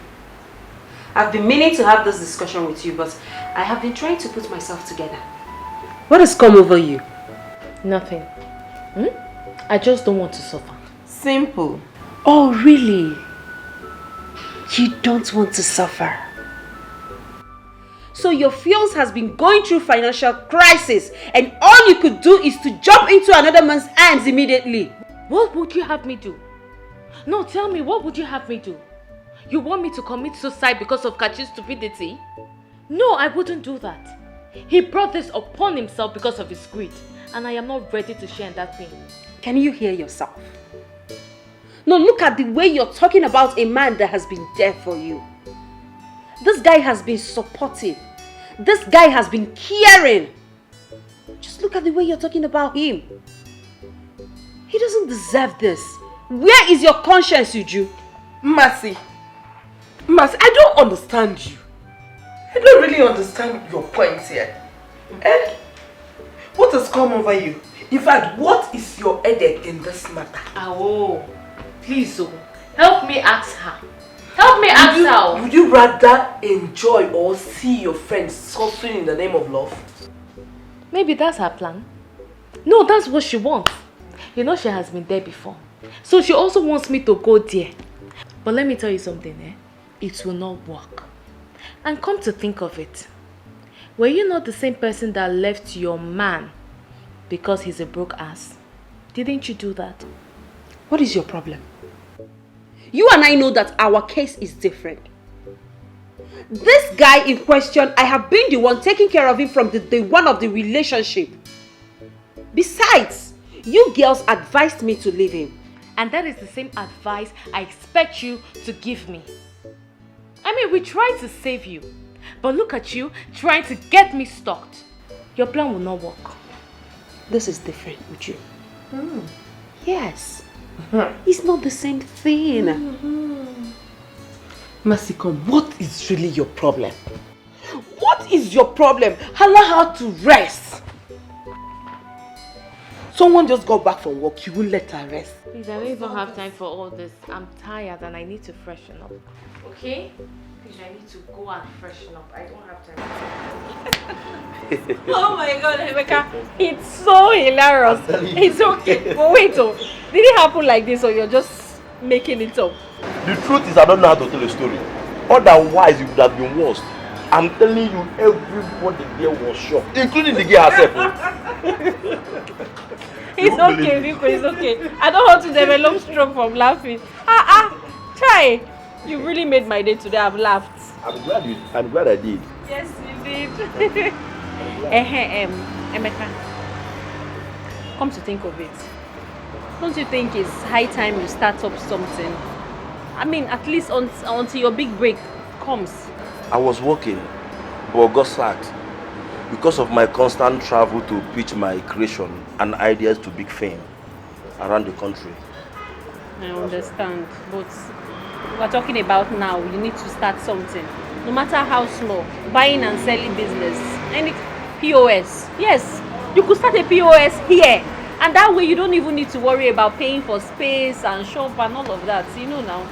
I've been meaning to have this discussion with you, but I have been trying to put myself together. What has come over you? Nothing. I just don't want to suffer. Simple. Oh, really? You don't want to suffer? So your fiance has been going through financial crisis and all you could do is to jump into another man's arms immediately. What would you have me do? No, tell me, what would you have me do? You want me to commit suicide because of Kachi's stupidity? No, I wouldn't do that. He brought this upon himself because of his greed, and I am not ready to share in that pain. Can you hear yourself? No, look at the way you're talking about a man that has been there for you. This guy has been supportive. This guy has been caring. Just look at the way you're talking about him. He doesn't deserve this. Where is your conscience, Uju? Mercy, I don't understand you. I don't really understand your points here. What has come over you? In fact, what is your headache in this matter? Oh, please, help me ask her. Help me ask her. Would you rather enjoy or see your friends suffering in the name of love? Maybe that's her plan. No, that's what she wants. You know she has been there before. So she also wants me to go there. But let me tell you something, it will not work. And come to think of it, were you not the same person that left your man because he's a broke ass? Didn't you do that? What is your problem? You and I know that our case is different. This guy in question, I have been the one taking care of him from the day one of the relationship. Besides, you girls advised me to leave him. And that is the same advice I expect you to give me. I mean, we tried to save you. But look at you, trying to get me stalked. your plan will not work. This is different with you. Yes. It's not the same thing. Masikon, what is really your problem? What is your problem? Allow her to rest. Someone just got back from work, you will let her rest. Please, I don't even have time for all this. I'm tired and I need to freshen up. Okay? Please, I need to go and freshen up. I don't have time. Oh my God, Emeka, it's so hilarious. It's okay. But wait, did it happen like this or you're just making it up? The truth is I don't know how to tell a story. Otherwise it would have been worse. I'm telling you, everybody there was shocked, including the girl herself. It's okay, Rico, it's okay. I don't want to develop stroke from laughing. Try. You really made my day today. I've laughed. I'm glad I did. Yes, you did. Emeka, come to think of it, don't you think it's high time you start up something? I mean, at least until your big break comes. I was working, but got sacked because of my constant travel to pitch my creation and ideas to big fame around the country. I understand, but we're talking about now. You need to start something, no matter how small. Buying and selling business, any POS. Yes, you could start a POS here, and that way you don't even need to worry about paying for space and shop and all of that. You know now.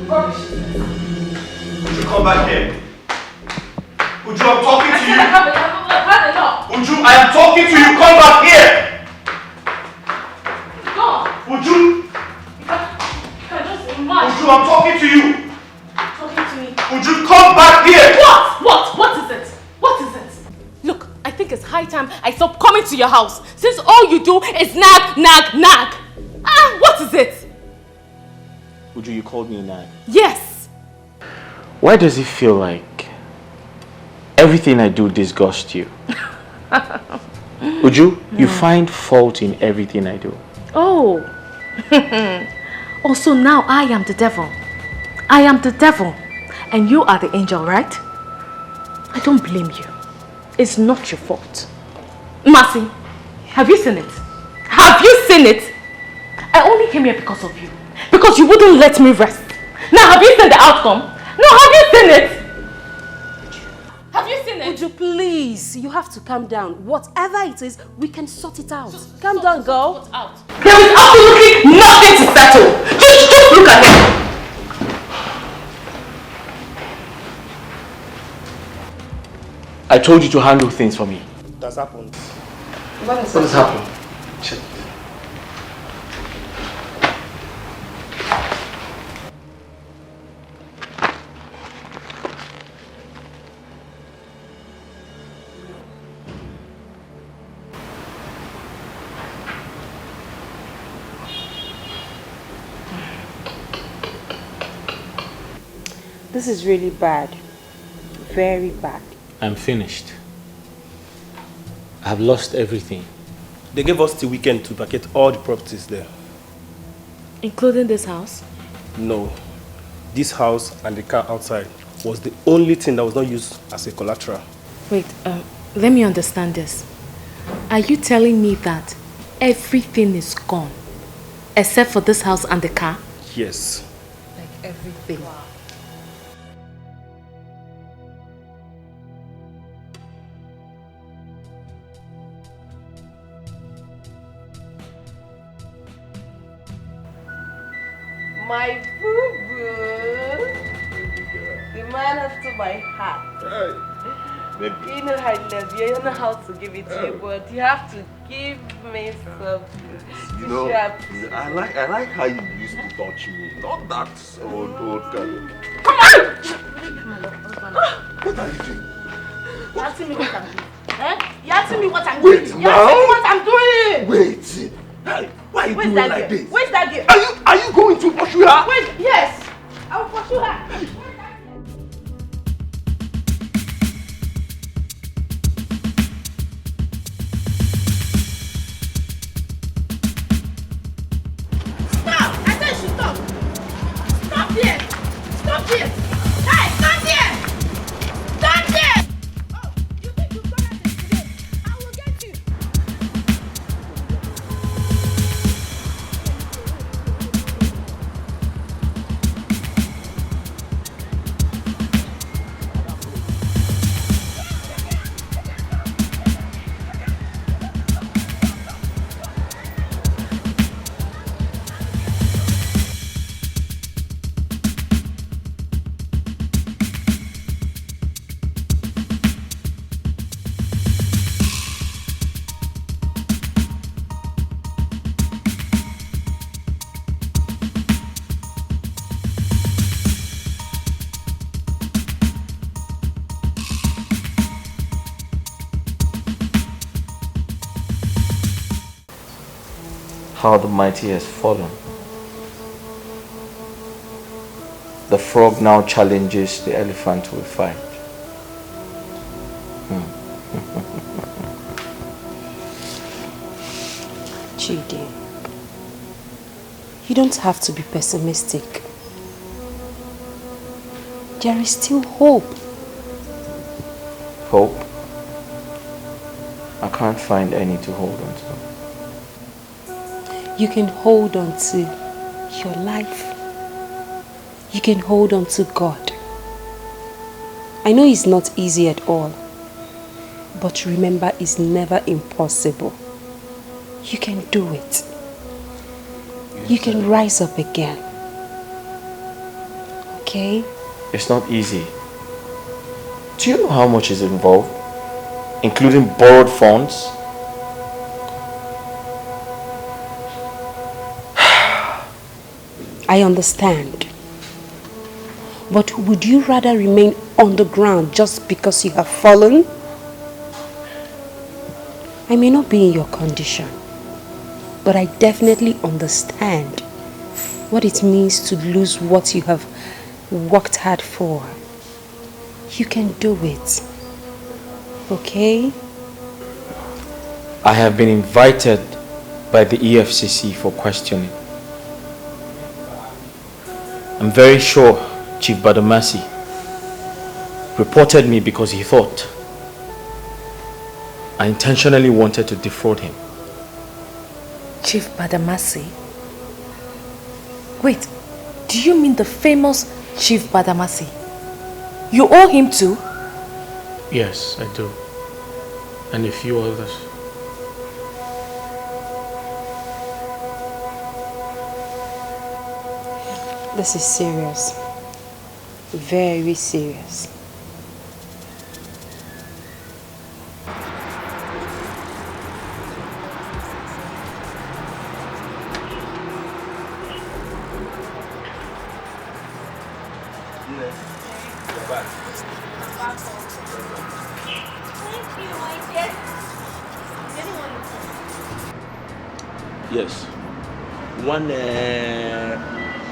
Would you come back here? Uju, I'm talking to you. Uju, I am talking to you. Come back here. Go. Uju. Uju, I'm talking to you. Talking to me. Uju, come back here. What is it? What is it? Look, I think it's high time I stop coming to your house since all you do is nag. What is it? Uju, you called me a nag. Yes. Why does it feel like everything I do disgusts you? Uju, you find fault in everything I do. Oh. Also now I am the devil. I am the devil. And you are the angel, right? I don't blame you. It's not your fault. Mercy, have you seen it? Have you seen it? I only came here because of you. Because you wouldn't let me rest. Now have you seen the outcome? No, have you seen it? Have you seen it? Uju, please, you have to calm down. Whatever it is, we can sort it out. Calm down, girl. There is absolutely nothing to settle. Just look at him. I told you to handle things for me. That's happened. What has happened? Check. This is really bad. Very bad. I'm finished. I've lost everything. They gave us the weekend to vacate all the properties there. Including this house? No. This house and the car outside was the only thing that was not used as a collateral. Wait, let me understand this. Are you telling me that everything is gone except for this house and the car? Yes. Like everything. Wow. My boo-boo. The man after my heart. Baby. You know I love you. I don't know how to give it to you, but you have to give me something. You know, I like how you used to touch me. Not that old kind. Come on! What are you doing? You're asking me what I'm doing. Eh? You're asking me what I'm doing. Wait, You're asking me what I'm doing. Wait. Why are you doing like this? Where's that girl? Are you going to pursue her? Wait, yes. I will pursue her. Stop! how the mighty has fallen. The frog now challenges the elephant to a fight. Chidi, you don't have to be pessimistic. There is still hope. Hope? I can't find any to hold on to. You can hold on to your life. You can hold on to God. I know it's not easy at all, but remember, it's never impossible. You can do it. You can rise up again. Okay? It's not easy. Do you know how much is involved? Including borrowed funds? I understand. But would you rather remain on the ground just because you have fallen? I may not be in your condition, but I definitely understand what it means to lose what you have worked hard for. You can do it. Okay? I have been invited by the EFCC for questioning. I'm very sure Chief Badamasi reported me because he thought I intentionally wanted to defraud him. Chief Badamasi? Wait, do you mean the famous Chief Badamasi? You owe him too? Yes, I do. And a few others. This is serious. Very serious. Yes. One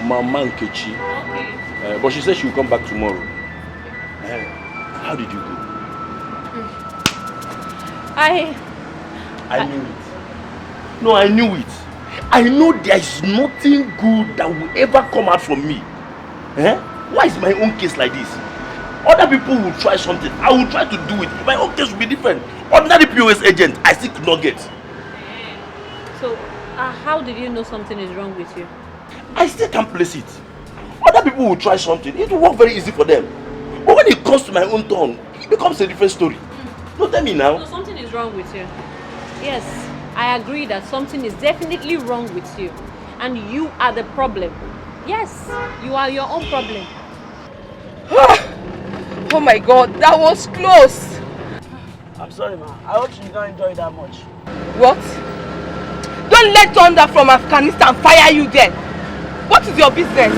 Mama Nkechi. Okay. But she said she will come back tomorrow. How did you go? I knew it. No, I knew it. I know there is nothing good that will ever come out from me. Why is my own case like this? Other people will try something. I will try to do it. My own case will be different. Ordinary POS agent, I still could not get. So, how did you know something is wrong with you? I still can't place it. Other people will try something. It will work very easy for them. But when it comes to my own turn, it becomes a different story. No, tell me now. No, something is wrong with you. Yes, I agree that something is definitely wrong with you. And you are the problem. Yes, you are your own problem. Oh my God, that was close. I'm sorry, ma. I hope you don't enjoy it that much. What? Don't let thunder from Afghanistan fire you then. What is your business?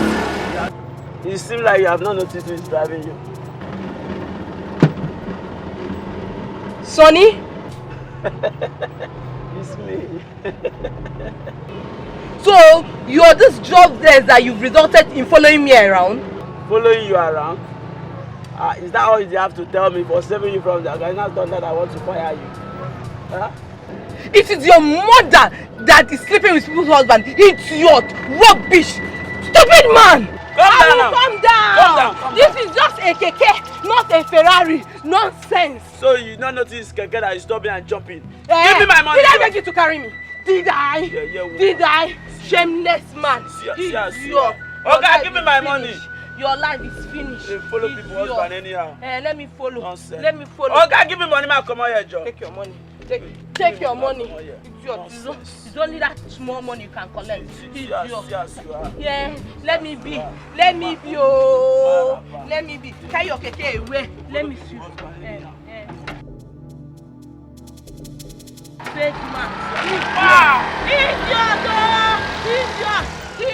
It seems like you have not noticed who is driving you. Sonny? It's me. So, you're this jobless that you've resulted in following me around? Following you around? Is that all you have to tell me for saving you from the Afghanistan thunder that wants to fire you? Huh? It is your mother that is sleeping with people's husband. Idiot! Rubbish! Stupid man! Calm down! This is just a keke, not a Ferrari. Nonsense! So you not notice keke that is stopping and jumping? Give me my money! Did I beg you to carry me? Did I? Did I? Shameless man! Idiot! Okay, give me my money! Your life is finished. You follow people husband anyhow. Let me follow. Nonsense. Let me follow. Okay, give me money, man. Come on here, Joe. Take your money. Take your money. It's only that small money you can collect. Yes, you are. Yeah, let me be. Let me be. Oh, let me be. Carry your keke away. Let me see. Fake man.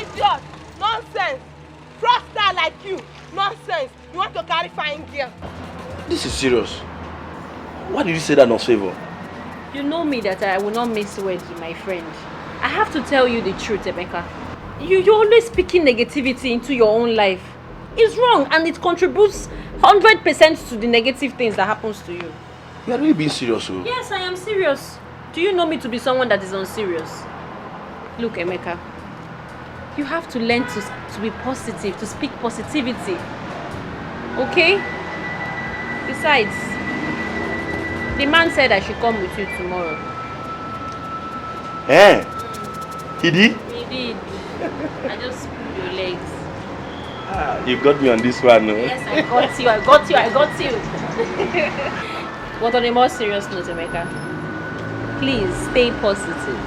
Idiot! Nonsense! Fraudster like you! Nonsense! You want to carry fine girl? This is serious. Why did you say that in favor? You know me that I will not miss words with my friend. I have to tell you the truth, Emeka. You're always speaking negativity into your own life. It's wrong and it contributes 100% to the negative things that happens to you. You are really being serious, oh? Yes, I am serious. Do you know me to be someone that is unserious? Look, Emeka, you have to learn to be positive, to speak positivity. Okay? Besides, the man said I should come with you tomorrow. Eh? He did? He did. I just pulled your legs. Ah, you got me on this one, no? Yes, I got you. But on a more serious note, Emeka, please stay positive.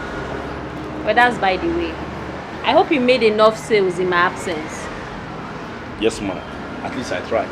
But that's by the way. I hope you made enough sales in my absence. Yes, ma'am. At least I tried.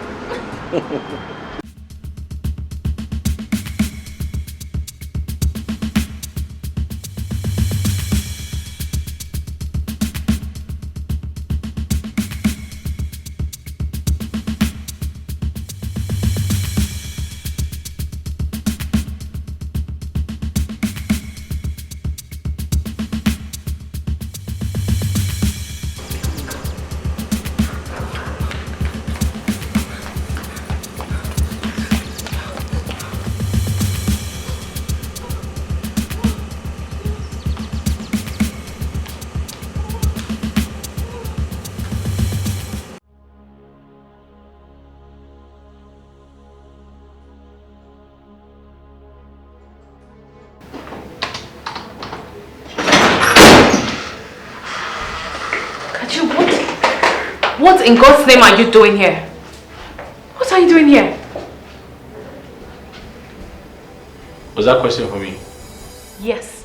What in God's name are you doing here? What are you doing here? Was that a question for me? Yes.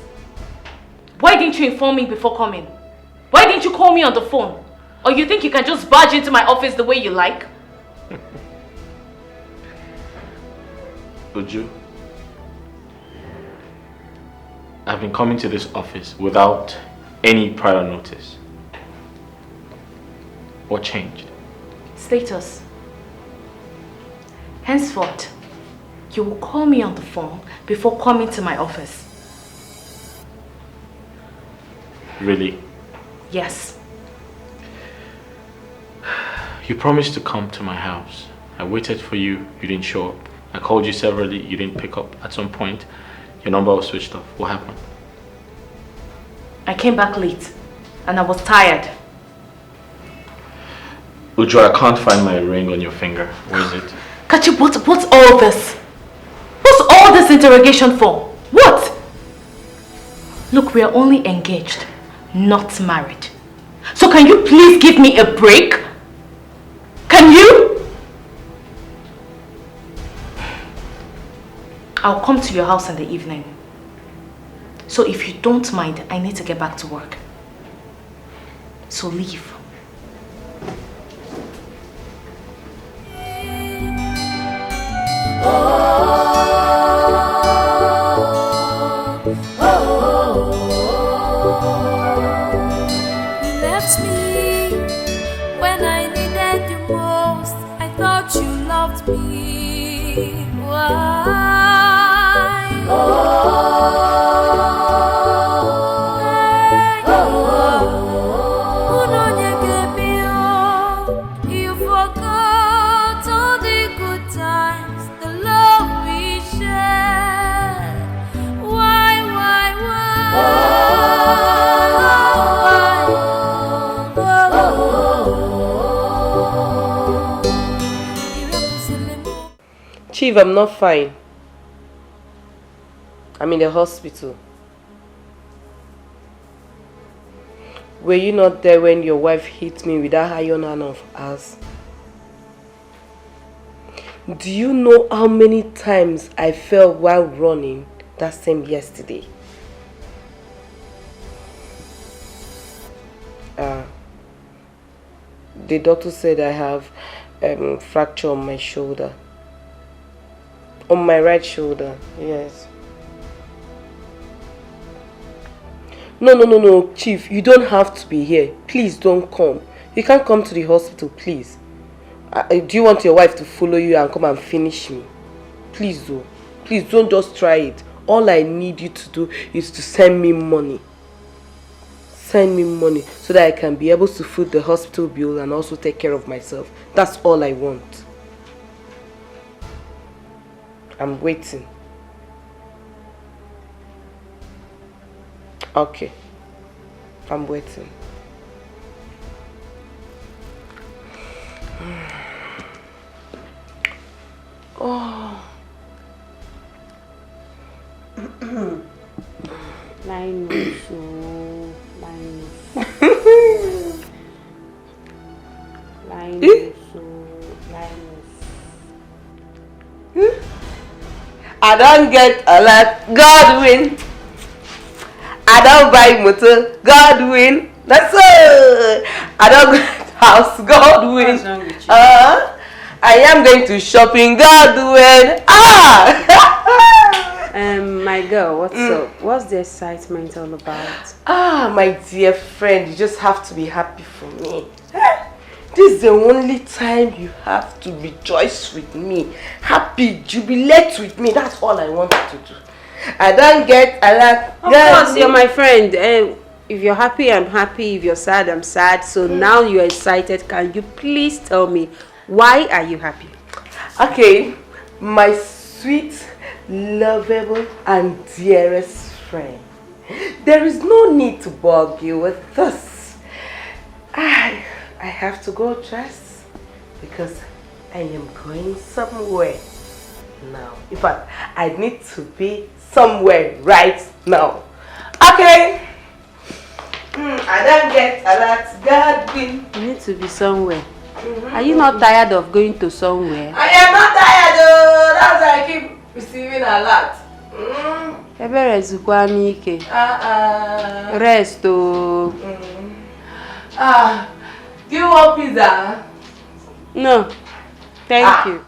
Why didn't you inform me before coming? Why didn't you call me on the phone? Or you think you can just barge into my office the way you like? Uju, I've been coming to this office without any prior notice. What changed? Status. Henceforth, you will call me on the phone before coming to my office. Really? Yes. You promised to come to my house. I waited for you, you didn't show up. I called you severally, you didn't pick up. At some point, your number was switched off. What happened? I came back late and I was tired. Uju, I can't find my ring on your finger. Where is it? Kachi, what's all this? What's all this interrogation for? What? Look, we are only engaged, not married. So can you please give me a break? Can you? I'll come to your house in the evening. So if you don't mind, I need to get back to work. So leave. You left me when I needed you most. I thought you loved me. Why? You forgot all the good times, the love we shared. Why? Chief, I'm not fine. I'm in the hospital. Were you not there when your wife hit me with that iron hand of hers? Do you know how many times I fell while running that same yesterday? The doctor said I have fracture on my shoulder. On my right shoulder, yes. No, Chief, you don't have to be here. Please don't come. You can't come to the hospital, please. Do you want your wife to follow you and come and finish me? Please do. Please don't just try it. All I need you to do is to send me money. send me money so that I can be able to foot the hospital bill and also take care of myself. That's all I want. I'm waiting. Okay. I'm waiting. Oh. Linus. I don't get a lot. God win. I don't buy motor. God win. That's all. I don't get house. God win. I am going to shopping. God win. My girl, what's up? What's the excitement all about? My dear friend, you just have to be happy for me. This is the only time you have to rejoice with me. Happy, jubilate with me. That's all I want you to do. I don't get a lot. Of course, you're my friend. If you're happy, I'm happy. If you're sad, I'm sad. So now you're excited. Can you please tell me, why are you happy? Okay, my sweet, lovable, and dearest friend. There is no need to bug you with this. I have to go dress because I am going somewhere now. In fact, I need to be somewhere right now. Okay. I don't get a lot. God will. You need to be somewhere. Are you not tired of going to somewhere? I am not tired though. That's why I keep receiving a lot. Rest oh. Do you want pizza? No. Thank you.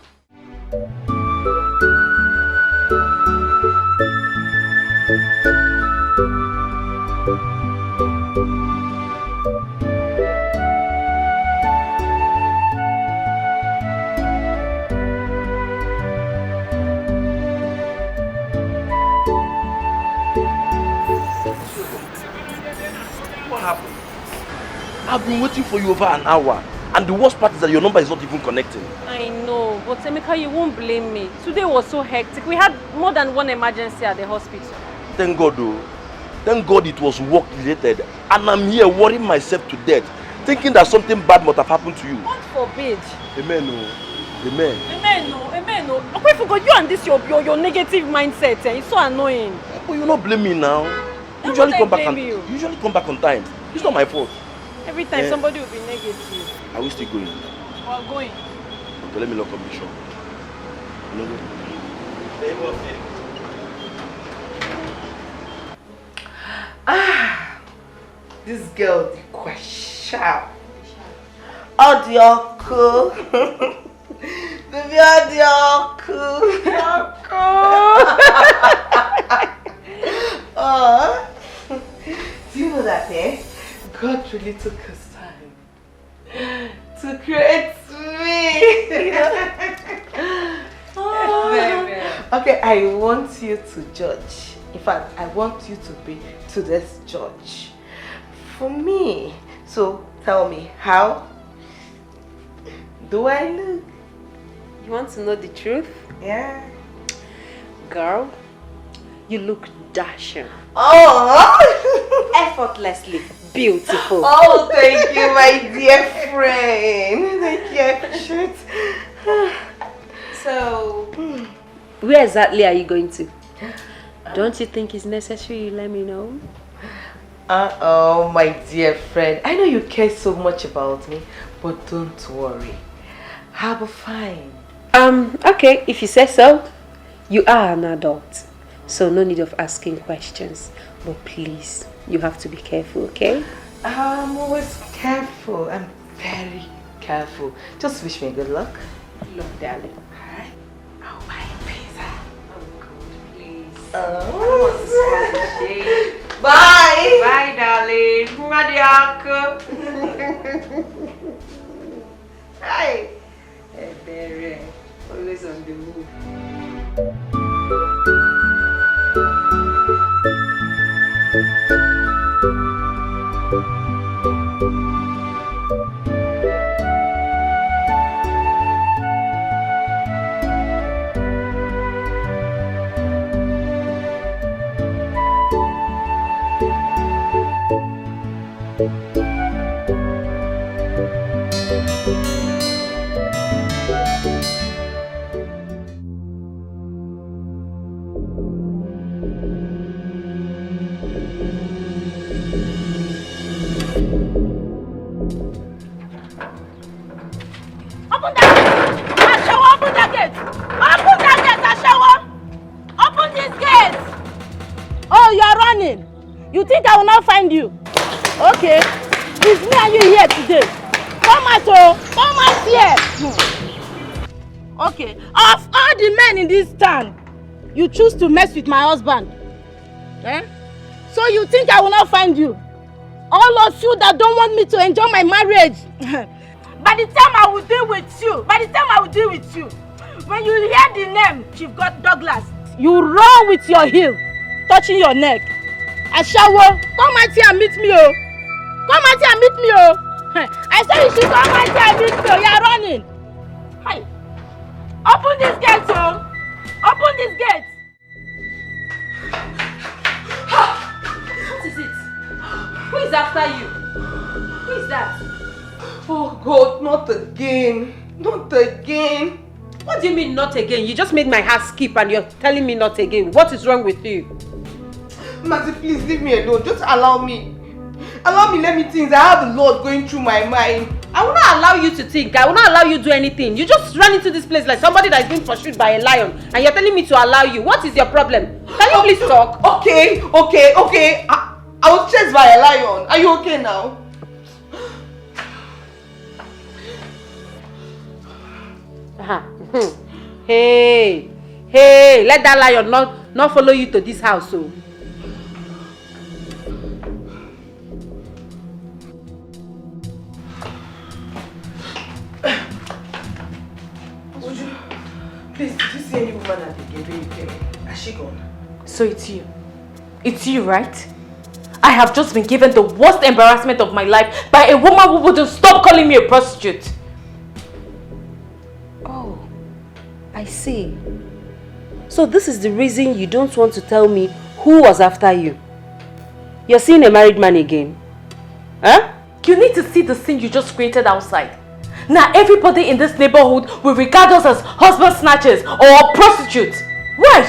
I've been waiting for you over an hour, and the worst part is that your number is not even connecting. I know, but Emeka, you won't blame me. Today was so hectic. We had more than one emergency at the hospital. Thank God though. Thank God it was work related, and I'm here worrying myself to death, thinking that something bad must have happened to you. God forbid. Amen no. Amen. Amen no. Amen no. I forgot you and this your negative mindset. It's so annoying. But you not blame me now. Usually come back on time. It's not my fault. Every time somebody will be negative. Are we still going? We're going. Okay, let me lock up the shop. This girl, the question. Audio cool. Baby, audio cool. Do you know that, God really took his time to create me. Okay, I want you to judge. In fact, I want you to be today's judge for me. So tell me, how do I look? You want to know the truth? Yeah. Girl, you look dashing. Oh! Effortlessly beautiful. Oh, thank you, my dear friend. Thank you, I appreciate. So, where exactly are you going to? Don't you think it's necessary you let me know? Oh, my dear friend. I know you care so much about me, but don't worry. I'll be fine. Okay, if you say so. You are an adult, so no need of asking questions. But please, you have to be careful, okay? I'm always careful. I'm very careful. Just wish me good luck. Look, darling. Alright? I'll buy a pizza. Oh, God, please. Oh. Bye. Bye, darling. Madiaka. Hi. Hey, always on the move. out, oh! Come out here! Okay, of all the men in this town, you choose to mess with my husband. Eh? So you think I will not find you? All of you that don't want me to enjoy my marriage. By the time I will deal with you, when you hear the name Chief Douglas, you run with your heel, touching your neck. Ashawo, come out here and meet me, oh. Come out here and meet me, oh. I said you should come out here and meet me, oh. You are running. Hi. Open this gate, oh. Open this gate. What is it? Who is after you? Who is that? Oh God, not again. Not again. What do you mean not again? You just made my heart skip and you're telling me not again. What is wrong with you? Mazi, please leave me alone. Just allow me. Allow me, let me think. I have a lot going through my mind. I will not allow you to think. I will not allow you to do anything. You just run into this place like somebody that is being pursued by a lion and you're telling me to allow you. What is your problem? Can you please talk? Okay. I was chased by a lion. Are you okay now? Hey, let that lion not follow you to this house, so. Please, did you see any woman at the gate when you came in? Has she gone? So it's you. It's you, right? I have just been given the worst embarrassment of my life by a woman who wouldn't stop calling me a prostitute. Oh, I see. So this is the reason you don't want to tell me who was after you. You're seeing a married man again? Huh? You need to see the scene you just created outside. Now everybody in this neighborhood will regard us as husband snatchers or prostitutes. Why?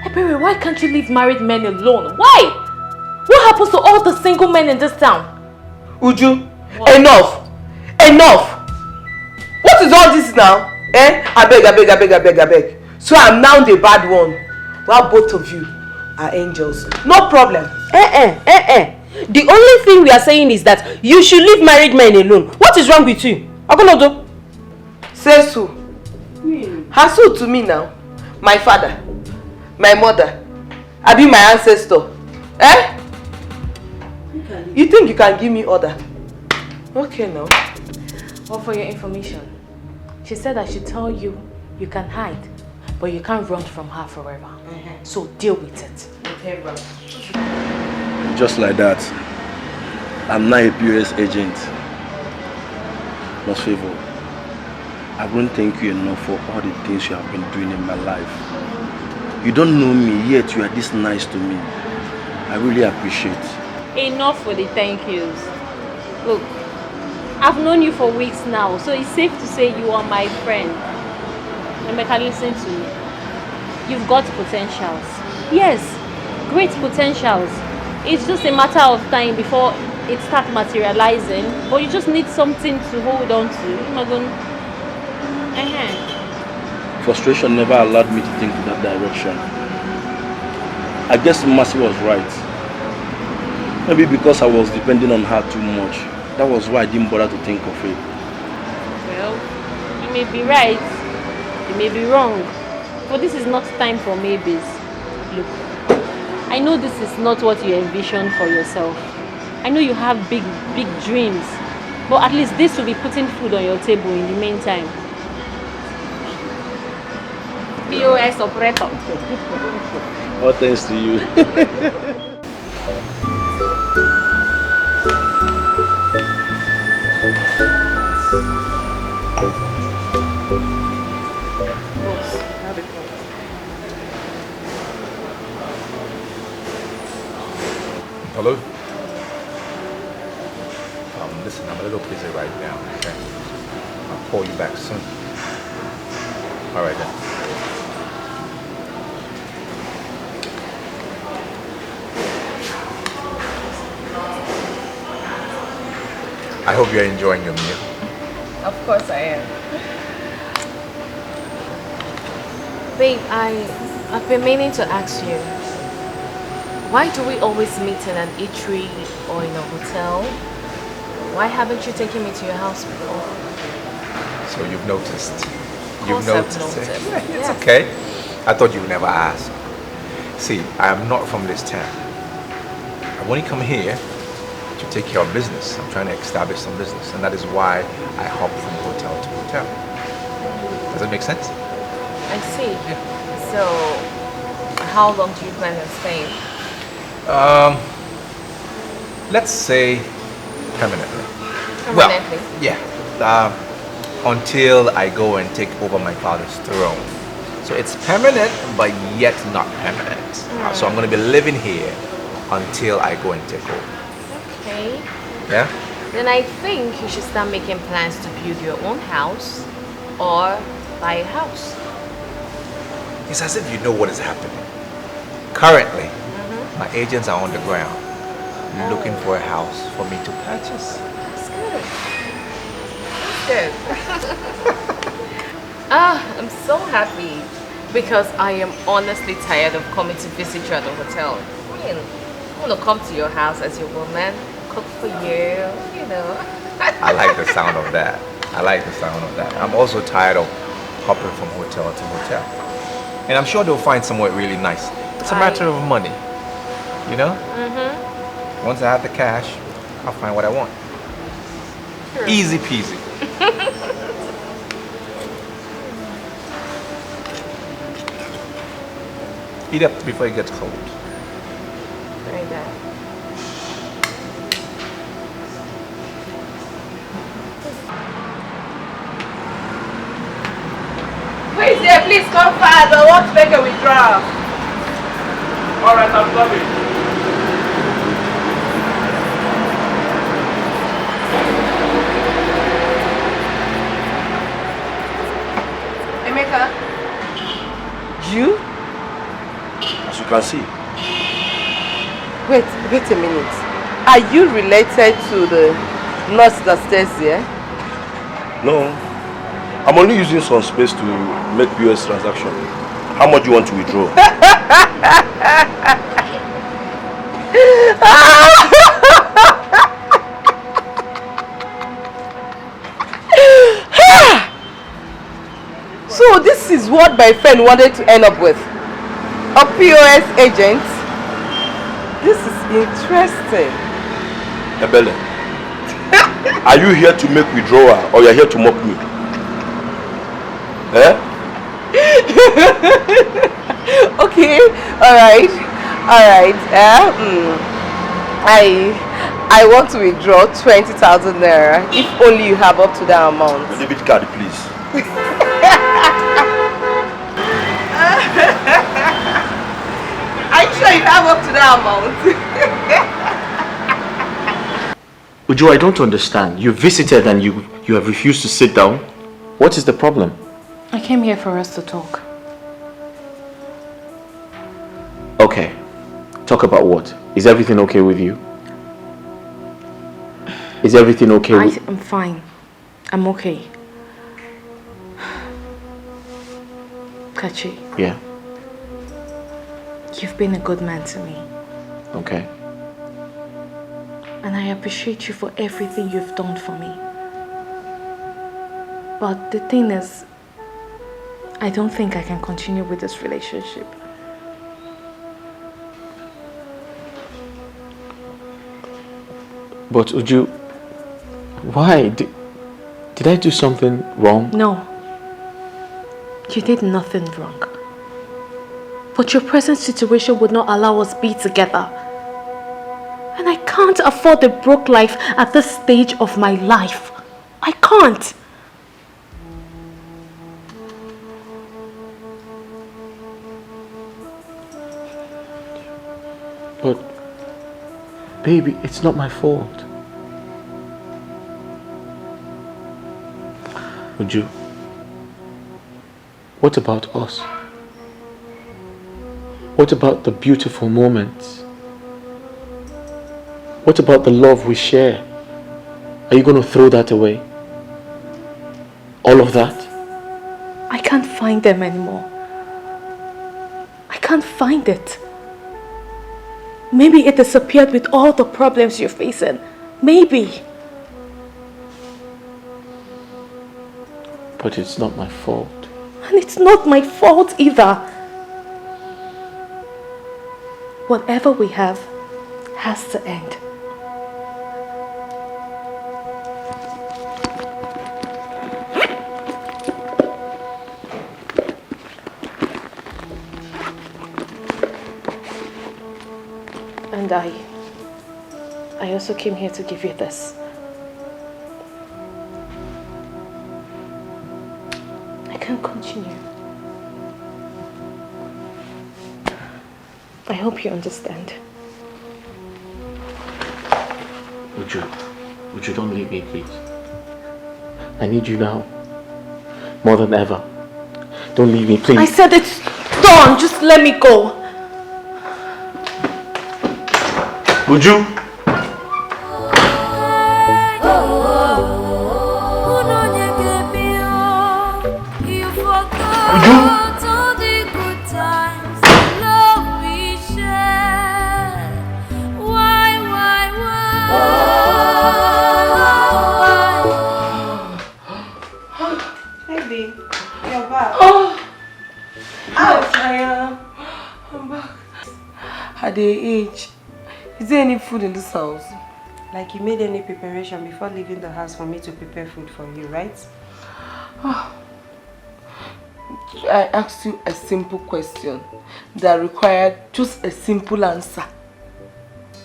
Hey baby, why can't you leave married men alone? Why? What happens to all the single men in this town? Uju, enough! What is all this now? I beg. So I'm now the bad one. Well, both of you are angels. No problem. The only thing we are saying is that you should leave married men alone. What is wrong with you? Agonodo? Say so. Hassle to me now. My father, my mother, I be my ancestor. You think you can give me order? Okay now. Well, for your information, she said I should tell you you can hide, but you can't run from her forever. So deal with it. Just like that, I'm now a POS agent. Most favor, I won't thank you enough for all the things you have been doing in my life. You don't know me, yet you are this nice to me. I really appreciate. Enough for the thank yous. Look, I've known you for weeks now, so it's safe to say you are my friend. Emeka, listen to me. You've got potentials. Yes, great potentials. It's just a matter of time before it starts materializing, but you just need something to hold on to. Frustration never allowed me to think in that direction. I guess Mercy was right. Maybe because I was depending on her too much. That was why I didn't bother to think of it. Well, you may be right, you may be wrong, but this is not time for maybes. Look, I know this is not what you envisioned for yourself. I know you have big dreams, but at least this will be putting food on your table in the meantime. POS operator. All thanks to you. Hello? Listen, I'm a little busy right now, okay? I'll call you back soon. Alright then. I hope you're enjoying your meal. Of course I am. Babe, I've been meaning to ask you, why do we always meet in an eatery or in a hotel? Why haven't you taken me to your house before? So you've noticed. Of You've course I've noticed it. noticed. It's Yes. okay. I thought you would never ask. See, I am not from this town. I only come here to take care of business. I'm trying to establish some business, and that is why I hop from hotel to hotel. Does that make sense? I see. So, how long do you plan on staying? Let's say permanently. Permanently? Well, yeah. Until I go and take over my father's throne. So it's permanent, but yet not permanent. So I'm going to be living here until I go and take over. Okay. Yeah? Then I think you should start making plans to build your own house or buy a house. It's as if you know what is happening. Currently, my agents are on the ground looking for a house for me to purchase. That's good. That's good. I'm so happy because I am honestly tired of coming to visit you at the hotel. I mean, I want to come to your house as your woman, cook for you, you know. I like the sound of that. I like the sound of that. I'm also tired of hopping from hotel to hotel. And I'm sure they'll find somewhere really nice. It's a matter of money, you know? Once I have the cash, I'll find what I want. True. Easy peasy. Eat up before it gets cold. Very bad. Please, yeah, please come fast. I want to make a withdrawal. Alright, I'm coming. Emeka. You? As you can see. Wait a minute. Are you related to the nurse that stays there? No. I'm only using some space to make POS transaction. How much do you want to withdraw? So this is what my friend wanted to end up with. A POS agent? This is interesting. Ebele, are you here to make withdrawal or you're here to mock me? Eh? Okay, alright. I want to withdraw 20,000 naira if only you have up to that amount. The debit card, please. Are you sure you have up to that amount? Uju, I don't understand. You visited and you have refused to sit down. What is the problem? I came here for us to talk. Okay. Talk about what? Is everything okay with you? Is everything okay with... I'm fine. I'm okay. Kachi. Yeah. You've been a good man to me. Okay. And I appreciate you for everything you've done for me. But the thing is, I don't think I can continue with this relationship. But Uju, why? Did I do something wrong? No. You did nothing wrong. But your present situation would not allow us be together. And I can't afford a broke life at this stage of my life. I can't. But, baby, it's not my fault. Uju, what about us? What about the beautiful moments? What about the love we share? Are you going to throw that away? All of that? I can't find them anymore. I can't find it. Maybe it disappeared with all the problems you're facing. Maybe. But it's not my fault. And it's not my fault either. Whatever we have has to end. And I also came here to give you this. I can't continue. I hope you understand. Would you don't leave me, please? I need you now. More than ever. Don't leave me, please. I said it's done. Just let me go. Would you? Baby, you're back. Oh, I'm back. At the age, is there any food in this house? Like you made any preparation before leaving the house for me to prepare food for you, right? Oh, I asked you a simple question that required just a simple answer.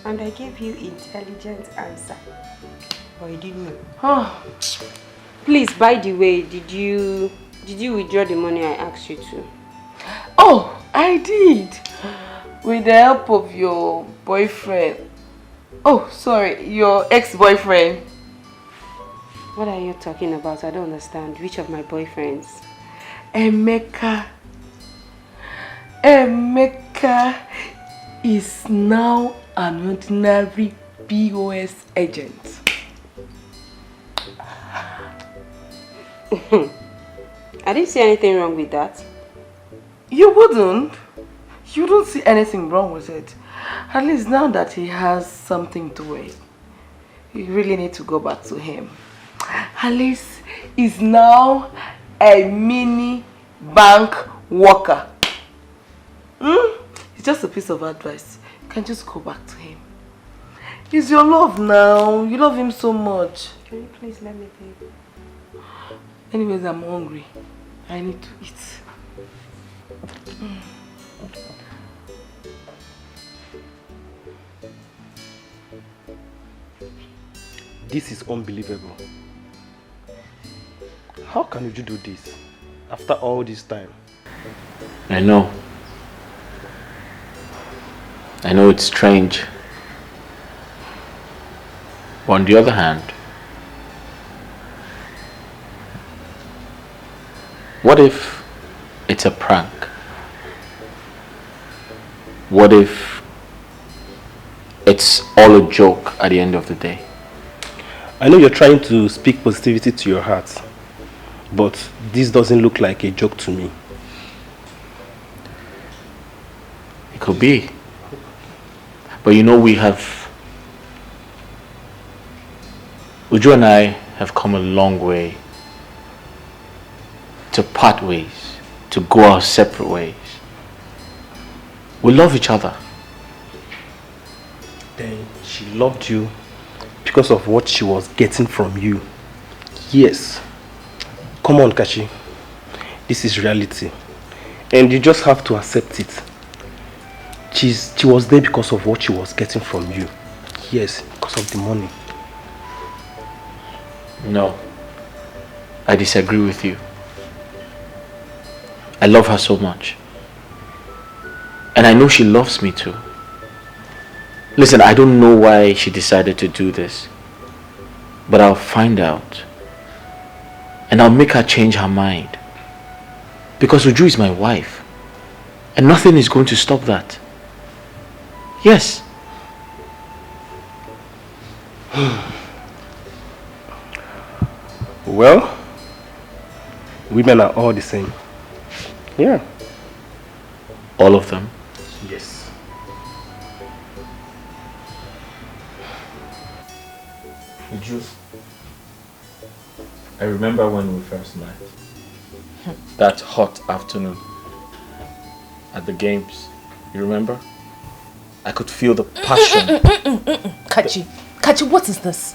And I gave you intelligent answer. But you didn't know. Oh. Please, by the way, did you withdraw the money I asked you to? Oh, I did. With the help of your boyfriend. Oh, sorry, your ex-boyfriend. What are you talking about? I don't understand. Which of my boyfriends? Emeka. Emeka is now an ordinary POS agent. I didn't see anything wrong with that. You wouldn't? You don't see anything wrong with it. At least now that he has something to wear, you really need to go back to him. At least he's now a mini bank worker. It's just a piece of advice. You can just go back to him. He's your love now. You love him so much. Can you please let me take? Anyways, I'm hungry. I need to eat. This is unbelievable. How can you do this after all this time? I know. I know it's strange. But on the other hand, what if it's a prank? What if it's all a joke at the end of the day? I know you're trying to speak positivity to your heart, but this doesn't look like a joke to me. It could be. But you know, Uju and I have come a long way to part ways, to go our separate ways. We love each other. Then she loved you because of what she was getting from you. Yes. Come on, Kachi. This is reality. And you just have to accept it. She was there because of what she was getting from you. Yes, because of the money. No. I disagree with you. I love her so much. And I know she loves me too. Listen, I don't know why she decided to do this. But I'll find out. And I'll make her change her mind. Because Uju is my wife. And nothing is going to stop that. Yes. Well, women are all the same. Yeah. All of them? Yes. Uju, I remember when we first met. That hot afternoon at the games. You remember? I could feel the passion. Kachi, what is this?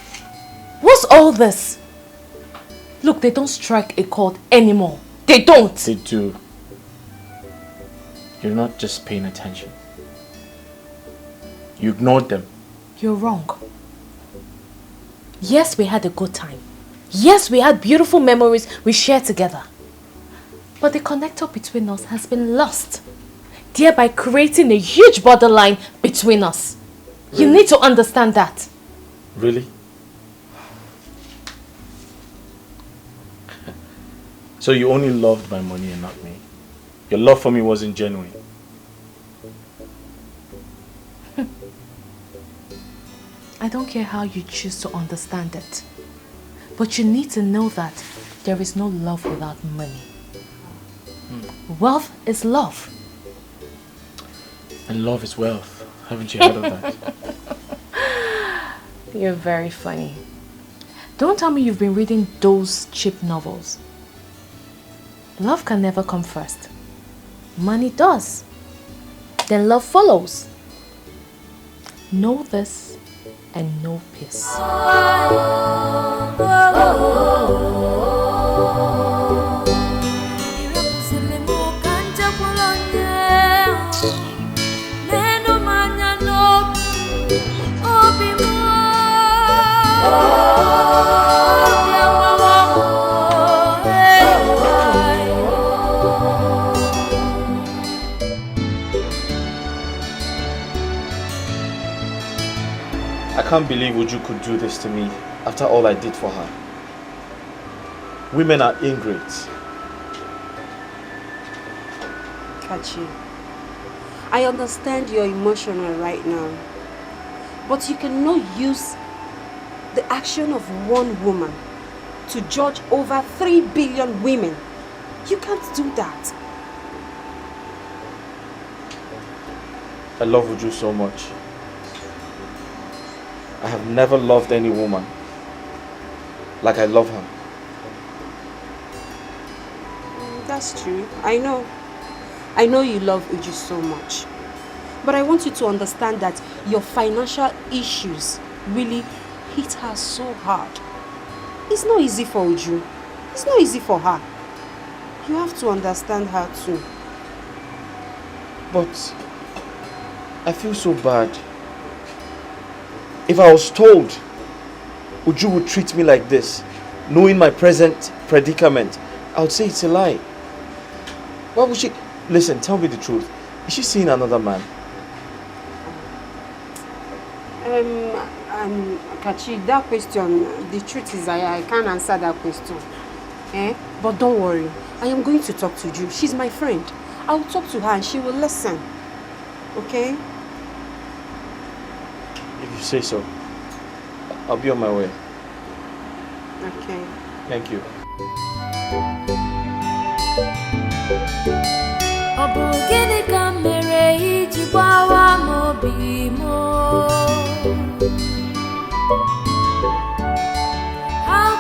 What's all this? Look, they don't strike a chord anymore. They don't. They do. You're not just paying attention. You ignored them. You're wrong. Yes, we had a good time. Yes, we had beautiful memories we shared together. But the connector between us has been lost, thereby creating a huge borderline between us. Really? You need to understand that. Really? So you only loved my money and not me? Your love for me wasn't genuine? I don't care how you choose to understand it. But you need to know that there is no love without money. Wealth is love. And love is wealth. Haven't you heard of that? You're very funny. Don't tell me you've been reading those cheap novels. Love can never come first. Money does. Then love follows. Know this and know peace. I can't believe Uju could do this to me after all I did for her. Women are ingrates. Kachi, I understand you're emotional right now, but you cannot use the action of one woman to judge over 3 billion women. You can't do that. I love Uju so much. I have never loved any woman like I love her. That's true. I know. I know you love Uju so much. But I want you to understand that your financial issues really hit her so hard. It's not easy for Uju. It's not easy for her. You have to understand her too. But I feel so bad. If I was told Uju would treat me like this, knowing my present predicament, I would say it's a lie. Why would she? Listen, tell me the truth. Is she seeing another man? Kachi, that question, the truth is I can't answer that question. But don't worry. I am going to talk to Uju. She's my friend. I will talk to her and she will listen. Okay? If you say so, I'll be on my way. Okay. Thank you. How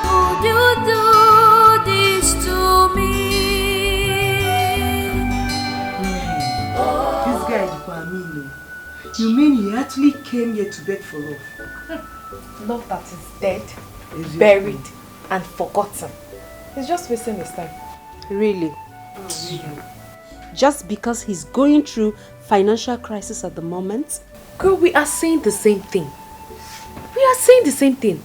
could you do this to me? This guy is Bamino. You mean he actually came here to beg for love? Love that is dead, buried, and forgotten. He's just wasting his time. Really? Just because he's going through financial crisis at the moment? Girl, we are saying the same thing. We are saying the same thing.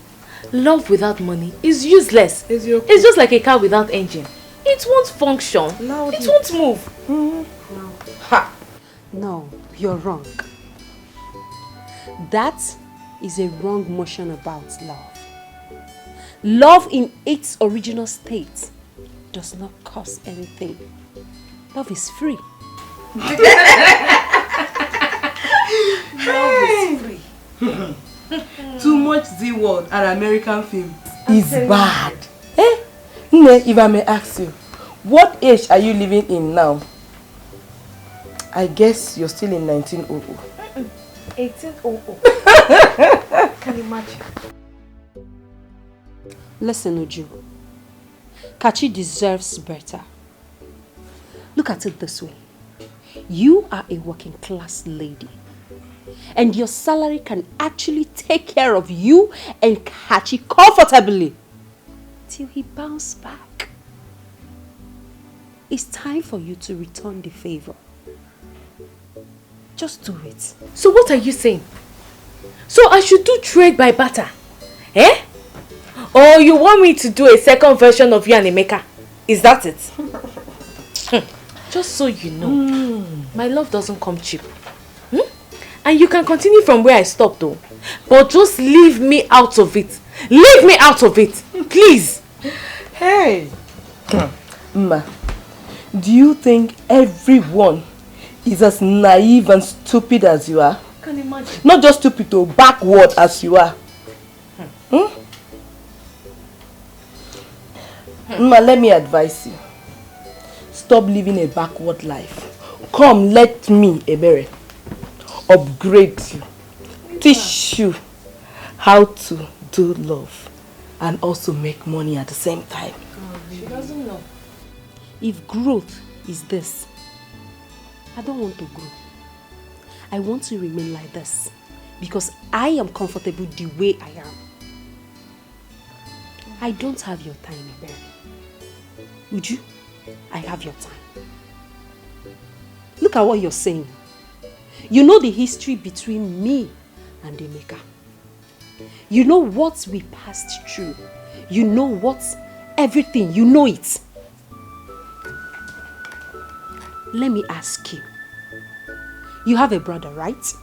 Love without money is useless. It's just like a car without engine. It won't function. It won't move. No. Ha! No, you're wrong. That is a wrong notion about love. Love in its original state does not cost anything. Love is free. Love is free. Too much Z word and American film is bad. If I may ask you, what age are you living in now? I guess you're still in 1900. 1800. Can you imagine? Listen, Uju. Kachi deserves better. Look at it this way. You are a working class lady. And your salary can actually take care of you and Kachi comfortably. Till he bounces back. It's time for you to return the favor. Just do it. So what are you saying? So I should do trade by barter? Eh? Or you want me to do a second version of you and Emeka? Is that it? Just so you know, my love doesn't come cheap. And you can continue from where I stopped though. But just leave me out of it. Leave me out of it. Please. Hey. Ma, do you think everyone is as naive and stupid as you are? I can imagine. Not just stupid, though, backward as you are. Ma, let me advise you. Stop living a backward life. Come, let me, Ebere, upgrade you. Teach you how to do love and also make money at the same time. She doesn't know. If growth is this, I don't want to grow. I want to remain like this because I am comfortable the way I am. I don't have your time, Ebere. Would you? I have your time. Look at what you're saying. You know the history between me and Emeka. You know what we passed through. You know what everything. You know it. Let me ask you. You have a brother, right?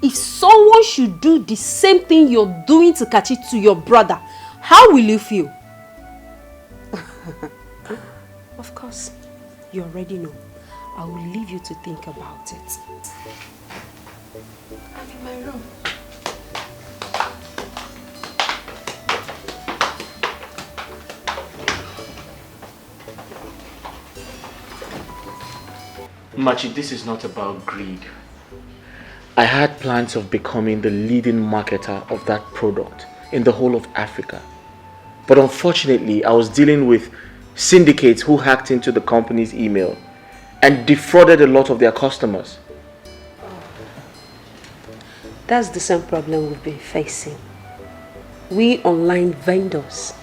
If someone should do the same thing you're doing to Kachi to your brother, how will you feel? Of course, you already know. I will leave you to think about it. I'm in my room. Machi, this is not about greed. I had plans of becoming the leading marketer of that product in the whole of Africa. But unfortunately, I was dealing with syndicates who hacked into the company's email and defrauded a lot of their customers. That's the same problem we've been facing. We online vendors,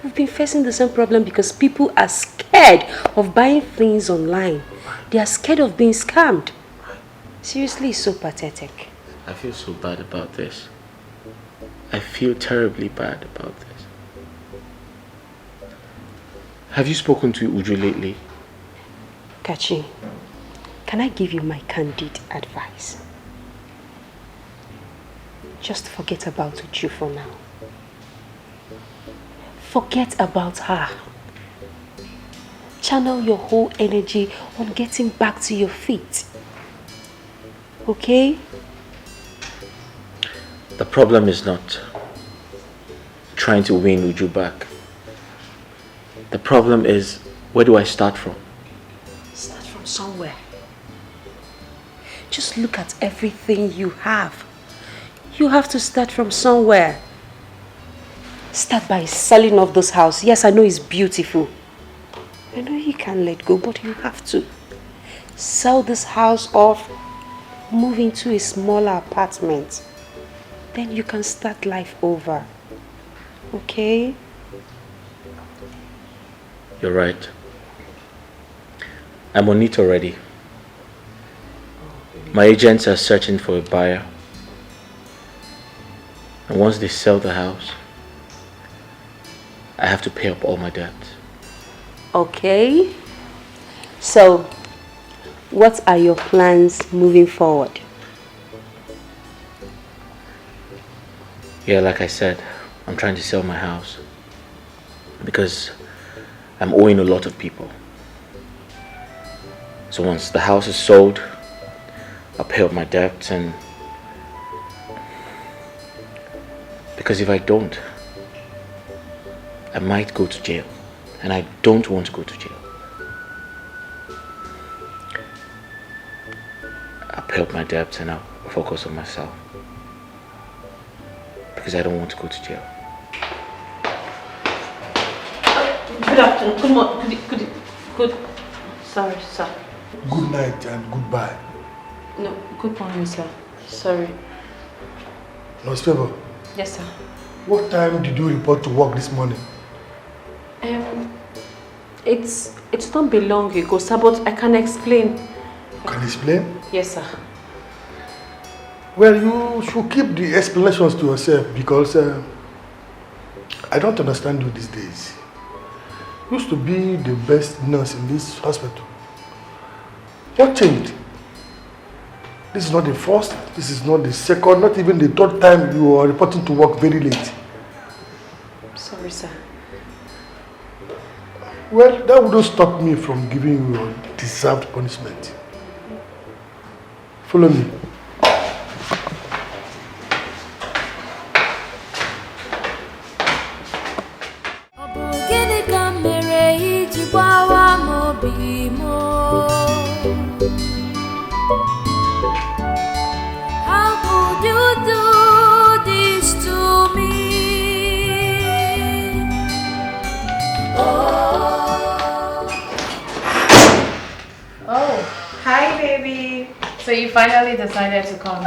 we've been facing the same problem because people are scared of buying things online. They are scared of being scammed. Seriously, it's so pathetic. I feel so bad about this. I feel terribly bad about this. Have you spoken to Uju lately? Kachi, can I give you my candid advice? Just forget about Uju for now. Forget about her. Channel your whole energy on getting back to your feet. Okay? The problem is not trying to win Uju back. The problem is, where do I start from? Start from somewhere. Just look at everything you have. You have to start from somewhere. Start by selling off this house. Yes, I know it's beautiful. I know you can't let go, but you have to. Sell this house off, move into a smaller apartment. Then you can start life over. Okay? You're right. I'm on it already. My agents are searching for a buyer. And once they sell the house, I have to pay up all my debt. Okay. So, what are your plans moving forward? Yeah, like I said, I'm trying to sell my house because I'm owing a lot of people. So once the house is sold, I'll pay up my debts, and because if I don't, I might go to jail, and I don't want to go to jail. I'll pay up my debts and I'll focus on myself because I don't want to go to jail. afternoon. Good morning. Good. Sorry, sir. Good night and goodbye. No, good morning, sir. Sorry. Nurse Favor. Yes, sir. What time did you report to work this morning? It's not been long ago, sir, but I can explain. You can explain? Yes, sir. Well, you should keep the explanations to yourself because I don't understand you these days. You used to be the best nurse in this hospital. What changed? This is not the first, this is not the second, not even the third time you are reporting to work very late. Sorry, sir. Well, that wouldn't stop me from giving you your deserved punishment. Follow me. How could you do this to me? Oh, hi baby. So you finally decided to come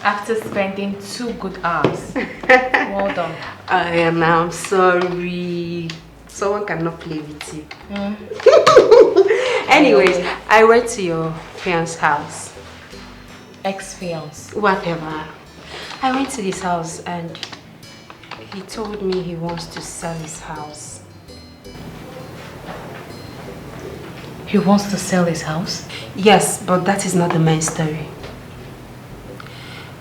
after spending 2 good hours. Well done. I'm sorry. Someone cannot play with you. Anyways, I went to your fiance's house. Ex-fiance. Whatever. I went to his house and he told me he wants to sell his house. He wants to sell his house? Yes, but that is not the main story.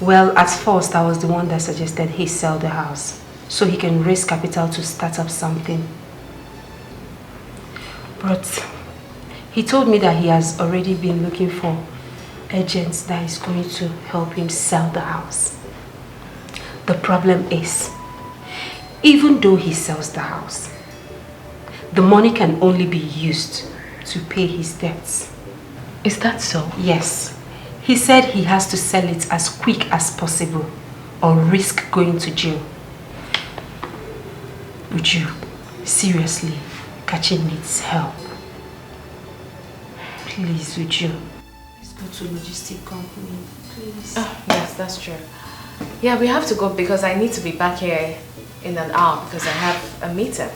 Well, at first I was the one that suggested he sell the house so he can raise capital to start up something. But he told me that he has already been looking for agents that is going to help him sell the house. The problem is, even though he sells the house, the money can only be used to pay his debts. Is that so? Yes. He said he has to sell it as quick as possible or risk going to jail. Would you, seriously, Kachi needs help. Please, would you? Let's go to logistic company, please. Oh, yes, that's true. Yeah, we have to go because I need to be back here in an hour because I have a meeting.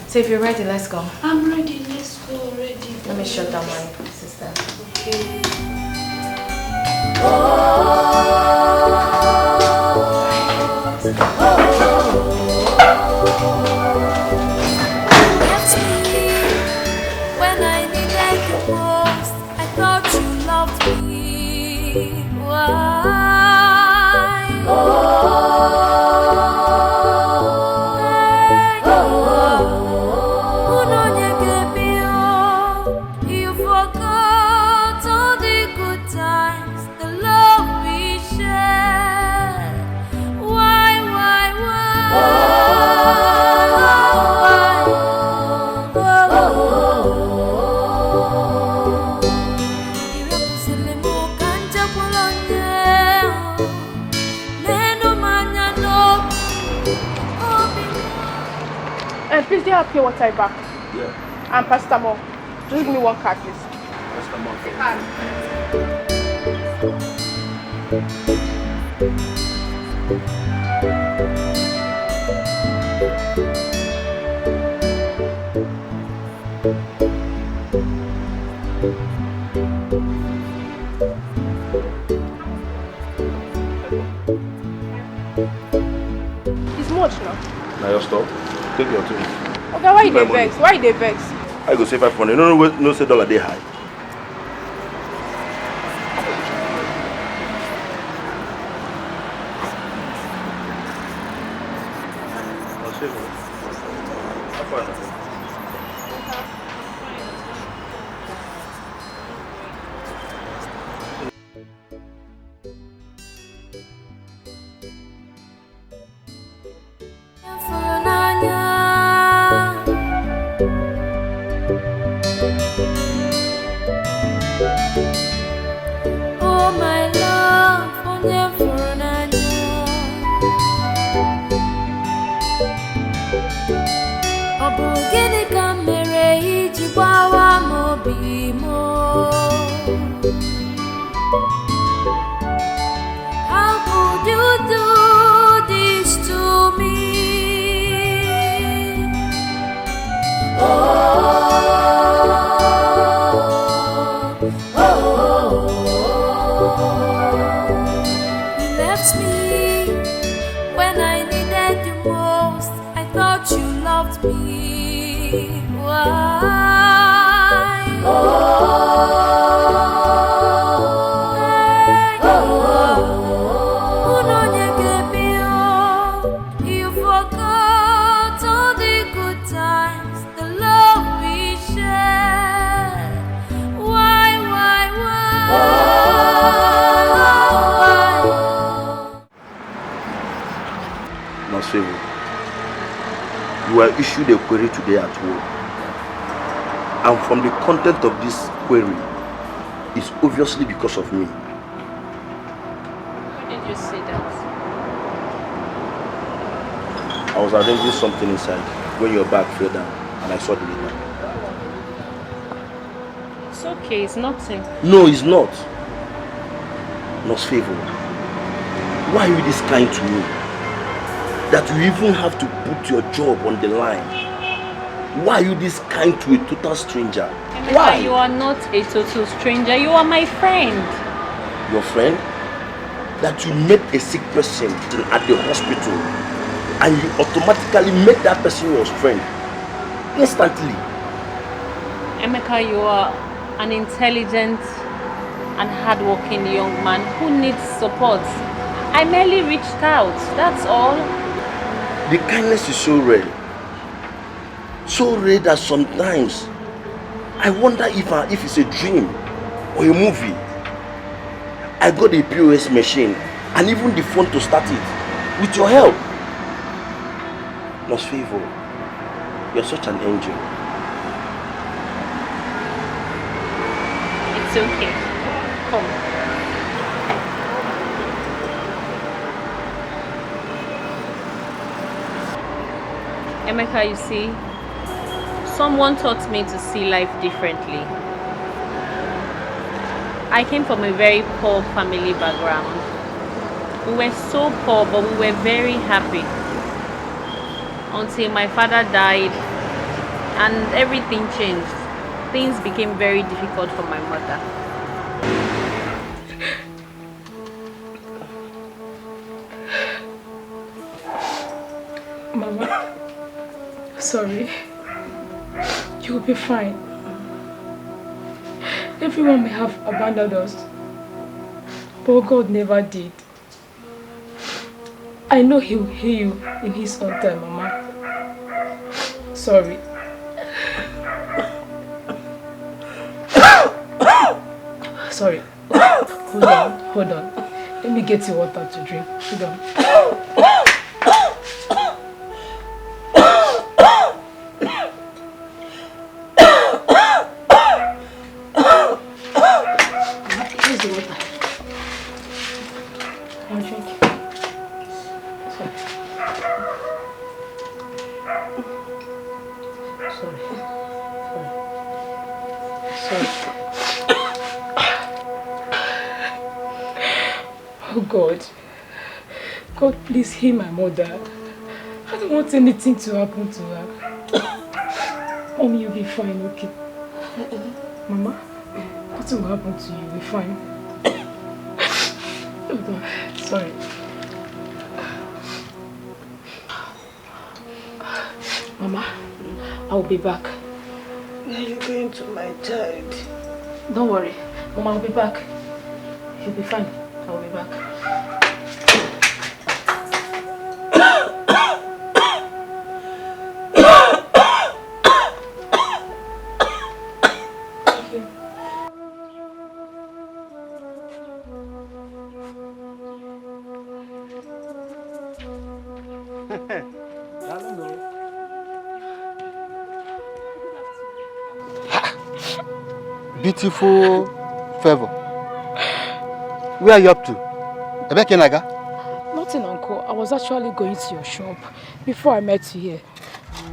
So if you're ready, let's go. I'm ready, let's go already. Let me shut down my system. Okay. When I needed you most, I thought you loved me. Why? You forgot all the good times, the love we shared. Why? And please, do you have pure water back? Yeah. And paracetamol. Just give me 1 card, please. It's much now. Now you stop. Take your turn. Okay, why you dey vex? Why you dey vex? I go save 500. No say dollar dey high. were issued a query today at work. And from the content of this query, it's obviously because of me. Why did you say that? I was arranging something inside when your bag fell down and I saw the letter. It's okay, it's nothing. No, it's not. Nurse Favor, why are you this kind to me? That you even have to put your job on the line? Why are you this kind to a total stranger? Emeka, Why? you are not a total stranger. You are my friend. Your friend? That you met a sick person at the hospital and you automatically make that person your friend instantly. Emeka, you are an intelligent and hardworking young man who needs support. I merely reached out, that's all. The kindness is so rare. So rare that sometimes I wonder if it's a dream or a movie. I got a POS machine and even the phone to start it with your help. Nurse Favor, you're such an angel. It's okay. Come. Emeka, you see, someone taught me to see life differently. I came from a very poor family background. We were so poor, but we were very happy. Until my father died and everything changed. Things became very difficult for my mother. Mama, sorry. You'll be fine. Everyone may have abandoned us, but God never did. I know He will heal you in His own time, Mama. Sorry. Sorry. Hold on. Let me get you water to drink. Hold on. Here's the water. I'll drink. Sorry. Oh God. God, please heal my mother. I don't want anything to happen to her. Mommy, you'll be fine, okay? Mama, nothing will happen to you. You'll be fine. Hold on. Sorry. Mama, I'll be back. Are you going to my child? Don't worry. Mama, I'll be back. You'll be fine. I'll be back. Beautiful Favor. Where are you up to? Ebekenaga? Nothing, Uncle. I was actually going to your shop before I met you here.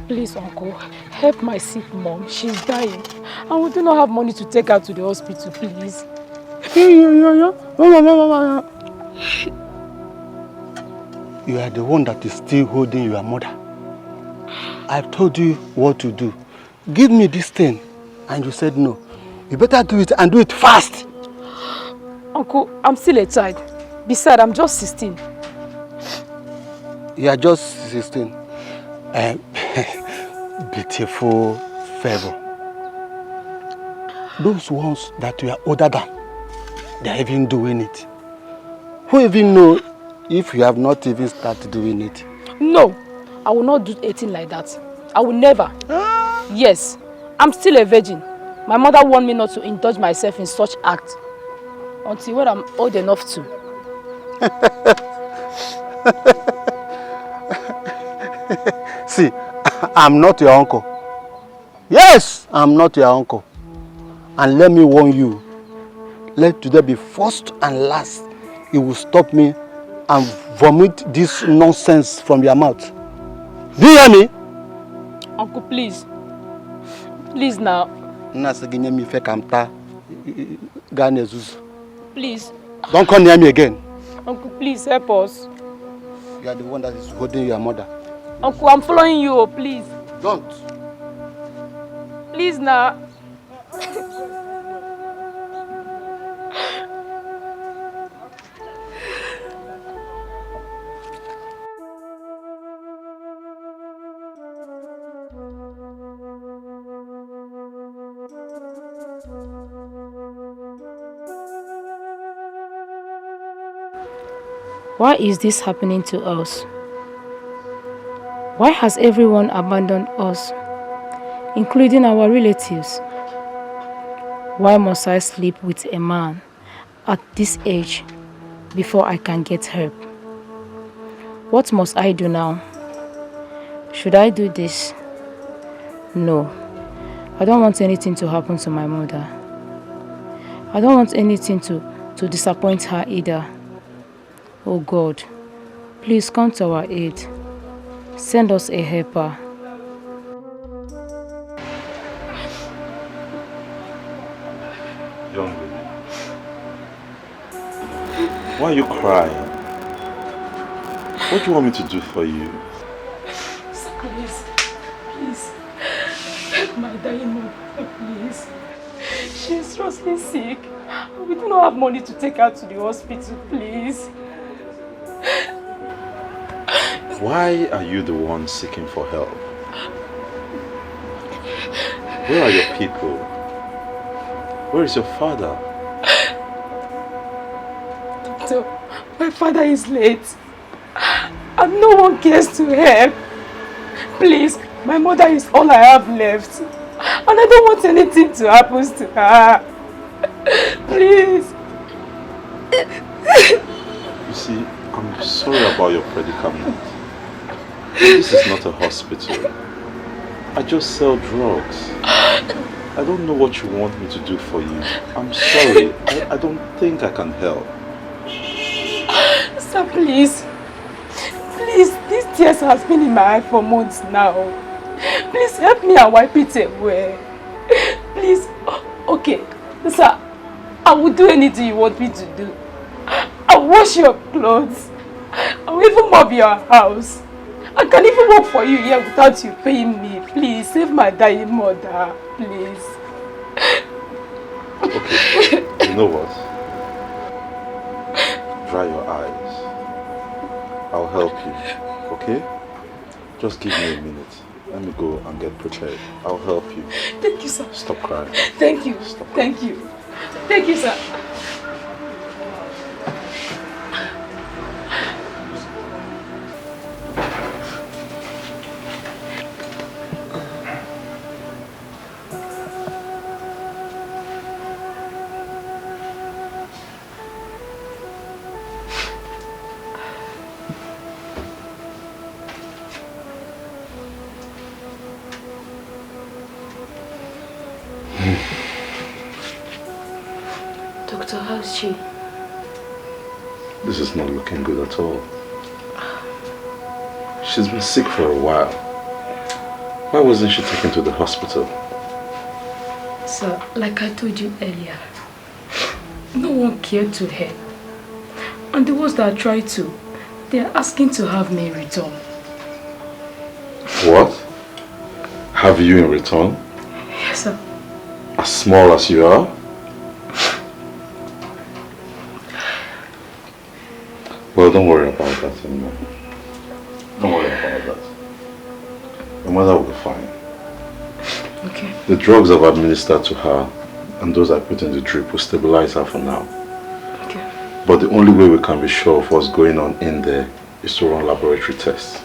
Please, Uncle, help my sick mom. She's dying. And we do not have money to take her to the hospital, please. You are the one that is still holding your mother. I've told you what to do. Give me this thing. And you said no. You better do it and do it fast. Uncle, I'm still a child. Besides, I'm just 16. You are just 16. Beautiful Favor. Those ones that you are older than, they are even doing it. Who even know if you have not even started doing it? No, I will not do anything like that. I will never. Yes, I'm still a virgin. My mother warned me not to indulge myself in such acts until when I'm old enough to. See, I'm not your uncle. Yes, I'm not your uncle. And let me warn you, let today be first and last. You will stop me and vomit this nonsense from your mouth. Do you hear me? Uncle, please. Please now. Please. Don't come near me again. Uncle, please help us. You are the one that is holding your mother. Uncle, I'm following you, please. Don't. Please now. Why is this happening to us? Why has everyone abandoned us, including our relatives? Why must I sleep with a man at this age before I can get help? What must I do now? Should I do this? No. I don't want anything to happen to my mother. I don't want anything to disappoint her either. Oh God, please come to our aid. Send us a helper. Young lady, why are you crying? What do you want me to do for you? Please, help my dying mother, please. She's seriously sick. We do not have money to take her to the hospital, please. Why are you the one seeking for help? Where are your people? Where is your father? Doctor, my father is late. And no one cares to help. Please, my mother is all I have left. And I don't want anything to happen to her. Please. You see, I'm sorry about your predicament. This is not a hospital. I just sell drugs. I don't know what you want me to do for you. I'm sorry. I don't think I can help. Sir, please. Please, these tears has been in my eye for months now. Please help me and wipe it away. Please. Okay. Sir, I will do anything you want me to do. I'll wash your clothes. I'll even mop your house. I can even work for you here without you paying me. Please, save my dying mother. Please. Okay, you know what? Dry your eyes. I'll help you, okay? Just give me a minute. Let me go and get prepared. I'll help you. Thank you, sir. Stop crying. Thank you. Stop crying. Thank you. Thank you, sir. Doctor, how's she? This is not looking good at all. She's been sick for a while. Why wasn't she taken to the hospital? Sir, like I told you earlier, no one cared to help. And the ones that tried to, they are asking to have me return. What? Have you in return? Yes, sir. As small as you are? Well, don't worry about that anymore. Don't worry about that. Your mother will be fine. Okay. The drugs I've administered to her and those I put in the drip will stabilize her for now. Okay. But the only way we can be sure of what's going on in there is to run laboratory tests.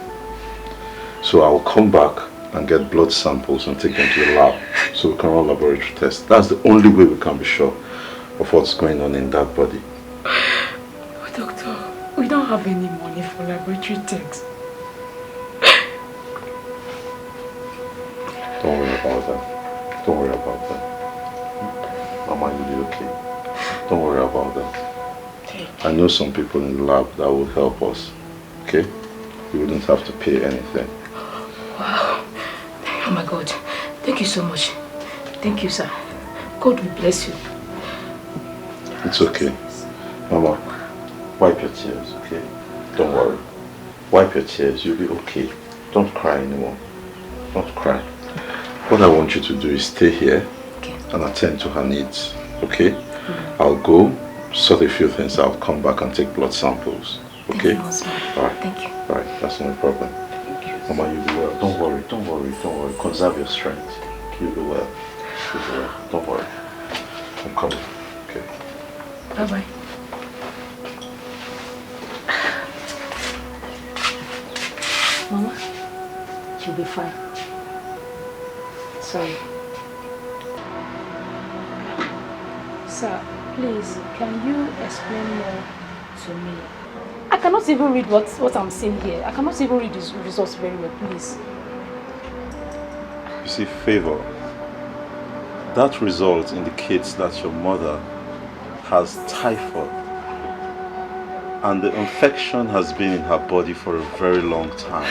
So I will come back and get blood samples and take them to the lab so we can run laboratory tests. That's the only way we can be sure of what's going on in that body. But doctor, we don't have any money for laboratory tests. about that. Don't worry about that. Mama, you'll be okay. Don't worry about that. I know some people in the lab that will help us. Okay? You wouldn't have to pay anything. Wow. Oh my God. Thank you so much. Thank you, sir. God will bless you. It's okay. Mama, wipe your tears, okay? Don't worry. Wipe your tears, you'll be okay. Don't cry anymore. Don't cry. What I want you to do is stay here and attend to her needs, okay? I'll go, sort a few things out, come back and take blood samples, okay? Alright. Thank you. Alright, that's no problem. Mama, you'll be well. Don't worry, don't worry, don't worry. Conserve your strength. You'll be well. You'll be well. Don't worry. I'm coming, okay? Bye-bye. Mama, she'll be fine. Sorry. Sir, please, can you explain more to me? I cannot even read what I'm seeing here. I cannot even read these results very well, please. You see, Favor, that result indicates that your mother has typhoid and the infection has been in her body for a very long time.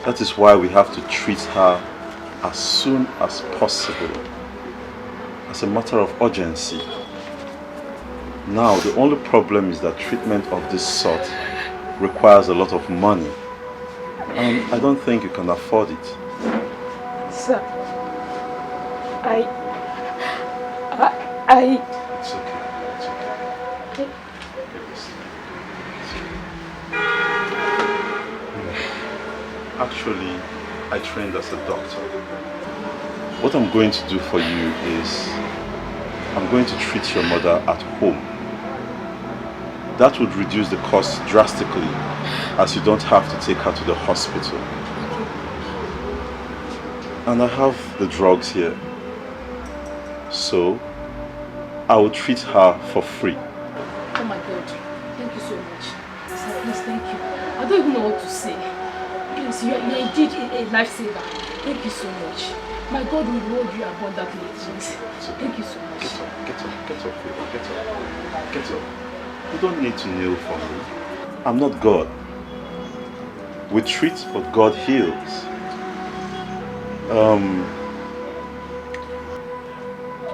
That is why we have to treat her as soon as possible, as a matter of urgency. Now, the only problem is that treatment of this sort requires a lot of money, and I don't think you can afford it. Sir, It's okay, it's okay. Actually, I trained as a doctor. What I'm going to do for you is I'm going to treat your mother at home. That would reduce the cost drastically, as you don't have to take her to the hospital. And I have the drugs here. So, I will treat her for free. oh my God, thank you so much. Sir, please, thank you. I don't even know what to say. Please, you're indeed a lifesaver. Thank you so much. My God will reward you abundantly, please. Thank you so much. Get up, get up, get up, Favor, get up. Get up. You don't need to kneel for me. I'm not God. We treat, but God heals.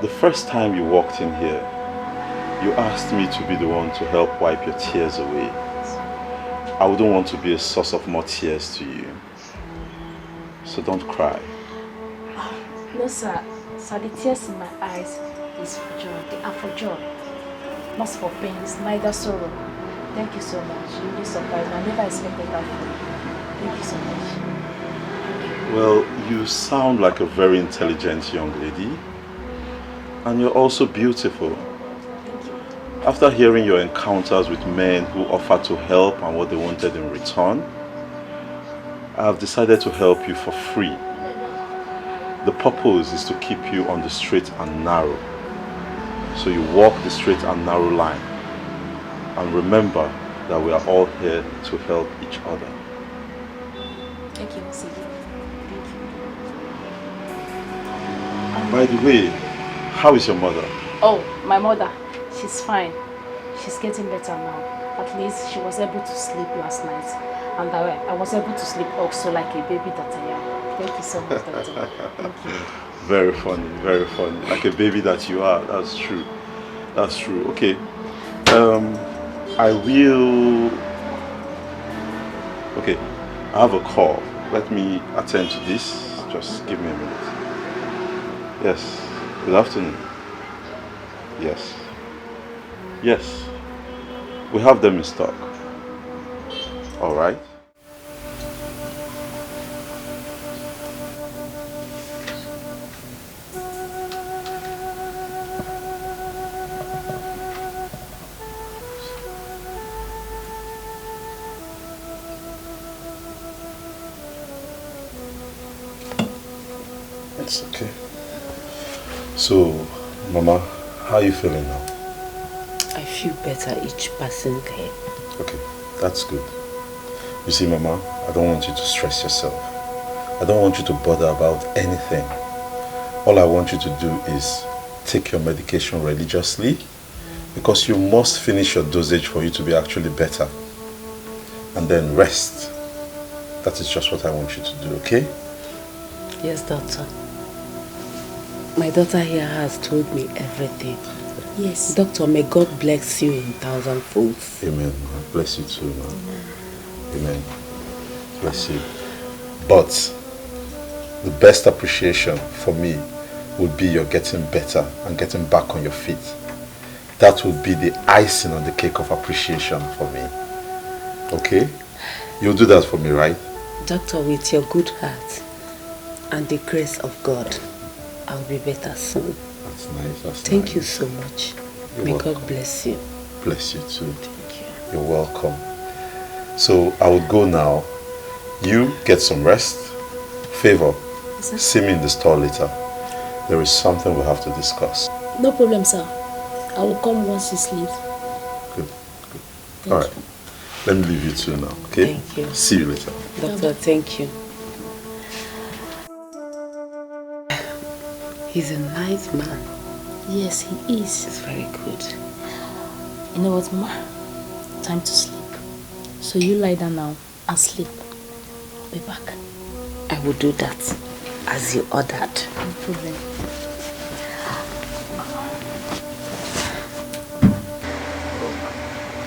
The first time you walked in here, you asked me to be the one to help wipe your tears away. I wouldn't want to be a source of more tears to you. So don't cry. No, sir. Sir, the tears in my eyes is for joy. They are for joy. Not for pains, neither sorrow. Thank you so much. You really surprised me. I never expected that from you. Thank you so much. Well, you sound like a very intelligent young lady. And you're also beautiful. After hearing your encounters with men who offered to help and what they wanted in return, I have decided to help you for free. The purpose is to keep you on the straight and narrow. So you walk the straight and narrow line. And remember that we are all here to help each other. Thank you, Lizzy. Thank you. By the way, how is your mother? Oh, my mother. She's fine. She's getting better now. At least she was able to sleep last night. And I was able to sleep also like a baby that I am. Thank you so much, Doctor. Thank you. Very funny, very funny. Like a baby that you are. That's true. That's true. Okay. I will... Okay. I have a call. Let me attend to this. Just give me a minute. Yes. Good afternoon. Yes. Yes. We have them in stock. All right. It's okay. So, Mama, how are you feeling now? I feel better each passing day. Okay, that's good. You see, Mama, I don't want you to stress yourself. I don't want you to bother about anything. All I want you to do is take your medication religiously, because you must finish your dosage for you to be actually better. And then rest. That is just what I want you to do, okay? Yes, doctor. My daughter here has told me everything. Yes. Doctor, may God bless you in 1,000 folds. Amen. Man. Bless you too, man. Amen. Bless you. But the best appreciation for me would be your getting better and getting back on your feet. That would be the icing on the cake of appreciation for me. Okay? You'll do that for me, right? Doctor, with your good heart and the grace of God, I'll be better soon. That's nice. Thank you so much. May God bless you. Bless you too. Thank you. You're welcome. So I would go now. You get some rest. Favor, see me in the store later. There is something we have to discuss. No problem, sir. I will come once you sleep. Good. All right. Let me leave you two now, okay? Thank you. See you later. Doctor, thank you. He's a nice man. Yes, he is. He's very good. You know what, Ma? Time to sleep. So you lie down now and sleep. I'll be back. I will do that as you ordered. No problem.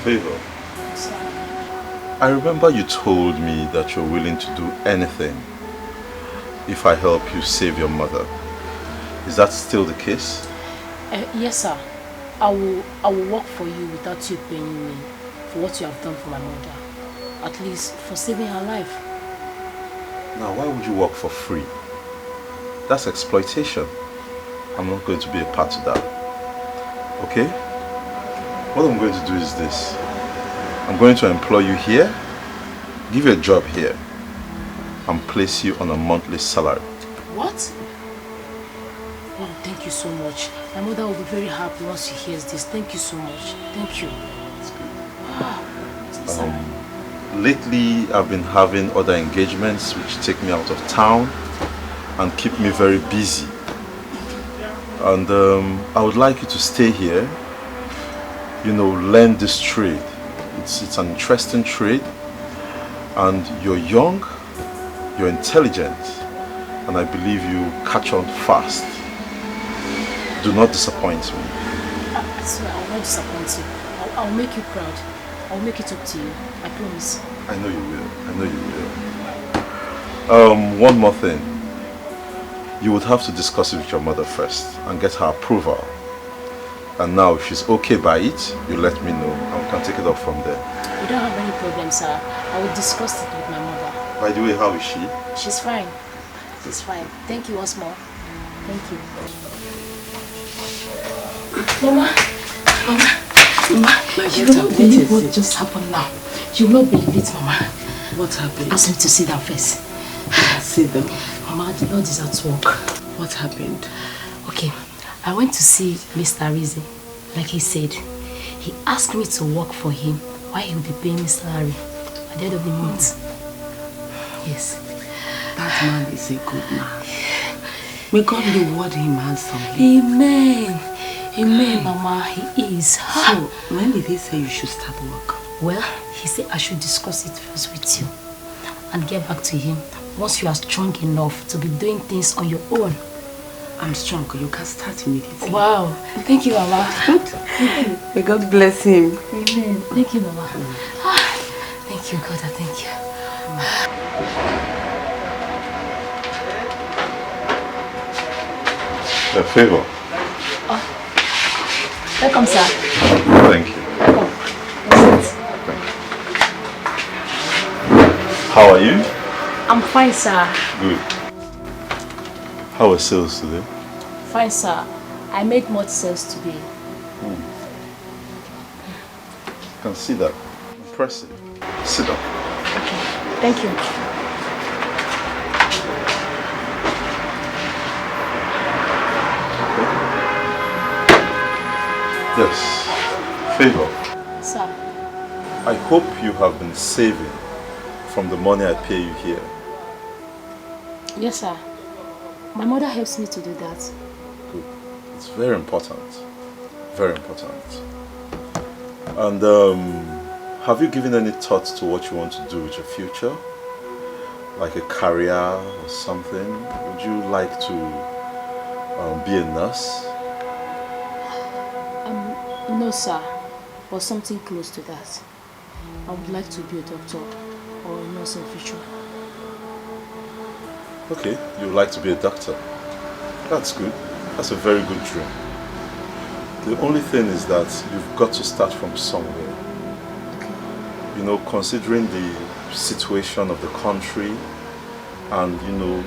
Favor, I remember you told me that you're willing to do anything if I help you save your mother. Is that still the case? Yes, sir. I will work for you without you paying me for what you have done for my mother. At least for saving her life. Now, why would you work for free? That's exploitation. I'm not going to be a part of that. Okay? What I'm going to do is this. I'm going to employ you here, give you a job here, and place you on a monthly salary. What? Oh, thank you so much. My mother will be very happy once she hears this. Thank you so much. Thank you. Lately, I've been having other engagements which take me out of town and keep me very busy. And I would like you to stay here, you know, learn this trade. It's an interesting trade, and you're young, you're intelligent, and I believe you catch on fast. Do not disappoint me. I swear, I will not disappoint you. I'll make you proud. I'll make it up to you. I promise. I know you will. I know you will. One more thing. You would have to discuss it with your mother first and get her approval. And now, if she's okay by it, you let me know and we can take it up from there. You don't have any problem, sir. I will discuss it with my mother. By the way, how is she? She's fine. She's fine. Thank you once more. Thank you. Mama, you will not believe what just happened now. You will not believe it, Mama. What happened? Ask me to sit down first. Sit down. Mama, the Lord is at work. What happened? Okay, I went to see Mr. Lizzy. Like he said, he asked me to work for him while he will be paying me salary at the end of the month. Yes. That man is a good man. May God reward him handsomely. Amen. Amen, Mama. He is. So, when did he say you should start work? Well, he said I should discuss it first with you and get back to him once you are strong enough to be doing things on your own. I'm strong. You can start immediately. Wow. Thank you, Mama. May God bless him. Amen. Thank you, Mama. Thank you, God. Thank you. A favor. Welcome, sir. Thank you. How are you? I'm fine, sir. Good. How are sales today? Fine, sir. I made much sales today. I can see that. Impressive. Sit down. Okay. Thank you. Yes. Favor. Sir. I hope you have been saving from the money I pay you here. Yes, sir. My mother helps me to do that. Good. It's very important. Very important. And have you given any thought to what you want to do with your future? Like a career or something? Would you like to be a nurse? No, sir. Or something close to that. I would like to be a doctor or a nurse in the future. Okay, you would like to be a doctor. That's good. That's a very good dream. The only thing is that you've got to start from somewhere. You know, considering the situation of the country and, you know,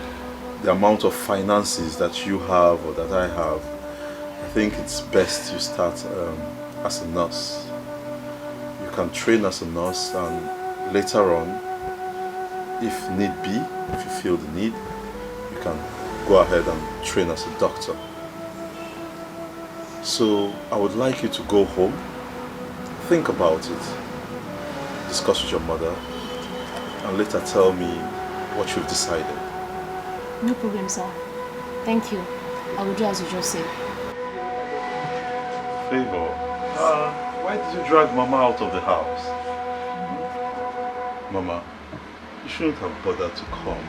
the amount of finances that you have or that I have, I think it's best you start as a nurse. You can train as a nurse and later on, if need be, if you feel the need, you can go ahead and train as a doctor. So I would like you to go home, think about it, discuss with your mother, and later tell me what you've decided. No problem, sir. Thank you. I will do as you just said. Favor, why did you drag Mama out of the house? Mama, you shouldn't have bothered to come.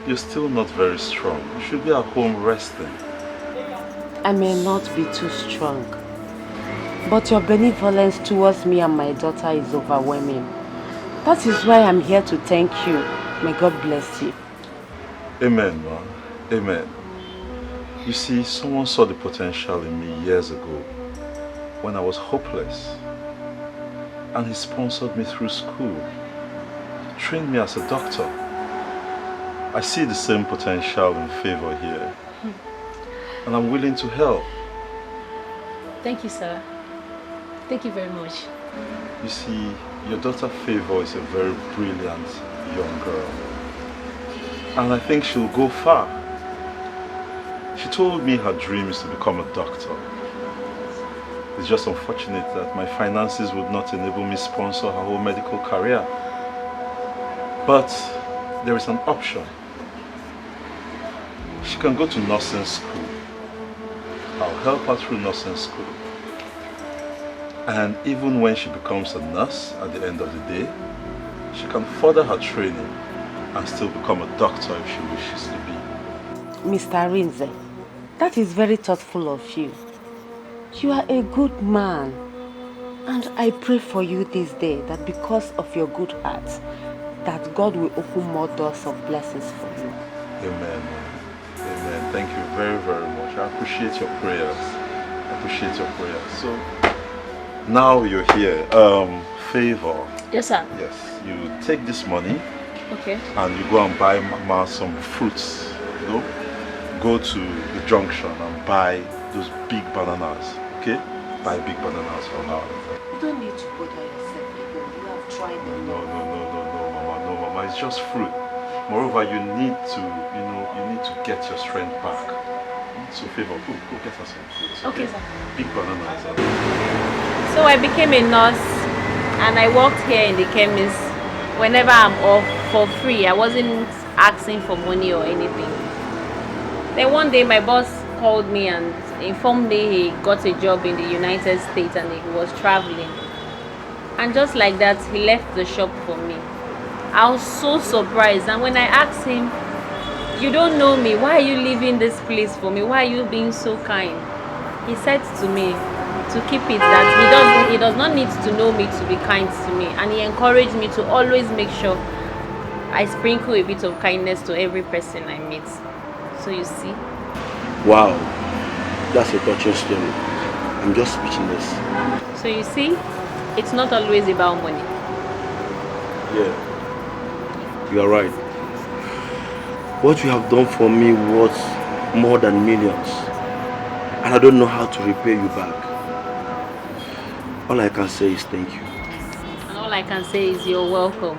You're still not very strong. You should be at home resting. I may not be too strong, but your benevolence towards me and my daughter is overwhelming. That is why I'm here to thank you. May God bless you. Amen, ma. Amen. You see, someone saw the potential in me years ago when I was hopeless. And he sponsored me through school, trained me as a doctor. I see the same potential in Favor here. And I'm willing to help. Thank you, sir. Thank you very much. You see, your daughter Favor is a very brilliant young girl. And I think she'll go far. She told me her dream is to become a doctor. It's just unfortunate that my finances would not enable me to sponsor her whole medical career. But there is an option. She can go to nursing school. I'll help her through nursing school. And even when she becomes a nurse at the end of the day, she can further her training and still become a doctor if she wishes to be. Mr. Rinze, that is very thoughtful of you. You are a good man. And I pray for you this day that because of your good heart, that God will open more doors of blessings for you. Amen. Amen. Thank you very, very much. I appreciate your prayers. I appreciate your prayers. So, now you're here. Favor. Yes, sir. Yes. You take this money. Okay. And you go and buy Mama some fruits. You know? Go to the junction and buy those big bananas. Okay? Buy big bananas for her. You don't need to bother yourself. You have tried them. No, Mama. No, Mama. It's just fruit. Moreover, you need to get your strength back. So Favor, go get us some fruits. Okay, sir. Big bananas. So I became a nurse and I worked here in the chemist whenever I'm off for free. I wasn't asking for money or anything. Then one day my boss called me and informed me he got a job in the United States and he was traveling. And just like that, he left the shop for me. I was so surprised, and when I asked him, "You don't know me, why are you leaving this place for me? Why are you being so kind?" He said to me to keep it that he does not need to know me to be kind to me, and he encouraged me to always make sure I sprinkle a bit of kindness to every person I meet. So you see. Wow, that's a touching story. I'm just speechless. So you see, it's not always about money. Yeah. You are right. What you have done for me was more than millions. And I don't know how to repay you back. All I can say is thank you. And all I can say is you're welcome.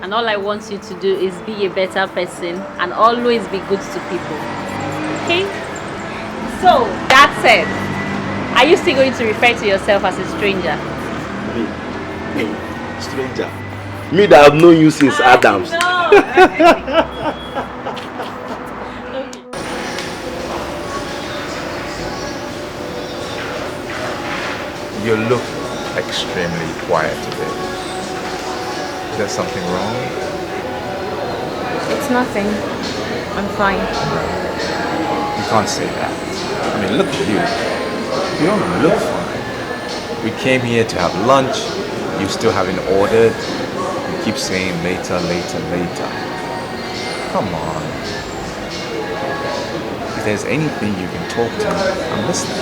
And all I want you to do is be a better person and always be good to people. Okay? So, that said, are you still going to refer to yourself as a stranger? Me? Stranger? Me that have known you since Adams. No. You look extremely quiet today. Is there something wrong? It's nothing. I'm fine. You can't say that. I mean, look at you. You don't look fine. We came here to have lunch. You still haven't ordered. You keep saying later, later, later. Come on. If there's anything you can talk to me, I'm listening.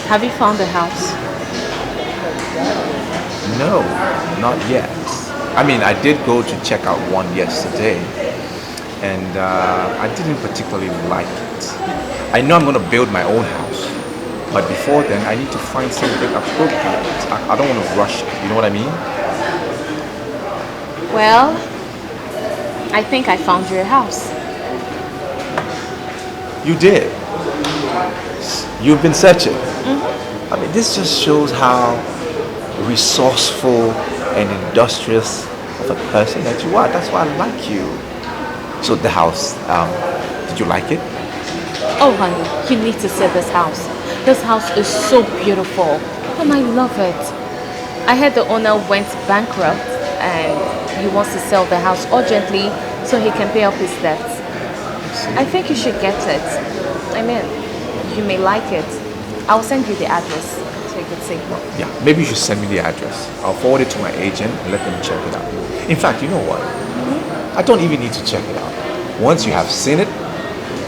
Have you found a house? No, not yet. I mean, I did go to check out one yesterday, and I didn't particularly like it. I know I'm going to build my own house, but before then, I need to find something appropriate. I don't want to rush it, you know what I mean? Well, I think I found you a house. You did. You've been searching. I mean, this just shows how resourceful and industrious of a person that you are. That's why I like you. So the house, did you like it? Oh, honey, you need to see this house. This house is so beautiful, and I love it. I heard the owner went bankrupt, and he wants to sell the house urgently so he can pay off his debts. I think you should get it. I mean, you may like it. I'll send you the address so you can see. Yeah, maybe you should send me the address. I'll forward it to my agent and let them check it out. In fact, you know what? I don't even need to check it out. Once you have seen it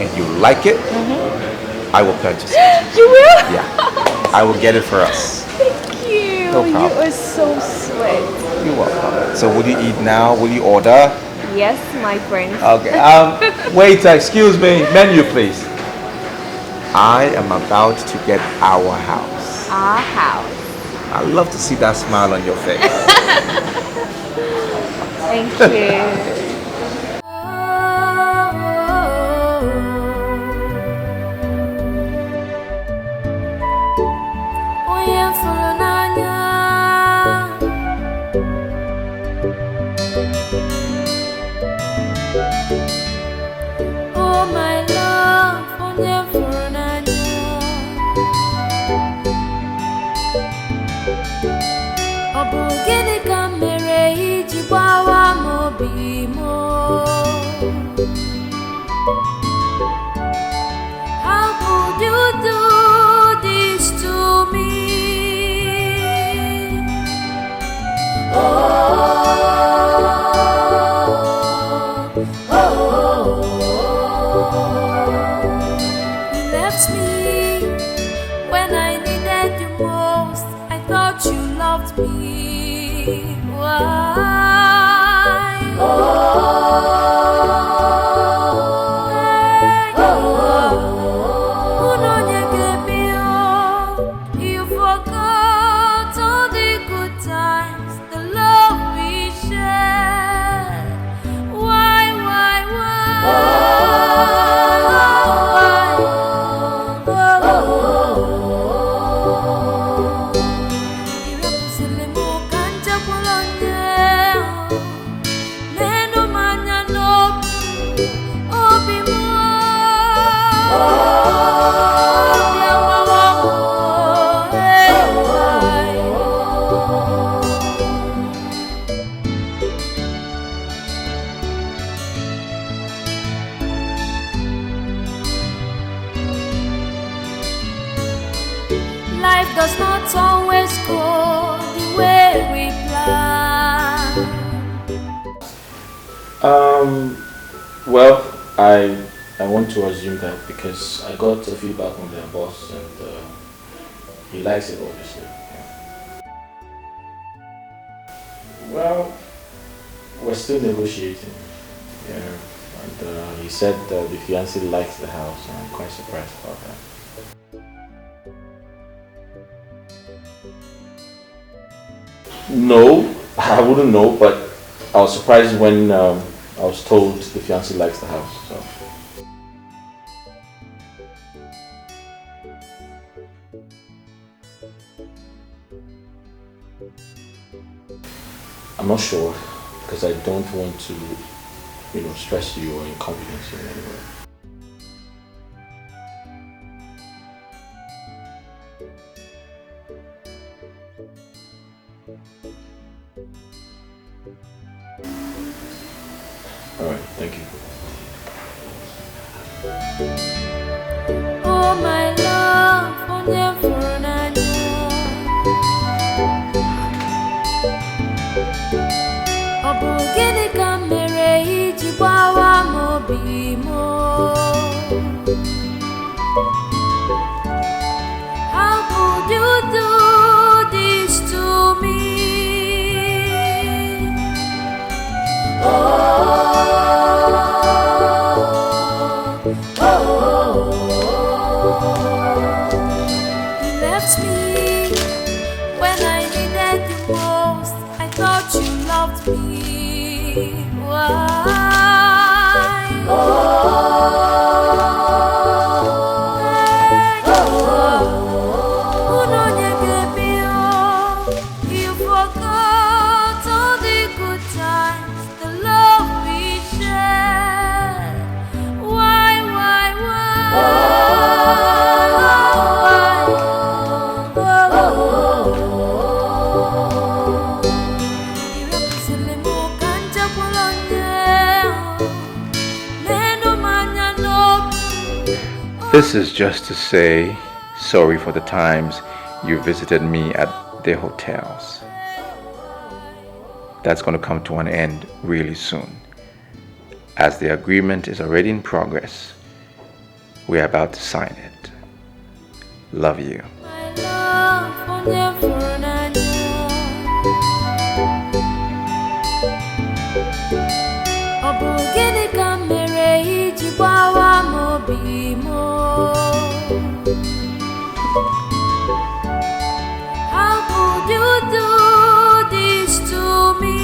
and you like it, I will purchase it. You will? Yeah. I will get it for us. Thank you. No problem. You are so sweet. You're welcome. So will you eat now? Will you order? Yes, my friend. Okay. Waiter, excuse me. Menu, please. I am about to get our house. Our house. I love to see that smile on your face. Thank you. Oh my love, ọ bụ gịnị ka mere iji gbawa m obi m? How could you do this to me? Oh, oh, oh, you left me when I needed you most. I thought you loved me. Why? Oh, oh, you forgot all the good times, the love we shared. Why? Life does not always go the way we plan. Well, I want to assume that because I got a feedback from their boss and he likes it, obviously. Yeah. Well, we're still negotiating. Yeah, and he said the fiancé likes the house, and I'm quite surprised about that. No, I wouldn't know, but I was surprised when I was told the fiancé likes the house. So. I'm not sure because I don't want to, stress you or inconvenience you in any way. Alright, thank you. Oh my love, forever and gịnị ka mere iji gbawa m obi m? How could you do this to me? You left me when I needed you most. I thought you loved me. Why? You forgot all the good times, the love we shared. Why? This is just to say sorry for the times you visited me at their hotels. That's going to come to an end really soon, as the agreement is already in progress. We're about to sign it. Love you. How could you do this to me?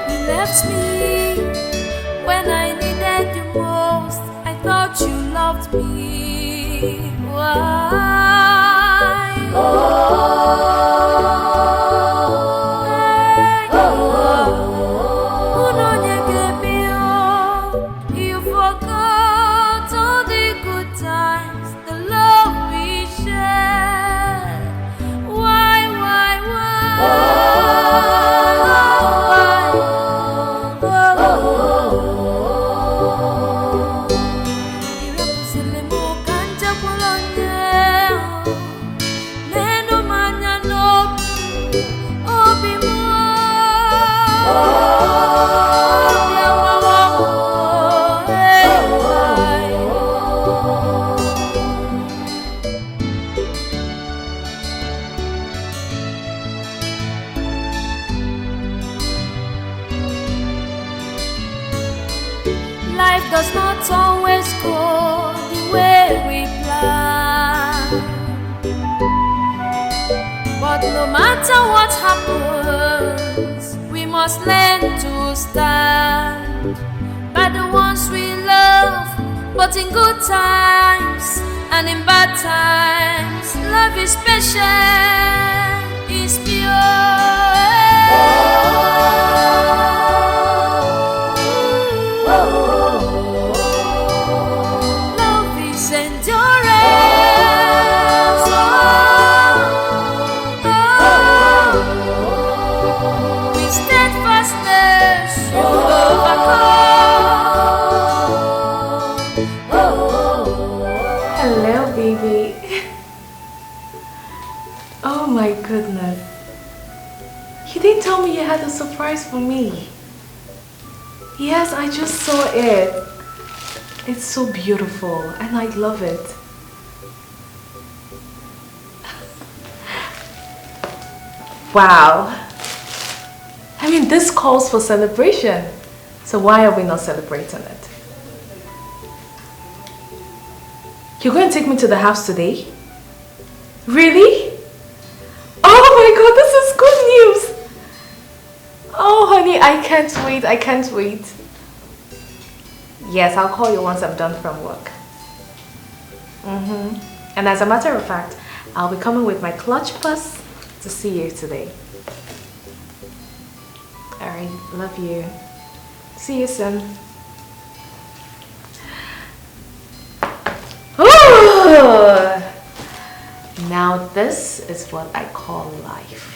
You left me when I needed you most. I thought you loved me. Why? You forgot all the good times, the love we shared. Why? Life does not always go the way we plan, but no matter what happens, we must learn to stand by the ones we love. But in good times and in bad times, love is special, is pure. Love is endurance. With steadfastness you overcome. Hello, baby. Oh my goodness. You didn't tell me you had a surprise for me. Yes, I just saw it. It's so beautiful and I love it. Wow. I mean, this calls for celebration. So why are we not celebrating it? You're going to take me to the house today? Really? Oh my God, this is good news. Oh honey, I can't wait, I can't wait. Yes, I'll call you once I'm done from work. And as a matter of fact, I'll be coming with my clutch plus to see you today. Alright, love you. See you soon. Ooh! Now this is what I call life.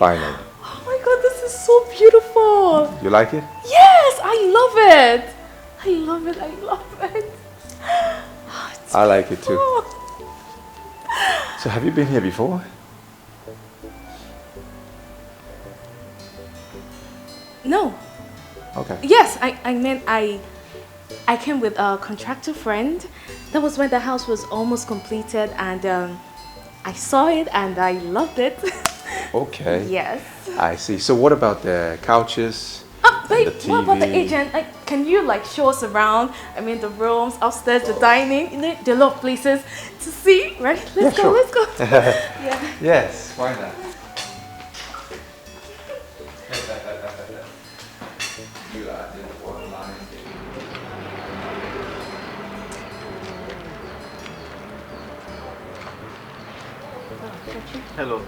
Finally. Oh my God, this is so beautiful. You like it? Yes, I love it. I love it. I love it. I like it too. So have you been here before? No. Okay. Yes, I meant I came with a contractor friend. That was when the house was almost completed, and I saw it and I loved it. Okay. Yes. I see. So what about the couches? Babe, the TV? what about the agent? Can you show us around? I mean, the rooms, upstairs, the dining. You know, there are a lot of places to see, right? Let's go. Sure. Let's go. Yeah. Yes, why not? Hello.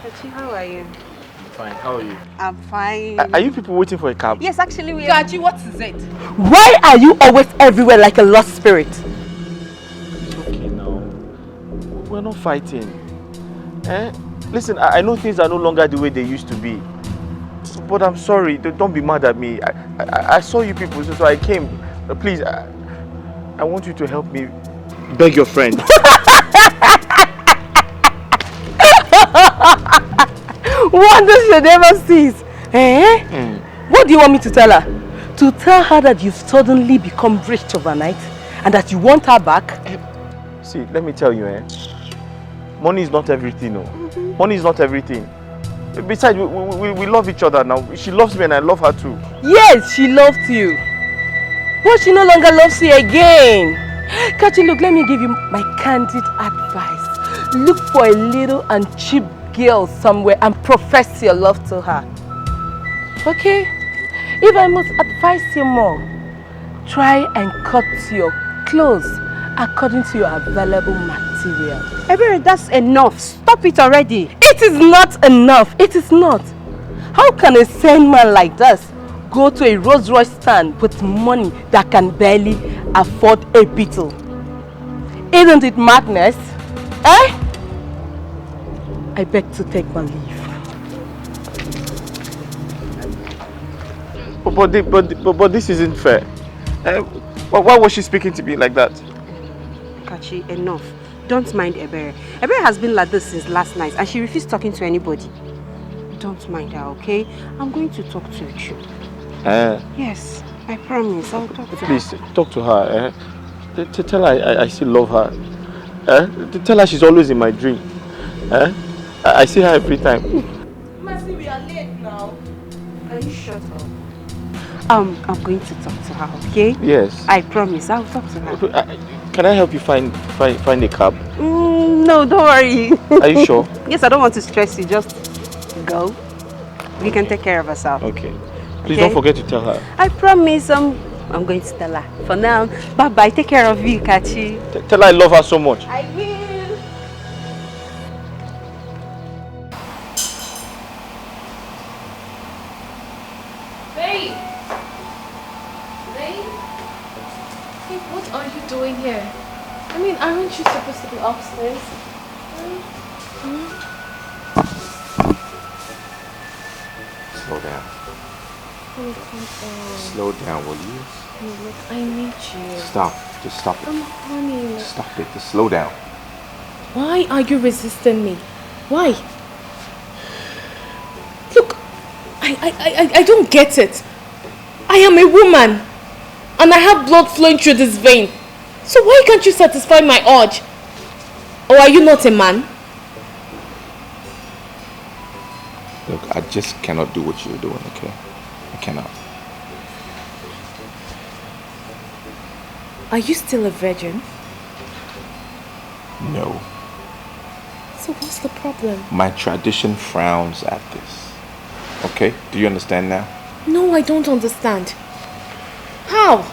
Kachi, how are you? Fine. How are you? I'm fine. Are you people waiting for a cab? Yes, actually we are. Kachi, what is it? Why are you always everywhere like a lost spirit? It's okay now. We're not fighting. Listen, I know things are no longer the way they used to be. But I'm sorry. Don't be mad at me. I saw you people, so I came. Please, I want you to help me beg your friend. Wonders you never cease. Eh? What do you want me to tell her? To tell her that you've suddenly become rich overnight and that you want her back? See, let me tell you, money is not everything, no. Money is not everything. Besides, we love each other now. She loves me and I love her too. Yes, she loved you. But she no longer loves you again. Kachi, look, let me give you my candid advice. Look for a little and cheap girl somewhere and profess your love to her. Okay? If I must advise you more, try and cut your clothes according to your available material. Ebere, that's enough. Stop it already. It is not enough. It is not. How can a sane man like this go to a Rolls Royce stand with money that can barely afford a beetle? Isn't it madness? Eh? I beg to take my leave. But this isn't fair. Why was she speaking to me like that? Kachi, enough. Don't mind Ebere. Ebere has been like this since last night and she refused talking to anybody. Don't mind her, okay? I'm going to talk to you. Yes, I promise. I'll talk to her. Please, talk to her. Tell her I still love her. Tell her she's always in my dream. I see her every time. Mercy, we are late now. Can you shut up? I'm going to talk to her, okay? Yes. I promise. I'll talk to her. Can I help you find a cab? No, don't worry. Are you sure? Yes, I don't want to stress you. Just go. We can take care of ourselves. Okay. Please don't forget to tell her. I promise. I'm going to tell her. For now, bye-bye. Take care of you, Kachi. Tell her I love her so much. I will. Babe! Babe? Hey, what are you doing here? I mean, aren't you supposed to be upstairs? Slow down. Oh, come on. Slow down, will you? Hey, look, I need you. Stop. Just stop it. Honey. Stop it. Just slow down. Why are you resisting me? Why? Look, I don't get it. I am a woman and I have blood flowing through this vein. So why can't you satisfy my urge? Or are you not a man? Look, I just cannot do what you're doing, okay? I cannot. Are you still a virgin? No. So what's the problem? My tradition frowns at this. Okay? Do you understand now? No, I don't understand. How?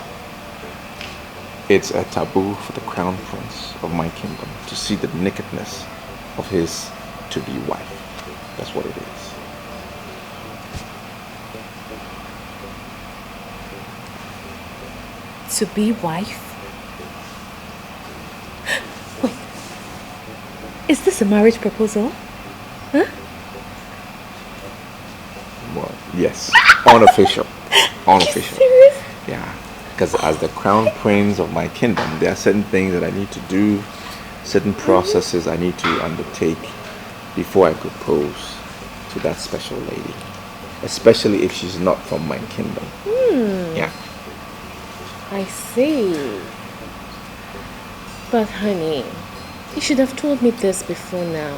It's a taboo for the crown prince of my kingdom to see the nakedness of his to-be wife. That's what it is. To be wife? Wait. Is this a marriage proposal? Huh? Well, yes. Unofficial. Unofficial. Serious? Yeah. Because as the crown prince of my kingdom, there are certain things that I need to do, certain processes I need to undertake before I propose to that special lady. Especially if she's not from my kingdom. Yeah. I see. But honey, you should have told me this before now.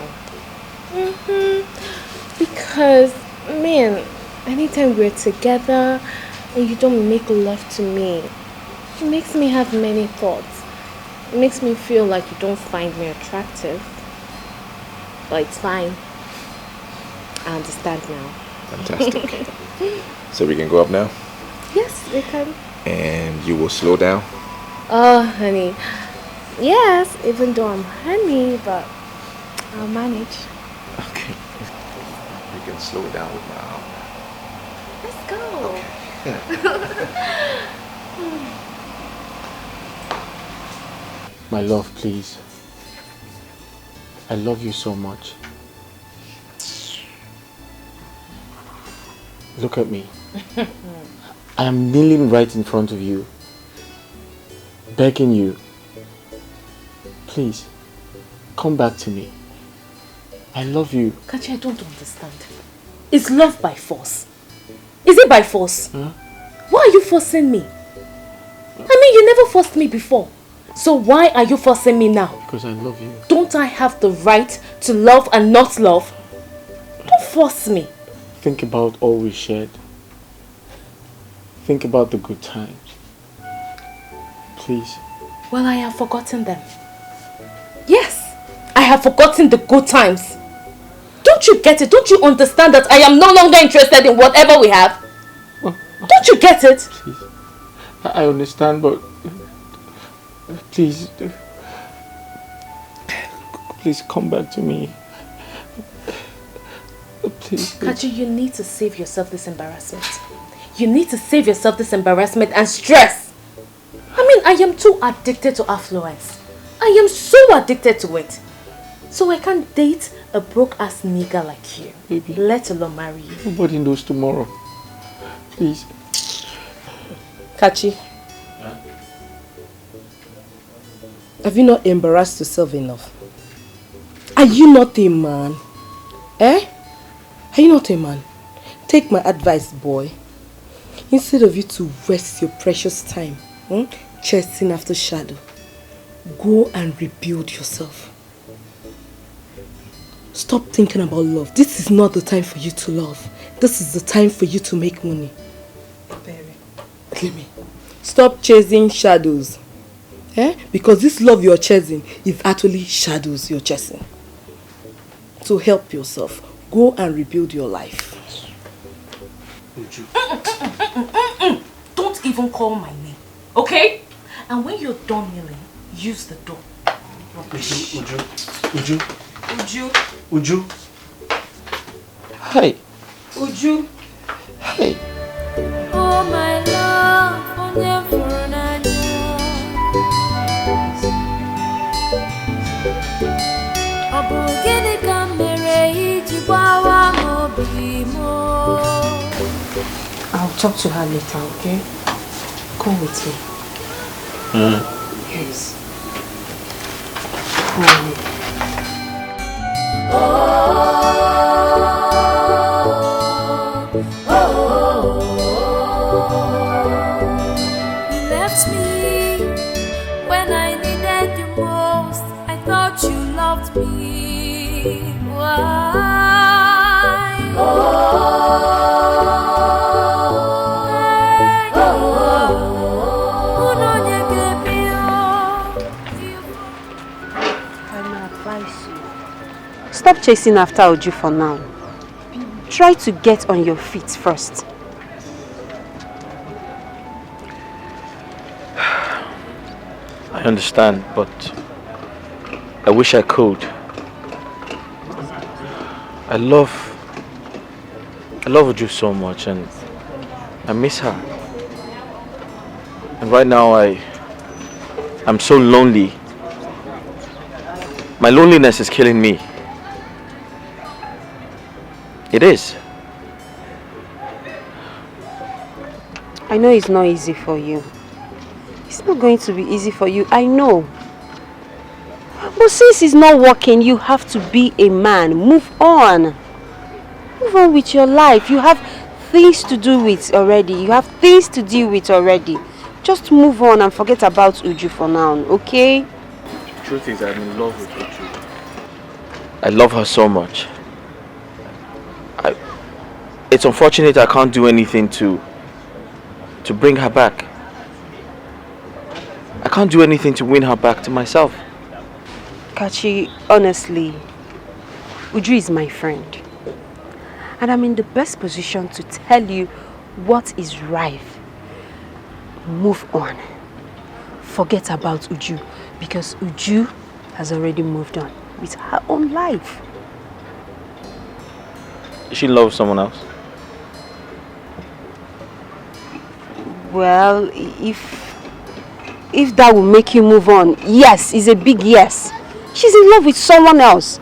Because, man, anytime we're together and you don't make love to me, it makes me have many thoughts. It makes me feel like you don't find me attractive. But it's fine. I understand now. Fantastic. So we can go up now? Yes, we can. And you will slow down? Oh, honey. Yes, even though I'm honey, but I'll manage. Okay. You can slow it down with my arm. Let's go. My love, please. I love you so much. Look at me. I am kneeling right in front of you, begging you, please, come back to me. I love you. Kachi, I don't understand. Is love by force? Is it by force? Why are you forcing me? I mean, you never forced me before. So why are you forcing me now? Because I love you. Don't I have the right to love and not love? Don't force me. Think about all we shared. Think about the good times. Please. Well, I have forgotten them. Yes, I have forgotten the good times. Don't you get it? Don't you understand that I am no longer interested in whatever we have? Don't you get it? Please. I understand, but please, please come back to me. Please. Kachi, you need to save yourself this embarrassment. You need to save yourself this embarrassment and stress. I mean, I am too addicted to affluence. I am so addicted to it. So I can't date a broke-ass nigger like you. Baby. Let alone marry you. Nobody knows tomorrow. Please. Kachi. Have you not embarrassed yourself enough? Are you not a man? Eh? Are you not a man? Take my advice, boy. Instead of you to waste your precious time chasing after shadow, go and rebuild yourself. Stop thinking about love. This is not the time for you to love. This is the time for you to make money. Let me. Stop chasing shadows. Eh? Because this love you're chasing is actually shadows you're chasing. So help yourself. Go and rebuild your life. Don't even call my name, okay? And when you're done kneeling, use the door. Uju. Hi. Uju. Hi. Oh my love, onye furu n'anya. Ọ bụ gịnị ka m mere iji gbawa obi m? I'll talk to her later, okay? Come with me. Yes. Come with me. You left me when I needed you most. I thought you loved me. Why? Stop chasing after Oju for now. Try to get on your feet first. I understand, but I wish I could. I love Uju so much, and I miss her. And right now I'm so lonely. My loneliness is killing me. It is. I know it's not easy for you. It's not going to be easy for you, I know. But since it's not working, you have to be a man. Move on. Move on with your life. You have things to do with already. You have things to deal with already. Just move on and forget about Uju for now, okay? The truth is, I'm in love with Uju. I love her so much. It's unfortunate I can't do anything to bring her back. I can't do anything to win her back to myself. Kachi, honestly, Uju is my friend. And I'm in the best position to tell you what is right. Move on. Forget about Uju, because Uju has already moved on with her own life. She loves someone else? Well, if that will make you move on, yes, it's a big yes. She's in love with someone else.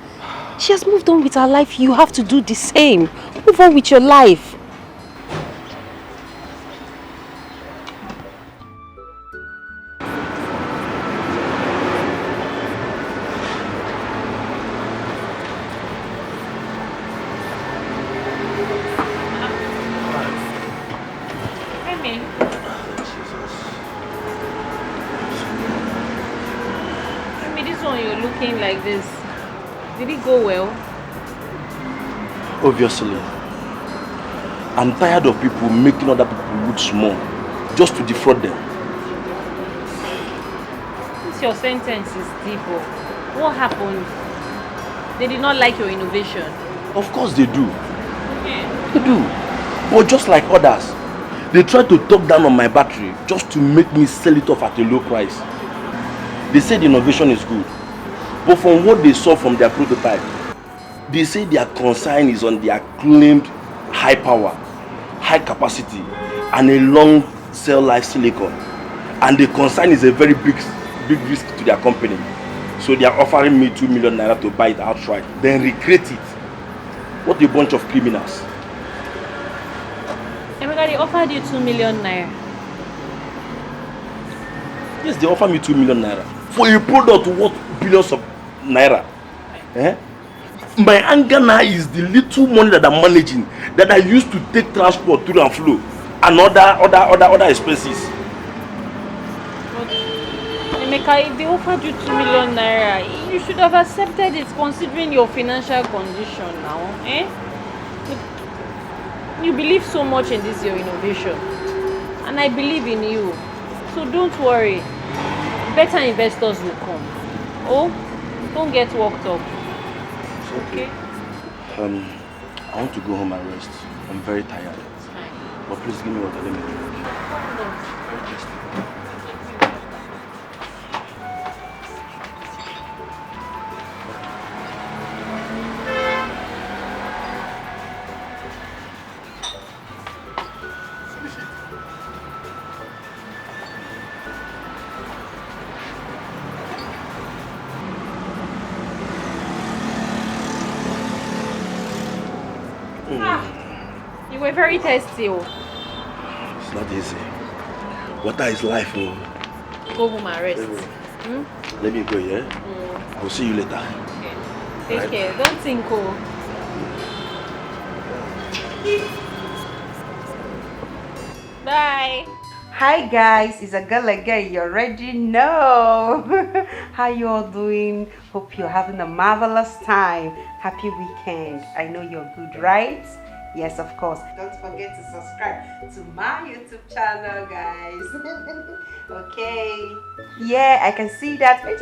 She has moved on with her life. You have to do the same. Move on with your life. Like this, did it go well? Obviously. I'm tired of people making other people look small just to defraud them. Since your sentence is deep, what happened? They did not like your innovation. Of course they do. They do. But just like others, they try to talk down on my battery just to make me sell it off at a low price. They say the innovation is good. But from what they saw from their prototype, they say their concern is on their claimed high power, high capacity, and a long cell life silicon. And the concern is a very big risk to their company. So they are offering me 2 million naira to buy it outright, then recreate it. What a bunch of criminals. Emeka, they offered you 2 million naira. Yes, they offered me 2 million naira for a product worth billions of naira. My anger now is the little money that I'm managing that I used to take transport to and flow and other expenses. But Emeka, if they offered you 2 million naira, you should have accepted it considering your financial condition now. You believe so much in this your innovation, and I believe in you. So don't worry. Better investors will come. Oh, don't get worked up. Okay? I want to go home and rest. I'm very tired. But please give me water, let me drink. You were very thirsty. It's not easy. Water is life. Go home and rest. Let me go, yeah? I will see you later. Okay. Take care. Don't think. Bye. Hi guys, it's a girl again. You already know. How you all doing? Hope you're having a marvelous time. Happy weekend. I know you're good, right? Yes, of course. Don't forget to subscribe to my YouTube channel, guys. Okay. Yeah, I can see that. I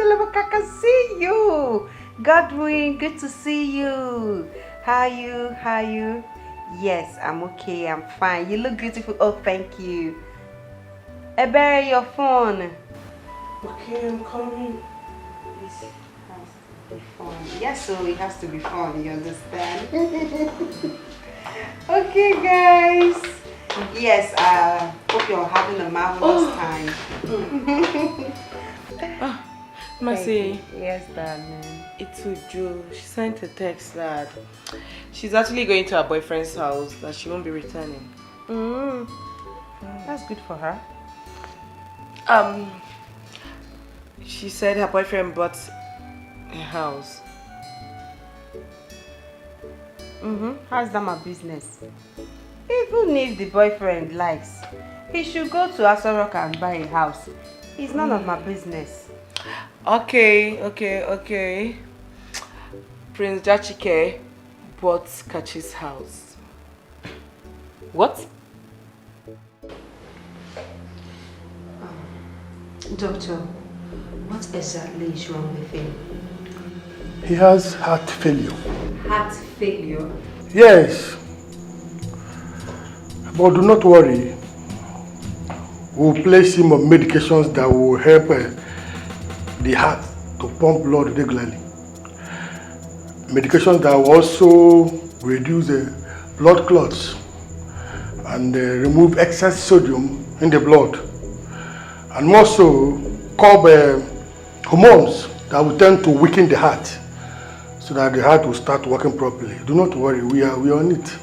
can see you. Godwin, good to see you. How are you? Yes, I'm okay. I'm fine. You look beautiful. Oh, thank you. Ebere, your phone. Okay, I'm coming. This has to be fun. Yes, so it has to be fun. You understand? Okay, guys. Yes, hope you're having a marvelous time. Mercy. Yes, darling. It's Uju. She sent a text that she's actually going to her boyfriend's house, that she won't be returning. That's good for her. She said her boyfriend bought a house. How's that my business? Even if the boyfriend likes, he should go to Asorok and buy a house. It's none of my business. Okay. Prince Dikeh bought Kachi's house. What? Doctor, what exactly is wrong with him? He has heart failure. Heart failure? Yes. But do not worry. We'll place him on medications that will help the heart to pump blood regularly. Medications that will also reduce blood clots and remove excess sodium in the blood. And also curb hormones that will tend to weaken the heart so that the heart will start working properly. Do not worry, we are on it.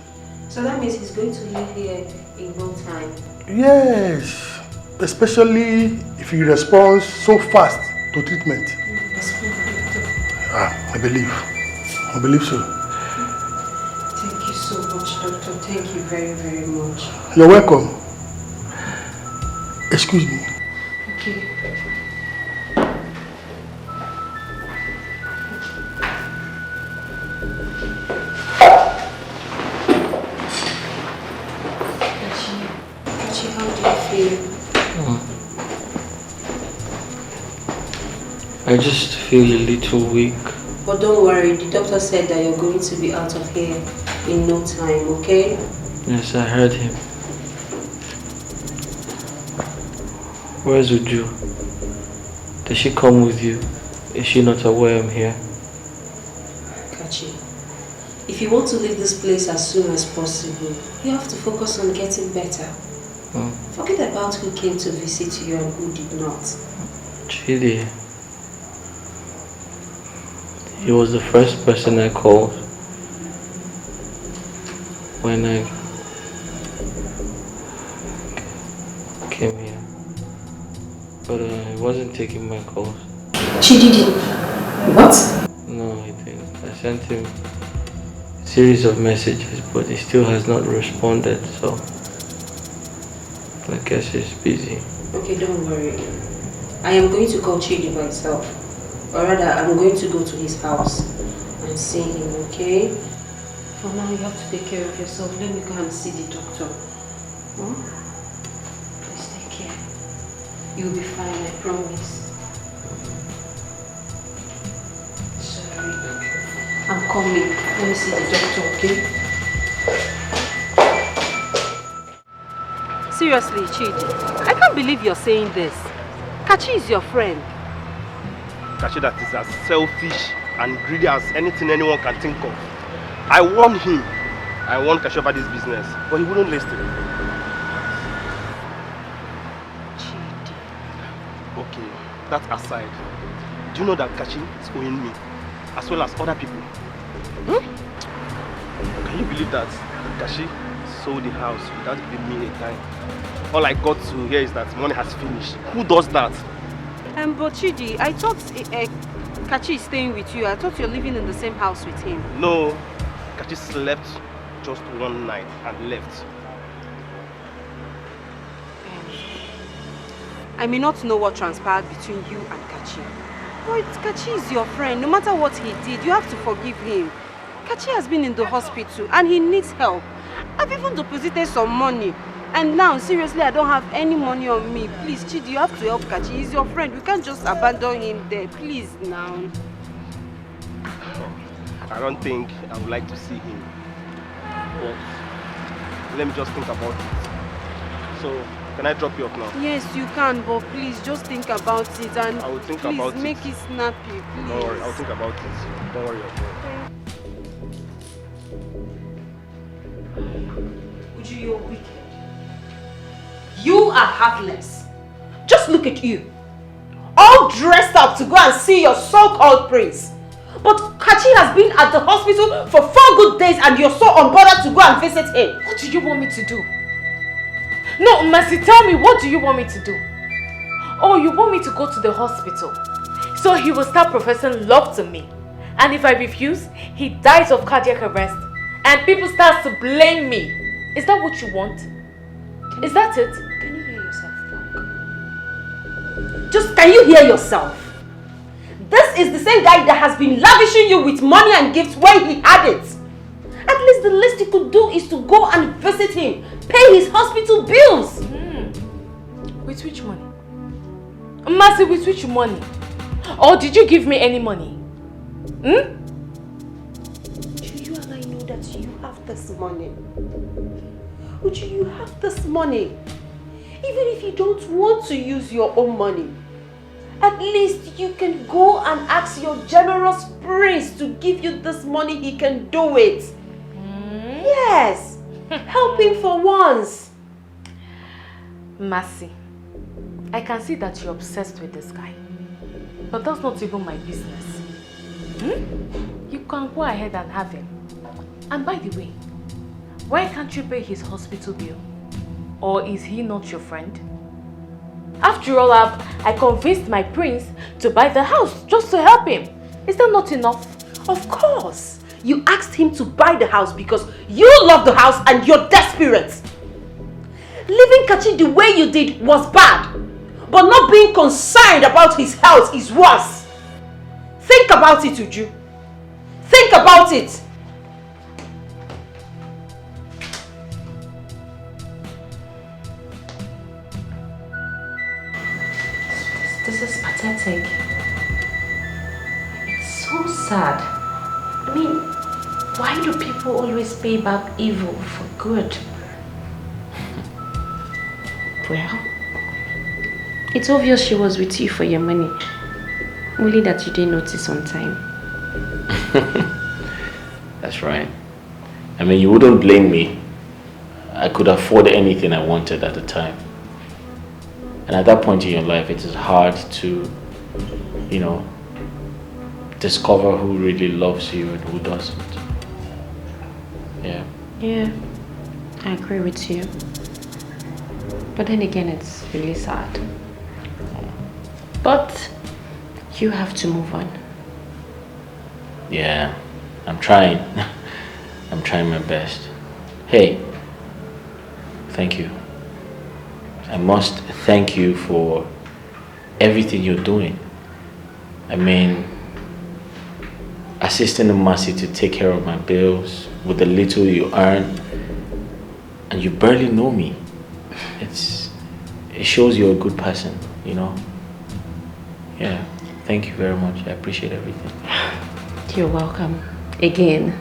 So that means he's going to live here in no time? Yes, especially if he responds so fast to treatment. I believe so. Thank you so much, doctor. Thank you very, very much. You're welcome. Excuse me. Okay. Kachi, how do you feel? I just feel a little weak. But don't worry, the doctor said that you're going to be out of here in no time, okay? Yes, I heard him. Where's Uju? Does she come with you? Is she not aware I'm here? Kachi, if you want to leave this place as soon as possible, you have to focus on getting better. Forget about who came to visit you and who did not. Chidi. He was the first person I called when I came here. But he wasn't taking my calls. Chidi didn't? What? No, he didn't. I sent him a series of messages, but he still has not responded, so I guess he's busy. Okay, don't worry. I am going to call Chidi myself. Or rather, I'm going to go to his house and see him, okay? For now, you have to take care of yourself. Let me go and see the doctor. Please take care. You'll be fine, I promise. Sorry. I'm coming. Let me see the doctor, okay? Seriously, Chidi, I can't believe you're saying this. Kachi is your friend. Kachi that is as selfish and greedy as anything anyone can think of. I warned him. I warned Kachi about this business, but he wouldn't listen. Okay, that aside, do you know that Kachi is owing me, as well as other people? Can you believe that Kachi sold the house without giving me a dime? All I got to hear is that money has finished. Who does that? But Chidi, I thought Kachi is staying with you. I thought you're living in the same house with him. No, Kachi slept just one night and left. I may not know what transpired between you and Kachi. But Kachi is your friend. No matter what he did, you have to forgive him. Kachi has been in the hospital and he needs help. I've even deposited some money. And now, seriously, I don't have any money on me. Please, Chidi, you have to help Kachi. He's your friend. We can't just abandon him there. Please, now. I don't think I would like to see him. But let me just think about it. So, can I drop you off now? Yes, you can, but please, just think about it. And I will think please, about it. make it snappy, please. Don't worry, I'll think about it. Don't worry about it. Uju, you're wicked. You are heartless. Just look at you. All dressed up to go and see your so-called prince. But Kachi has been at the hospital for 4 good days and you're so unbothered to go and visit him. What do you want me to do? No, Mercy, tell me, what do you want me to do? Oh, you want me to go to the hospital so he will start professing love to me. And if I refuse, he dies of cardiac arrest and people start to blame me. Is that what you want? Is that it? Can you hear yourself talk? Just can you hear yourself? This is the same guy that has been lavishing you with money and gifts when he had it. At least the least you could do is to go and visit him, pay his hospital bills. With which money? Mercy, with which money? Or did you give me any money? Do you and I know that you have this money? Uju, you have this money. Even if you don't want to use your own money, at least you can go and ask your generous prince to give you this money. He can do it. Yes. Help him for once. Mercy, I can see that you're obsessed with this guy. But that's not even my business. You can go ahead and have him. And by the way, why can't you pay his hospital bill? Or is he not your friend? After all, I convinced my prince to buy the house just to help him. Is that not enough? Of course. You asked him to buy the house because you love the house and you're desperate. Leaving Kachi the way you did was bad. But not being concerned about his health is worse. Think about it, Uju. Think about it. This is pathetic. It's so sad. I mean, why do people always pay back evil for good? Well, it's obvious she was with you for your money. Only that you didn't notice on time. That's right. I mean, you wouldn't blame me. I could afford anything I wanted at the time. And at that point in your life, it is hard to, you know, discover who really loves you and who doesn't. Yeah. Yeah, I agree with you. But then again, it's really sad. But you have to move on. Yeah, I'm trying. I'm trying my best. Hey, thank you. I must thank you for everything you're doing. I mean, assisting Mercy to take care of my bills with the little you earn, and you barely know me. It shows you're a good person, you know. Yeah, thank you very much. I appreciate everything. You're welcome. Again.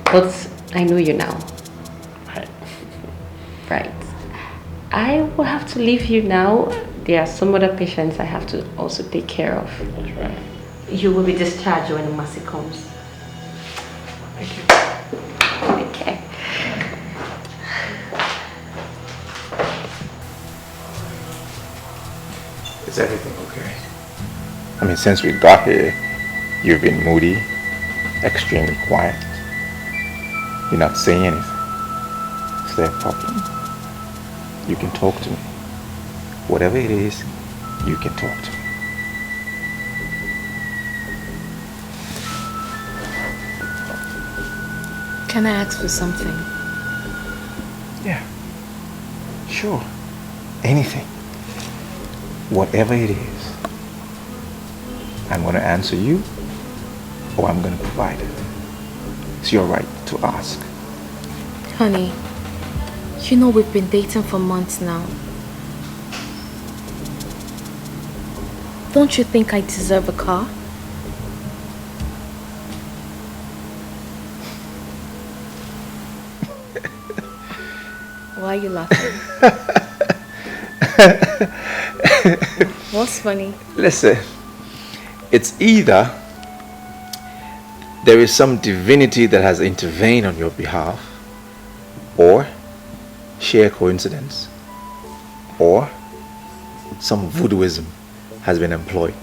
But I know you now. Right. Right. I will have to leave you now. There are some other patients I have to also take care of. That's right. You will be discharged when Mercy comes. Thank you. Okay. Is everything okay? I mean, since we got here, you've been moody, extremely quiet. You're not saying anything. Is there a problem? You can talk to me. Whatever it is, you can talk to me. Can I ask for something? Yeah. Sure. Anything. Whatever it is. I'm going to answer you, or I'm going to provide it. It's your right to ask. Honey, you know we've been dating for months now. Don't you think I deserve a car? Why are you laughing? What's funny? Listen, it's either there is some divinity that has intervened on your behalf, or sheer coincidence, or some voodooism has been employed.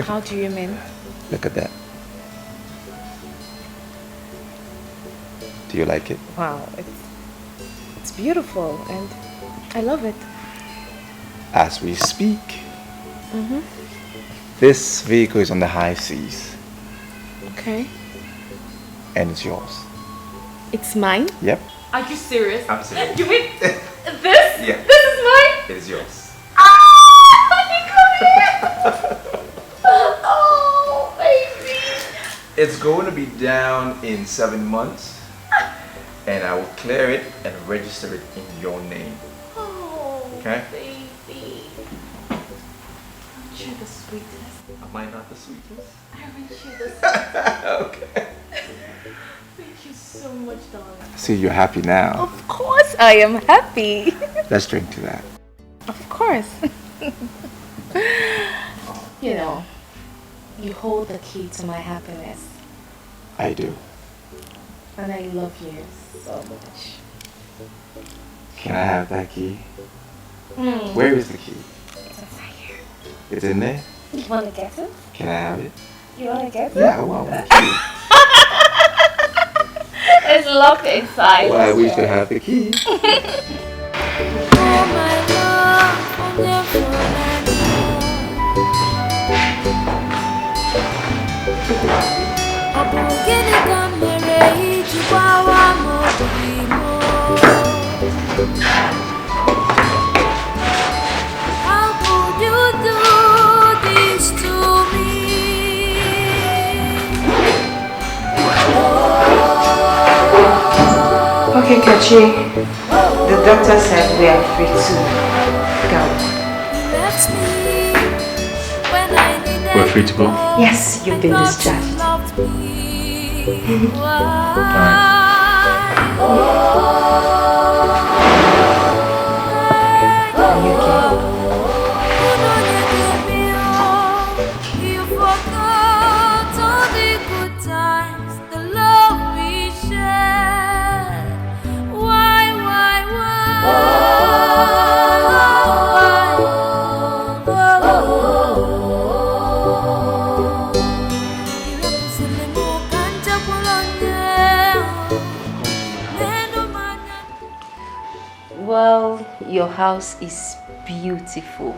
How do you mean? Look at that. Do you like it? Wow, It's beautiful and I love it. As we speak, Mm-hmm. this vehicle is on the high seas Okay. and it's yours. It's mine? Yep. Are you serious? I'm serious. You mean this? Yeah. This is mine? It is yours. Oh, baby. It's going to be down in 7 months and I will clear it and register it in your name. Oh, Okay? baby. Aren't you the sweetest? Am I not the sweetest? Aren't you the sweetest? Okay. Thank you so much, darling. See, you're happy now. Of course I am happy. Let's drink to that. Of course. You know, you hold the key to my happiness. I do. And I love you so much. Can I have that key? Mm. Where is the key? It's inside here. It's in there? You want to get it? Can I have it? You want to get it? Yeah, I want the key. It's locked inside. Well, I wish to have the key. How could you do this to me? Okay, Kachi. The doctor said we are free to go. We're free to go? Yes, you've been discharged. You forgot all the good times, the love we shared. Why? Well, your house is beautiful.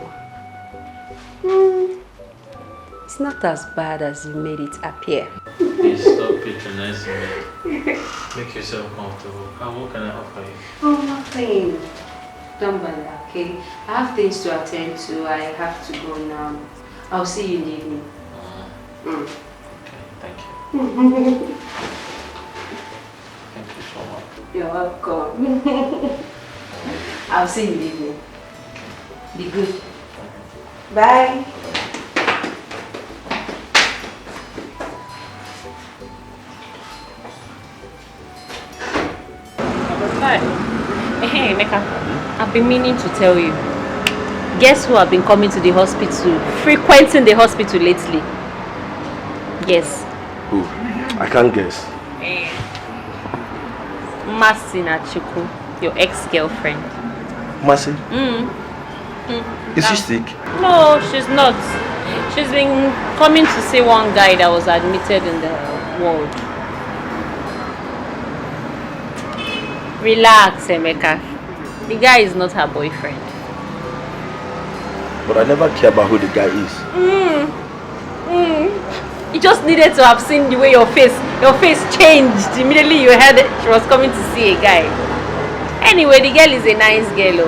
It's not as bad as you made it appear. Please stop patronizing me. Make yourself comfortable. What can I offer you? Oh, nothing. Don't bother, okay? I have things to attend to. I have to go now. I'll see you in the evening. Okay, thank you. Thank you so much. You're welcome. I'll see you in the evening. Be good. Bye. Hey, Mecca, I've been meaning to tell you. Guess who have been coming to the hospital, frequenting the hospital lately? Yes. Who? I can't guess. Masina Chuku, your ex-girlfriend. Mercy? Is she sick? No, she's not. She's been coming to see one guy that was admitted in the ward. Relax, Emeka. The guy is not her boyfriend. But I never care about who the guy is. You just needed to have seen the way your face changed immediately you heard she was coming to see a guy. Anyway, the girl is a nice girl.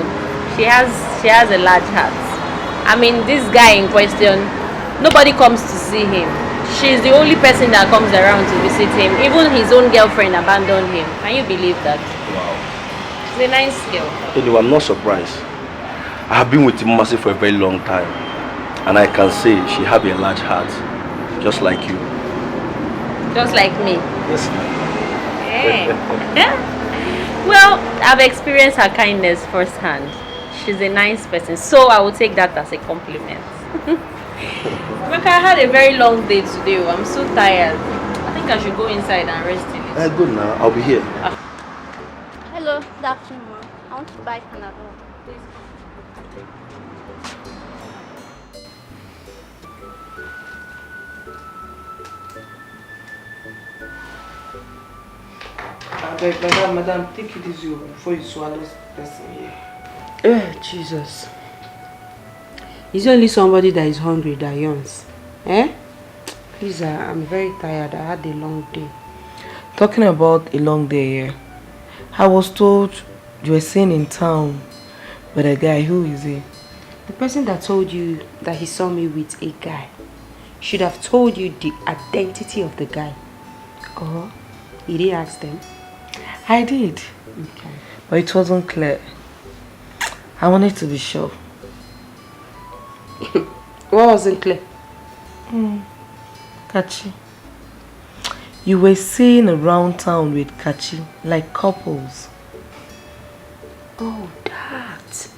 She has a large heart. I mean, this guy in question, nobody comes to see him. She's the only person that comes around to visit him. Even his own girlfriend abandoned him. Can you believe that? Wow. She's a nice girl. Anyway, I'm not surprised. I have been with Mercy for a very long time. And I can say she has a large heart. Just like you. Just like me. Yes. Hey. Well, I've experienced her kindness firsthand. She's a nice person, so I will take that as a compliment. Look, I had a very long day today. I'm so tired. I think I should go inside and rest in it. Good now. I'll be here. Hello, good afternoon, ma'am. I want to buy Panadol. Please. Madam, take it easy before you swallow this person here. Jesus. Is there only somebody that is hungry that yawns? Eh? Please, I'm very tired. I had a long day. Talking about a long day here, I was told you were seen in town with a guy. Who is he? The person that told you that he saw me with a guy should have told you the identity of the guy. Oh, you didn't ask them? I did. Okay. But it wasn't clear. I wanted to be sure. What wasn't clear? Kachi. You were seen around town with Kachi, like couples. Oh, that.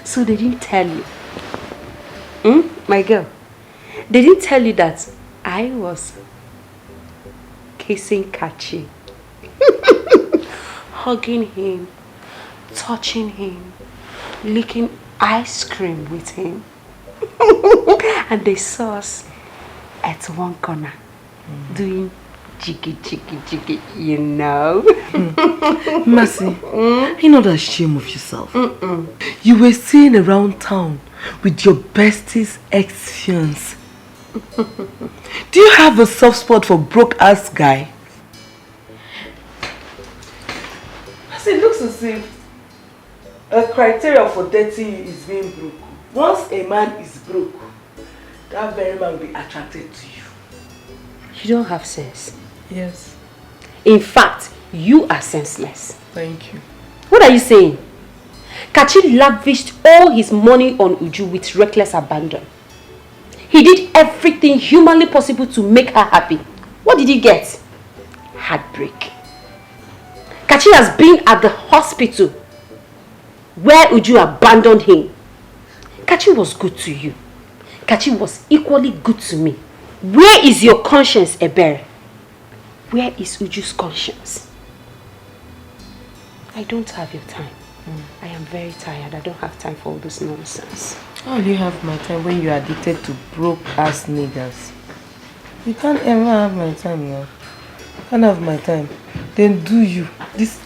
So they didn't tell you? My girl, they didn't tell you that I was kissing Kachi, hugging him, touching him, licking ice cream with him. And they saw us at one corner doing jiggy jiggy jiggy, you know. Mercy, you're not ashamed of yourself. You were seen around town with your bestie's ex-fiance. Do you have a soft spot for broke-ass guy? Mercy, it looks as if a criteria for dating is being broke. Once a man is broke, that very man will be attracted to you. You don't have sense. Yes. In fact, you are senseless. Thank you. What are you saying? Kachi lavished all his money on Uju with reckless abandon. He did everything humanly possible to make her happy. What did he get? Heartbreak. Kachi has been at the hospital where Uju abandoned him. Kachi was good to you. Kachi was equally good to me. Where is your conscience, Ebere? Where is Uju's conscience? I don't have your time. I am very tired. I don't have time for all this nonsense. How do you have my time when you're addicted to broke-ass niggas? You can't ever have my time now. You can't have my time. Then do this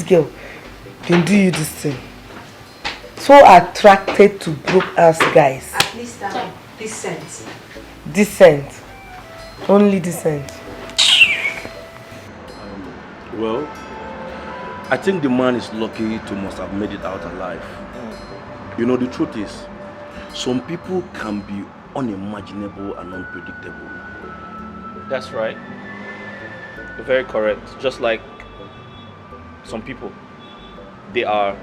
girl, then do you this thing. So attracted to broke-ass guys. At least I'm decent. Decent. Only decent. Well, I think the man is lucky to must have made it out alive. You know, the truth is, some people can be unimaginable and unpredictable. That's right. You're very correct. Just like some people, they are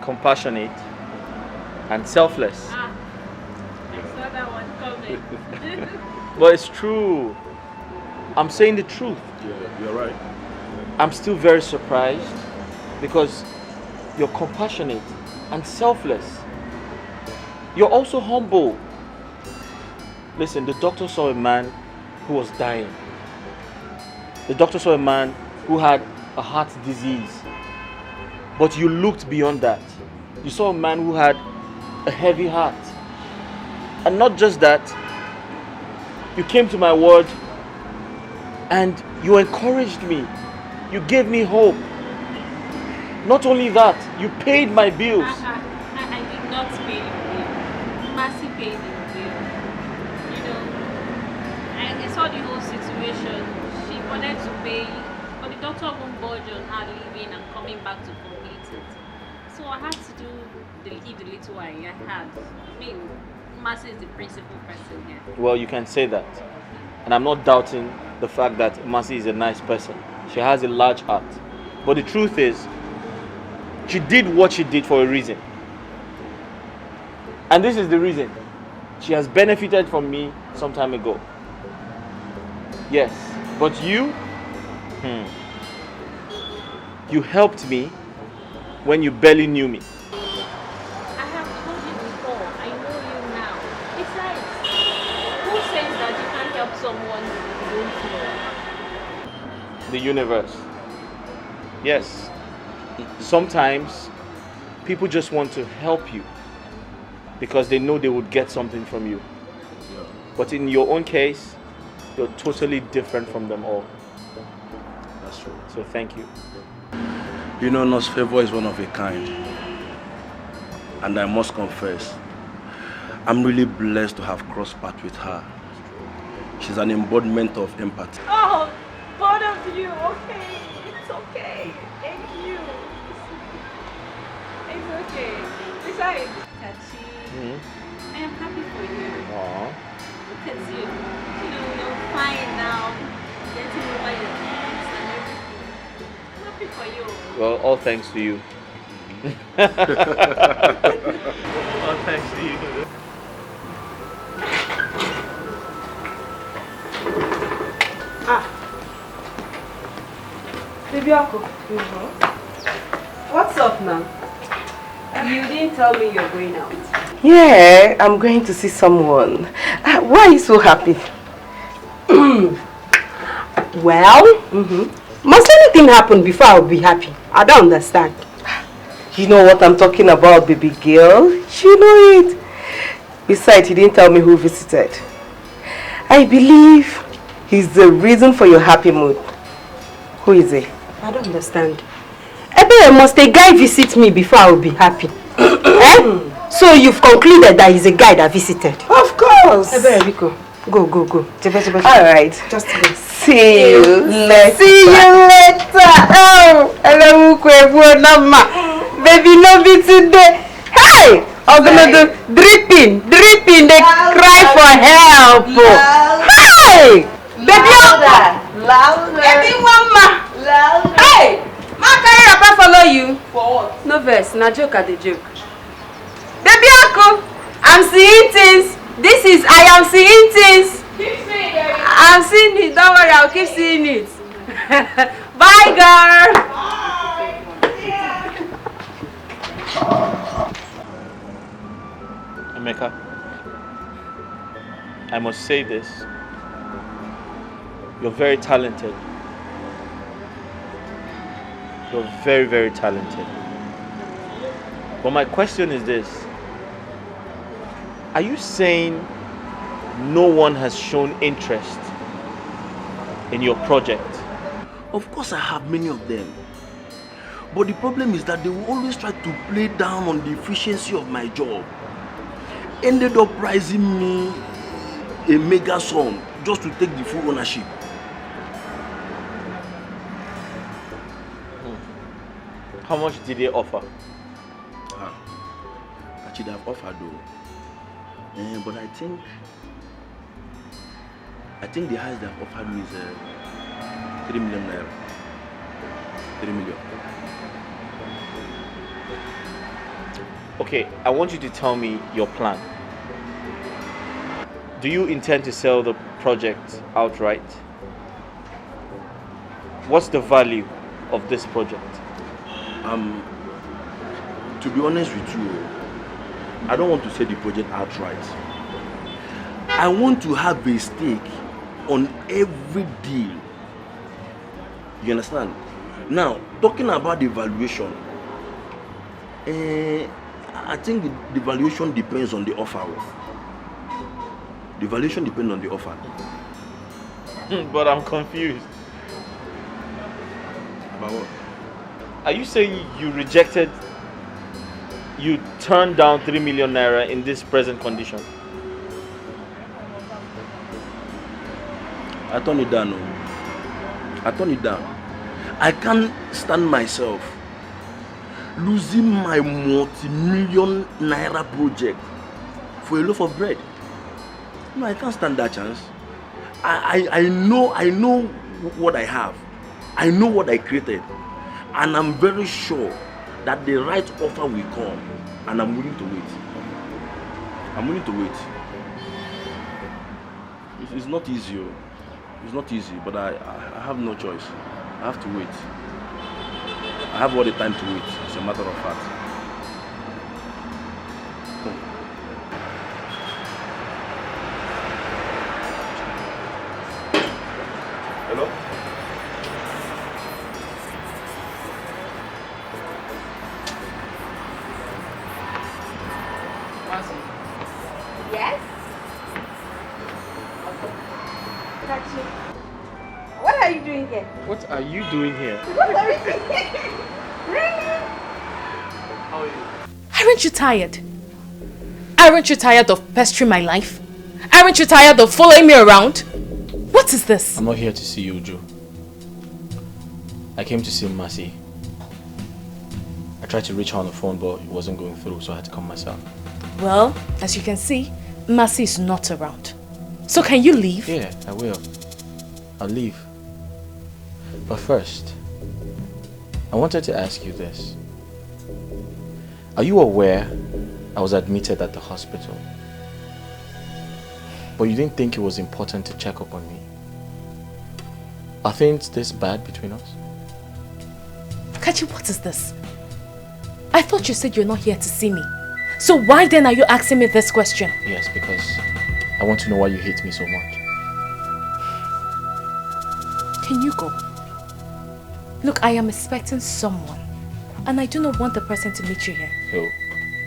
compassionate and selfless. I saw that one coming. But it's true. I'm saying the truth. Yeah, you're right. I'm still very surprised because you're compassionate and selfless. You're also humble. Listen, the doctor saw a man who was dying. The doctor saw a man who had a heart disease. But you looked beyond that. You saw a man who had a heavy heart. And not just that, you came to my word and you encouraged me. You gave me hope. Not only that, you paid my bills. I did not pay your bill. Mercy paid your bill. You know, I saw the whole situation. She wanted to pay, but the doctor won't budge on her leaving and coming back to complete it. So I had to give the little I had. I mean, Mercy is the principal person here. Well, you can say that. And I'm not doubting the fact that Mercy is a nice person. She has a large heart. But the truth is, she did what she did for a reason. And this is the reason. She has benefited from me some time ago. Yes. But you helped me when you barely knew me. I have told you before, I know you now. Besides, who says that you can't help someone you don't know? The universe. Yes. Sometimes people just want to help you because they know they would get something from you. But in your own case, you're totally different from them all. That's true. So thank you. You know, Nurse Favor is one of a kind. And I must confess, I'm really blessed to have crossed paths with her. She's an embodiment of empathy. Oh, both of you, okay. It's okay. Thank you. It's okay. Besides, Tachi, I am happy for you. Aww. Look at you. You know, you're fine now. Getting over your things and everything. I'm happy for you. Well, all thanks to you. All thanks to you. Baby Uncle. What's up now? You didn't tell me you're going out. Yeah, I'm going to see someone. Why are you so happy? Well, must anything happen before I'll be happy? I don't understand. You know what I'm talking about, baby girl. You know it. Besides, he didn't tell me who visited. I believe he's the reason for your happy mood. Who is he? I don't understand. Must a guy visit me before I will be happy? Eh? So you've concluded that he's a guy that visited? Of course. Rico, go. Alright. Just go. See you later. Oh, hello, baby, no be today. Hey! I'm gonna do dripping. They cry for help. Hey! Baby, Louder. Baby, mama. Louder. Hey! Ma, can I follow you? For what? No verse, na joke at the joke. Baby, uncle, I'm seeing things. I am seeing things. Keep seeing it. I'm seeing it. Don't worry, I'll keep seeing it. Bye, girl. Emeka, I must say this. You're very talented. You're very, very talented. But my question is this. Are you saying no one has shown interest in your project? Of course I have many of them. But the problem is that they will always try to play down on the efficiency of my job. Ended up pricing me a mega sum just to take the full ownership. How much did they offer? Actually, they've offered though. But I think the highest they've offered me is 3 million naira. 3 million. Okay, I want you to tell me your plan. Do you intend to sell the project outright? What's the value of this project? To be honest with you, I don't want to sell the project outright. I want to have a stake on every deal. You understand? Now, talking about the valuation, I think the valuation depends on the offer. The valuation depends on the offer. But I'm confused. About what? Are you saying you turned down 3 million naira in this present condition? I turned it down. I turned it down. I can't stand myself losing my multi-million naira project for a loaf of bread. No, I can't stand that chance. I know what I have. I know what I created. And I'm very sure that the right offer will come. And I'm willing to wait. I'm willing to wait. It's not easy. It's not easy, but I have no choice. I have to wait. I have all the time to wait, as a matter of fact. Hello? Yes? What are you doing here? What are you doing here? What are you doing here? Really? How are you? Aren't you tired? Aren't you tired of pestering my life? Aren't you tired of following me around? What is this? I'm not here to see you, Joe. I came to see Mercy. I tried to reach her on the phone, but it wasn't going through, so I had to come myself. Well, as you can see, Mercy is not around. So can you leave? Yeah, I will. I'll leave. But first, I wanted to ask you this. Are you aware I was admitted at the hospital? But you didn't think it was important to check up on me? Are things this bad between us? Kachi, what is this? I thought you said you're not here to see me. So why then are you asking me this question? Yes, because I want to know why you hate me so much. Can you go? Look, I am expecting someone. And I do not want the person to meet you here. Who?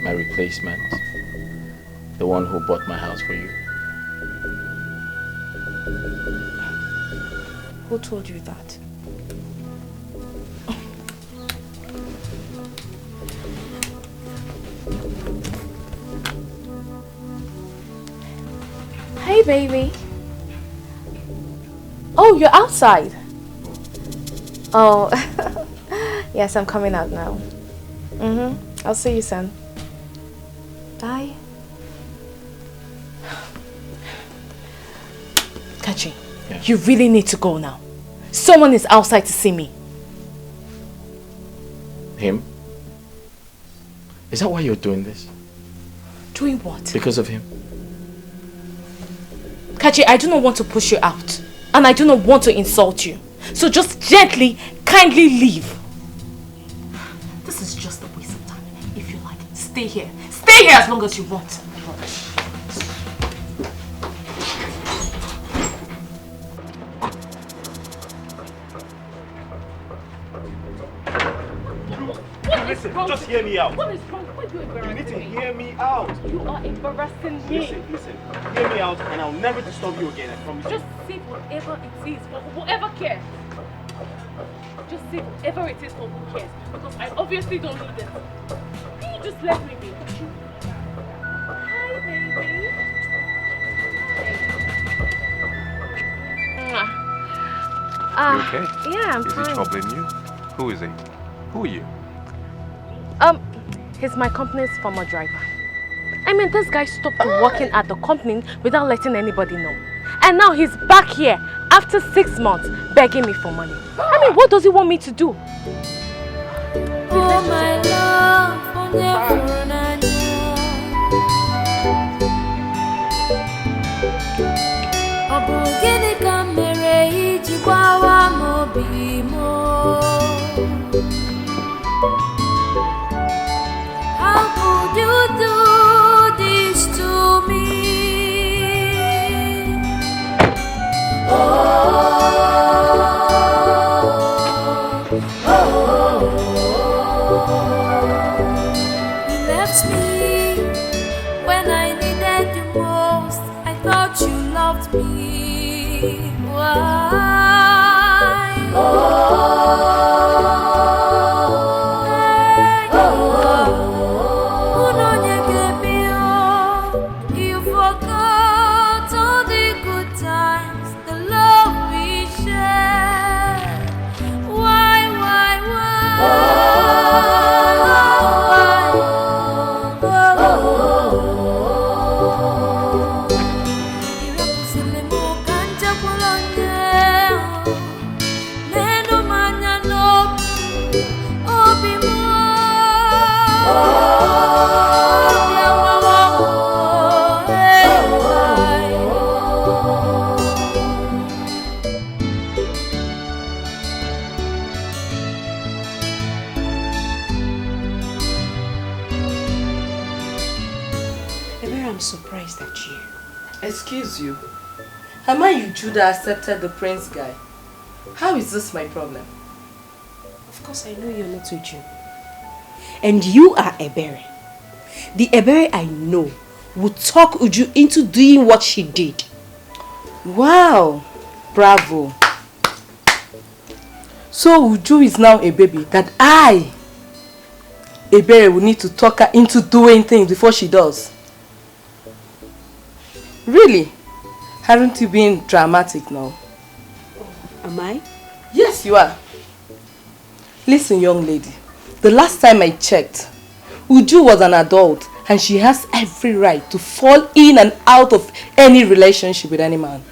My replacement? The one who bought my house for you? Who told you that? Hey, baby. Oh, you're outside. Oh, yes, I'm coming out now. I'll see you soon. Bye. Kachi, you really need to go now. Someone is outside to see me. Him? Is that why you're doing this? Doing what? Because of him? Kachi, I do not want to push you out. And I do not want to insult you. So just gently, kindly leave. This is just a waste of time. If you like, stay here. Stay here as long as you want. Listen, just hear me out. What is wrong? Why are you embarrassing You need to me? hear me out. You are embarrassing me. Listen. Hear me out and I'll never disturb you again, I promise you. Just say whatever it is for whoever cares. Just say whatever it is for who cares. Because I obviously don't need it. Can you just let me be? Hi, baby. You okay? Yeah, I'm Is fine. he troubling you? Who is he? Who are you? He's my company's former driver. I mean, this guy stopped working at the company without letting anybody know. And now he's back here after 6 months begging me for money. I mean, what does he want me to do? Oh my love, how could you do this to me? You left me when I needed you most. I thought you loved me. Why? You forgot all the good times, the love we shared. Why? I'm surprised at you. Excuse you. Am I you that accepted the prince guy? How is this my problem? Of course I know you're not Uju. And you are Ebere. The Ebere I know would talk Uju into doing what she did. Wow. Bravo. So Uju is now a baby that I, Ebere, will need to talk her into doing things before she does. Really? Haven't you been dramatic now? Am I? Yes, you are. Listen, young lady. The last time I checked, Uju was an adult and she has every right to fall in and out of any relationship with any man.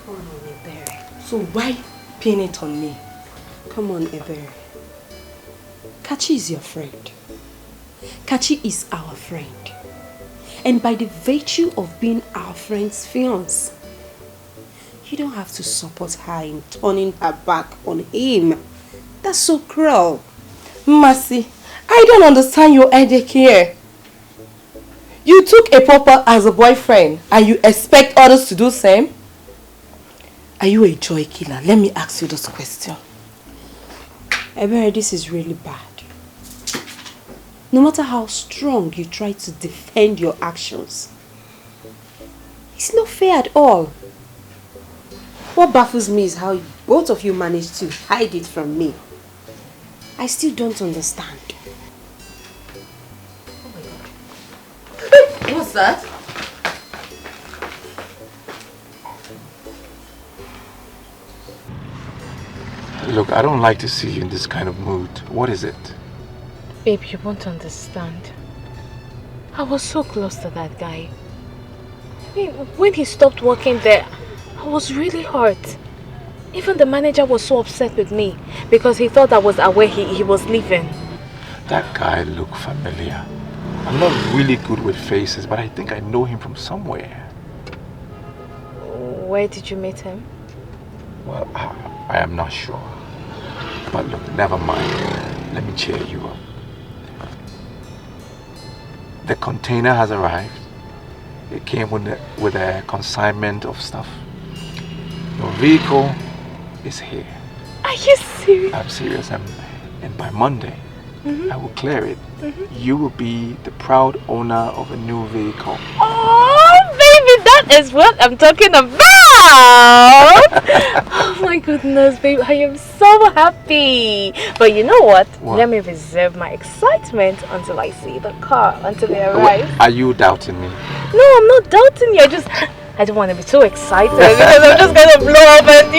Come on, Ebere. So why pin it on me? Come on, Ebere. Kachi is your friend. Kachi is our friend. And by the virtue of being our friend's fiancé, you don't have to support her in turning her back on him. That's so cruel. Mercy, I don't understand your headache here. You took a pauper as a boyfriend and you expect others to do the same? Are you a joy killer? Let me ask you this question. Ebere, this is really bad. No matter how strong you try to defend your actions, it's not fair at all. What baffles me is how both of you managed to hide it from me. I still don't understand. What's that? Look, I don't like to see you in this kind of mood. What is it? Babe, you won't understand. I was so close to that guy. I mean, when he stopped working there, I was really hurt. Even the manager was so upset with me because he thought I was aware he was leaving. That guy looked familiar. I'm not really good with faces, but I think I know him from somewhere. Where did you meet him? Well, I am not sure. But look, never mind. Let me cheer you up. The container has arrived. It came with a consignment of stuff. Your vehicle is here. Are you serious? I'm serious. And by Monday, I will clear it. You will be the proud owner of a new vehicle. Oh, baby, that is what I'm talking about. Oh my goodness, babe, I am so happy. But you know what? Let me reserve my excitement until I see the car, until they arrive. Are you doubting me? No, I'm not doubting you. I don't want to be too excited because I'm just going to blow up and,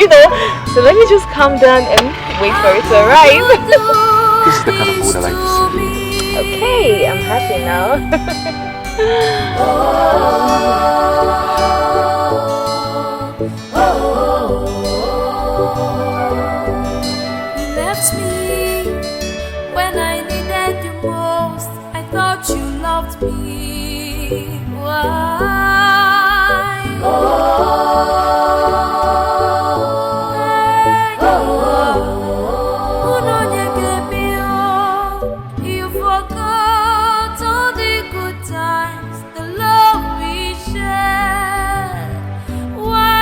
So let me just calm down and wait for it to arrive. This is the kind of mood I like to see. Okay, I'm happy now. You left me when I needed you most. I thought you loved me. Why? You forgot all the good times, the love we shared. Why?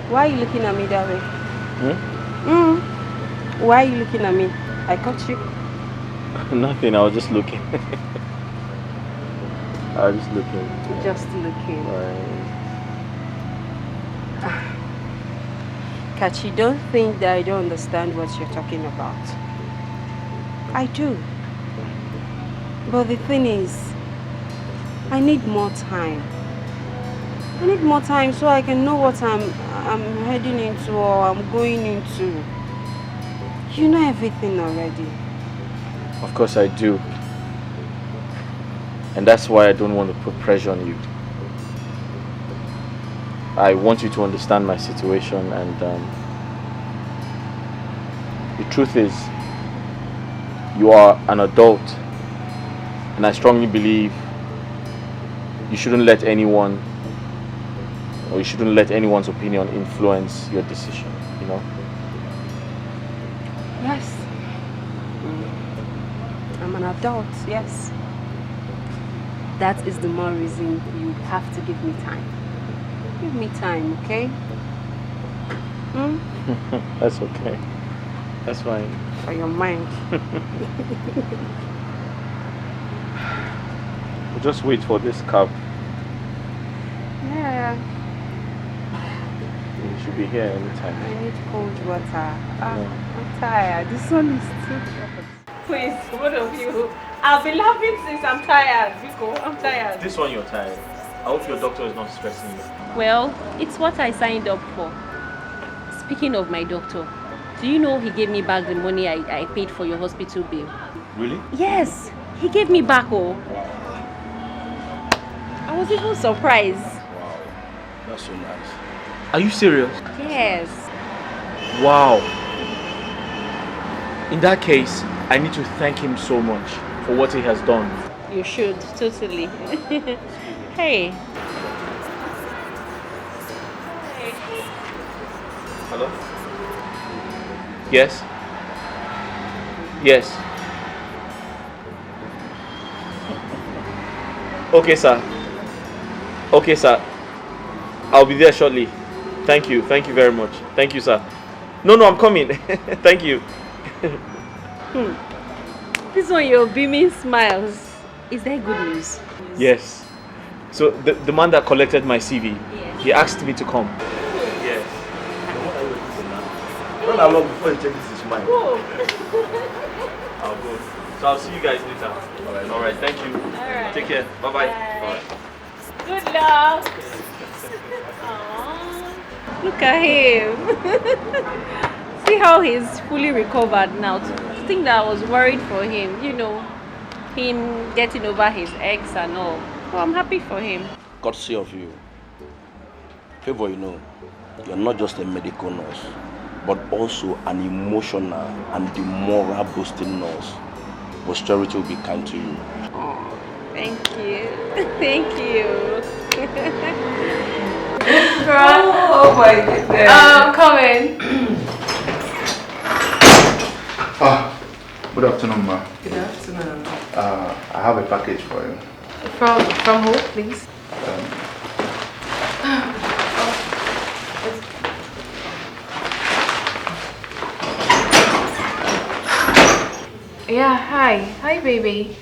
Why are you looking at me that way? Why are you looking at me? I caught you. Nothing, I was just looking. I was just looking. Just looking. Kachi, don't think that I don't understand what you're talking about. I do. But the thing is, I need more time. I need more time so I can know what I'm heading into or I'm going into. You know everything already. Of course I do. And that's why I don't want to put pressure on you. I want you to understand my situation, and the truth is, you are an adult, and I strongly believe you shouldn't let anyone, or you shouldn't let anyone's opinion influence your decision, Yes. I'm an adult, yes. That is the more reason you have to give me time. Give me time, okay? That's okay. That's fine. For your mind. We'll just wait for this cab. Yeah. You should be here anytime. I need cold water. I'm tired. The sun is too hot. Please, both of you. I've been laughing since I'm tired. Biko, I'm tired. This one you're tired. I hope your doctor is not stressing you. Well, it's what I signed up for. Speaking of my doctor, do you know he gave me back the money I paid for your hospital bill? Really? Yes, he gave me back, oh. I was even surprised. Wow, that's so nice. Are you serious? Yes. Wow. In that case, I need to thank him so much for what he has done. You should, totally. Hey. Hello? Yes? Yes. Okay, sir. Okay, sir. I'll be there shortly. Thank you. Thank you very much. Thank you, sir. No, I'm coming. Thank you. This one, your beaming smiles. Is that good news? Yes. So the man that collected my CV, he asked me to come. Yes. Run along before he changes his mind. I'll go. So I'll see you guys later. All right. Thank you. Alright. Take care. Bye-bye. Bye. Good luck. Look at him. See how he's fully recovered now. To think that I was worried for him, you know, him getting over his ex and all. So I'm happy for him. Courtesy of you. Favor, you know, you're not just a medical nurse, but also an emotional and the moral boosting nurse. Posterity will be kind to you. Oh, thank you. Thank you. Oh my goodness. Come in. Good afternoon, ma. Good afternoon. I have a package for you. From who, please? Yeah, hi baby.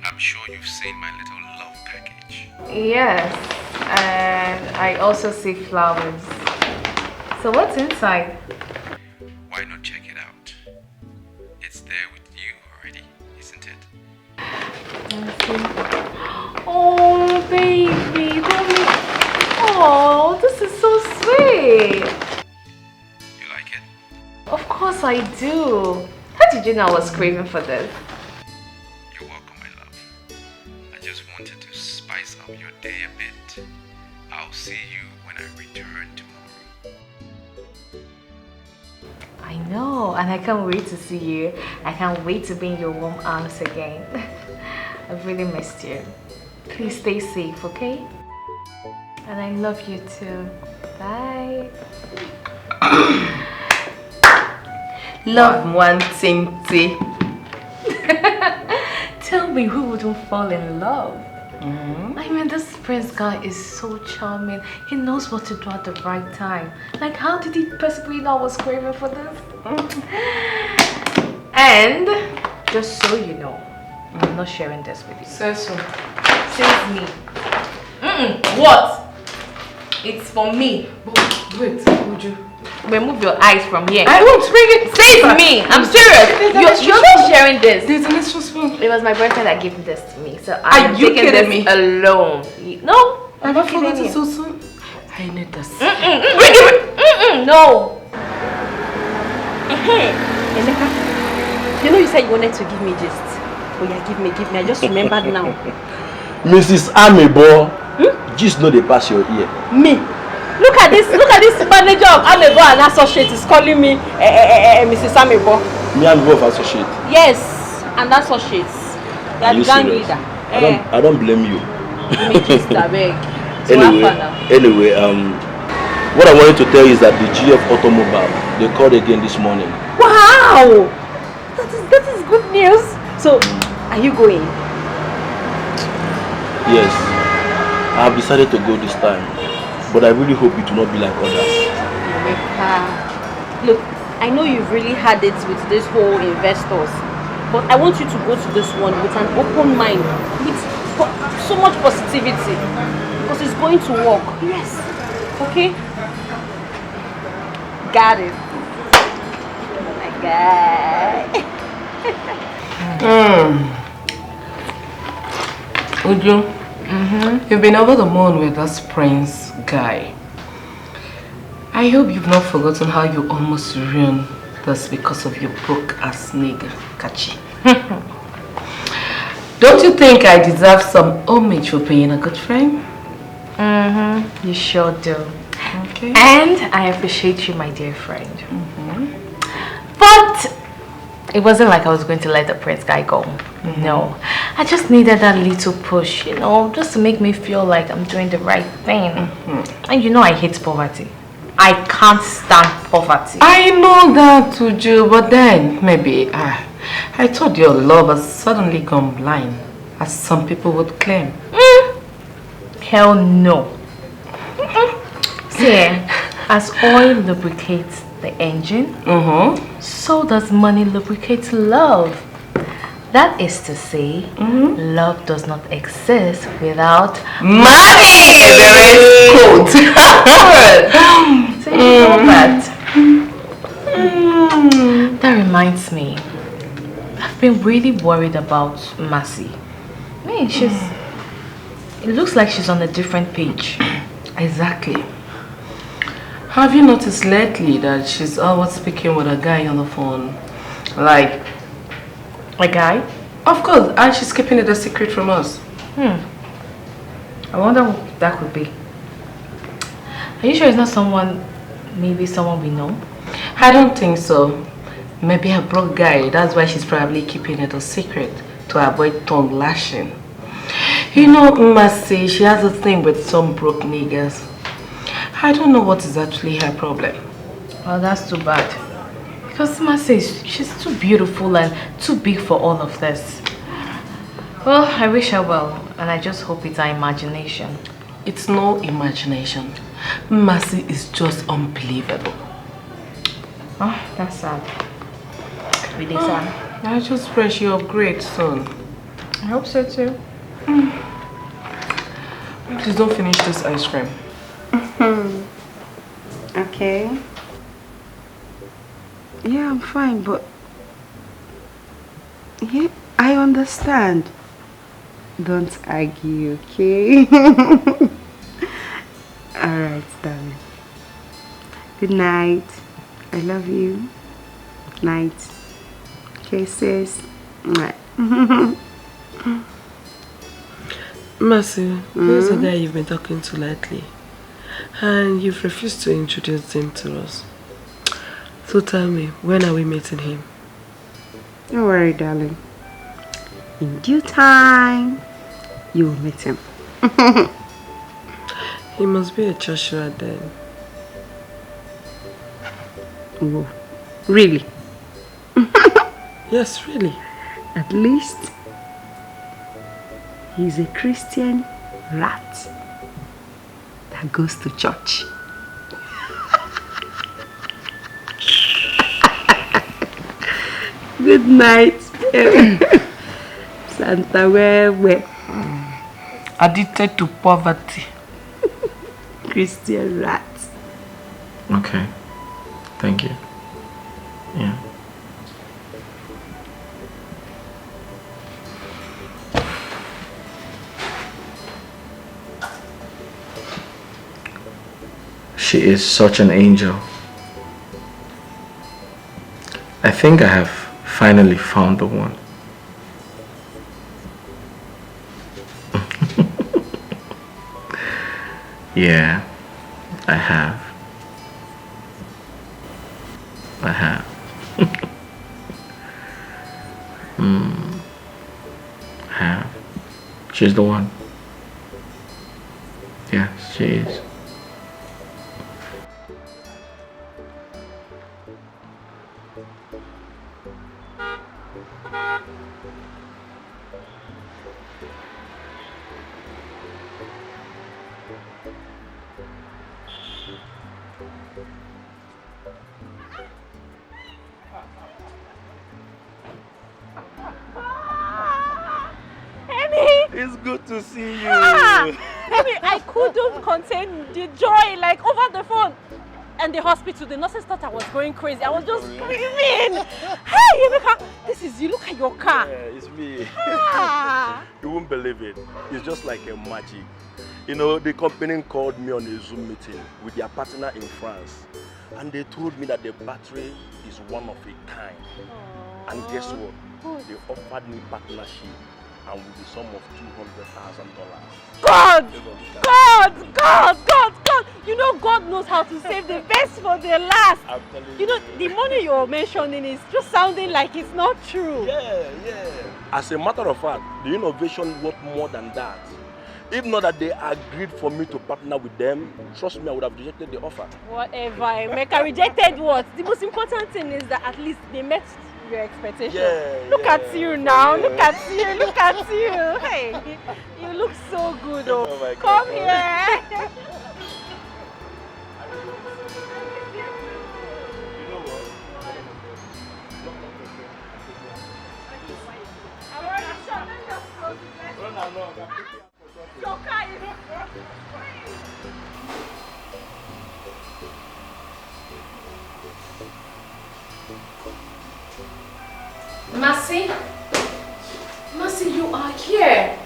I'm sure you've seen my little love package. Yes, and I also see flowers. So what's inside? Why not check it out? It's there with you already, isn't it? Oh baby, oh, this is so sweet. You like it? Of course I do. How did you know I was craving for this? You're welcome, my love. I just wanted to spice up your day a bit. I'll see you when I return tomorrow. I know, and I can't wait to see you. I can't wait to be in your warm arms again. I've really missed you. Please stay safe, okay? And I love you too. Bye. Love one tinty. Tell me, who wouldn't fall in love? I mean, this prince guy is so charming. He knows what to do at the right time. Like, how did he possibly know I was craving for this? And just so you know, I'm not sharing this with you. Say so. Says me. What? It's for me. Wait, would you? Remove your eyes from here. I won't bring it. Says me. I'm serious. You're not sharing this. There's an extra spoon. It was my boyfriend that gave this to me, so Are I'm you taking kidding this me? alone. No, Have not I forgotten kidding so you. soon? I need this. No. Emeka, you know you said you wanted to give me gist. Oh yeah, give me. I just remembered now. Mrs. Amebo, just know they pass your ear. Me? Look at this manager of Amebo and Associates is calling me Mrs. Amebo. Me and Wolf associate. Yes, and Associates. They are the gang leader. I don't blame you. Give me gist, abeg. Anyway, what I wanted to tell you is that the GF Automobile, they called again this morning. Wow! That is good news. So, are you going? Yes, I have decided to go this time, but I really hope it will not be like others. Look, I know you've really had it with this whole investors, but I want you to go to this one with an open mind, with so much positivity, because it's going to work. Yes. Okay? Got it. Oh my God. Uju, you've been over the moon with this prince guy. I hope you've not forgotten how you almost ruined this because of your broke-ass nigga, Kachi. Don't you think I deserve some homage for being a good friend? You sure do. Okay. And I appreciate you, my dear friend. But it wasn't like I was going to let the prince guy go. No. I just needed that little push, you know, just to make me feel like I'm doing the right thing. And you know I hate poverty. I can't stand poverty. I know that, Uju, but then maybe I thought your love has suddenly gone blind, as some people would claim. Hell no. See, as oil lubricates the engine, so does money lubricate love. That is to say, love does not exist without money. There is quote. So you know that. That reminds me, I've been really worried about Mercy. I mean, it looks like she's on a different page. Exactly. Have you noticed lately that she's always speaking with a guy on the phone? Like, a guy? Of course, and she's keeping it a secret from us. I wonder who that could be. Are you sure it's not maybe someone we know? I don't think so. Maybe a broke guy, that's why she's probably keeping it a secret, to avoid tongue lashing. You know, Mercy, she has a thing with some broke niggas. I don't know what is actually her problem. Well, that's too bad. Because Mercy, she's too beautiful and too big for all of this. Well, I wish her well, and I just hope it's our imagination. It's no imagination. Mercy is just unbelievable. Oh, that's sad. Really sad. I just pray she upgrade soon. I hope so too. Please don't finish this ice cream. Okay. Yeah, I'm fine, but yeah, I understand. Don't argue, okay? Alright, darling. Good night. I love you. Night. Kisses. Mercy, who's the guy you've been talking to lately? And you've refused to introduce him to us. So tell me, when are we meeting him? Don't worry, darling. In due time, you will meet him. He must be a Joshua then. Whoa. Really? Yes, really. At least, he's a Christian rat that goes to church. Good night. Santa Wewe. Addicted to poverty. Christian rat. Okay. Thank you. Yeah. She is such an angel. I think I have finally found the one. Yeah, I have. I have. I have. She's the one. Yes, she is. It's good to see you. I couldn't contain the joy, like over the phone. And the hospital, the nurses thought I was going crazy. I was just screaming. Hey, Emeka, this is you. Look at your car. Yeah, it's me. Ah. You won't believe it. It's just like a magic. You know, the company called me on a Zoom meeting with their partner in France. And they told me that the battery is one of a kind. And guess what? They offered me partnership and with the sum of $200,000. God! You know God knows how to save the best for the last. I'm telling You know, the money you're mentioning is just sounding like it's not true. Yeah. As a matter of fact, the innovation worth more than that. If not that they agreed for me to partner with them, trust me, I would have rejected the offer. Whatever, Emeka, rejected what? The most important thing is that at least they met your expectations. Look at you now, look at you. Hey, you look so good. Oh my God. Come here. Mercy, you are here.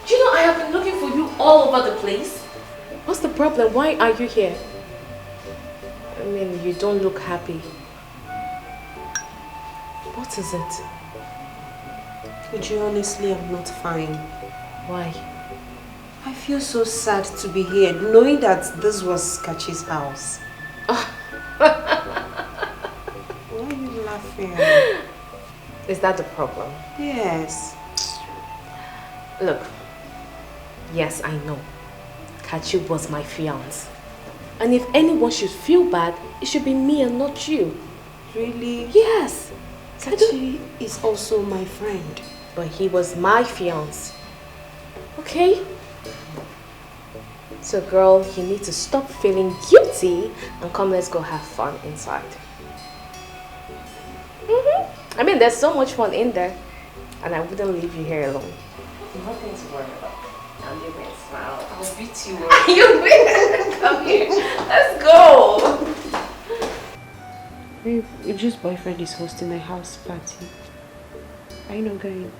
Do you know I have been looking for you all over the place? What's the problem? Why are you here? I mean, you don't look happy. What is it? Uju, honestly, I'm not fine. Why? I feel so sad to be here, knowing that this was Kachi's house. Why are you laughing? Is that the problem? Yes. Look, yes, I know. Kachi was my fiance. And if anyone should feel bad, it should be me and not you. Really? Yes. Kachi is also my friend. But he was my fiance. Okay? So girl, you need to stop feeling guilty and come, let's go have fun inside. I mean, there's so much fun in there. And I wouldn't leave you here alone. Nothing to worry about. I'll give me a smile. I'll beat you. You win. Come here. Let's go. Babe, Uju's boyfriend is hosting a house party. Are you not going?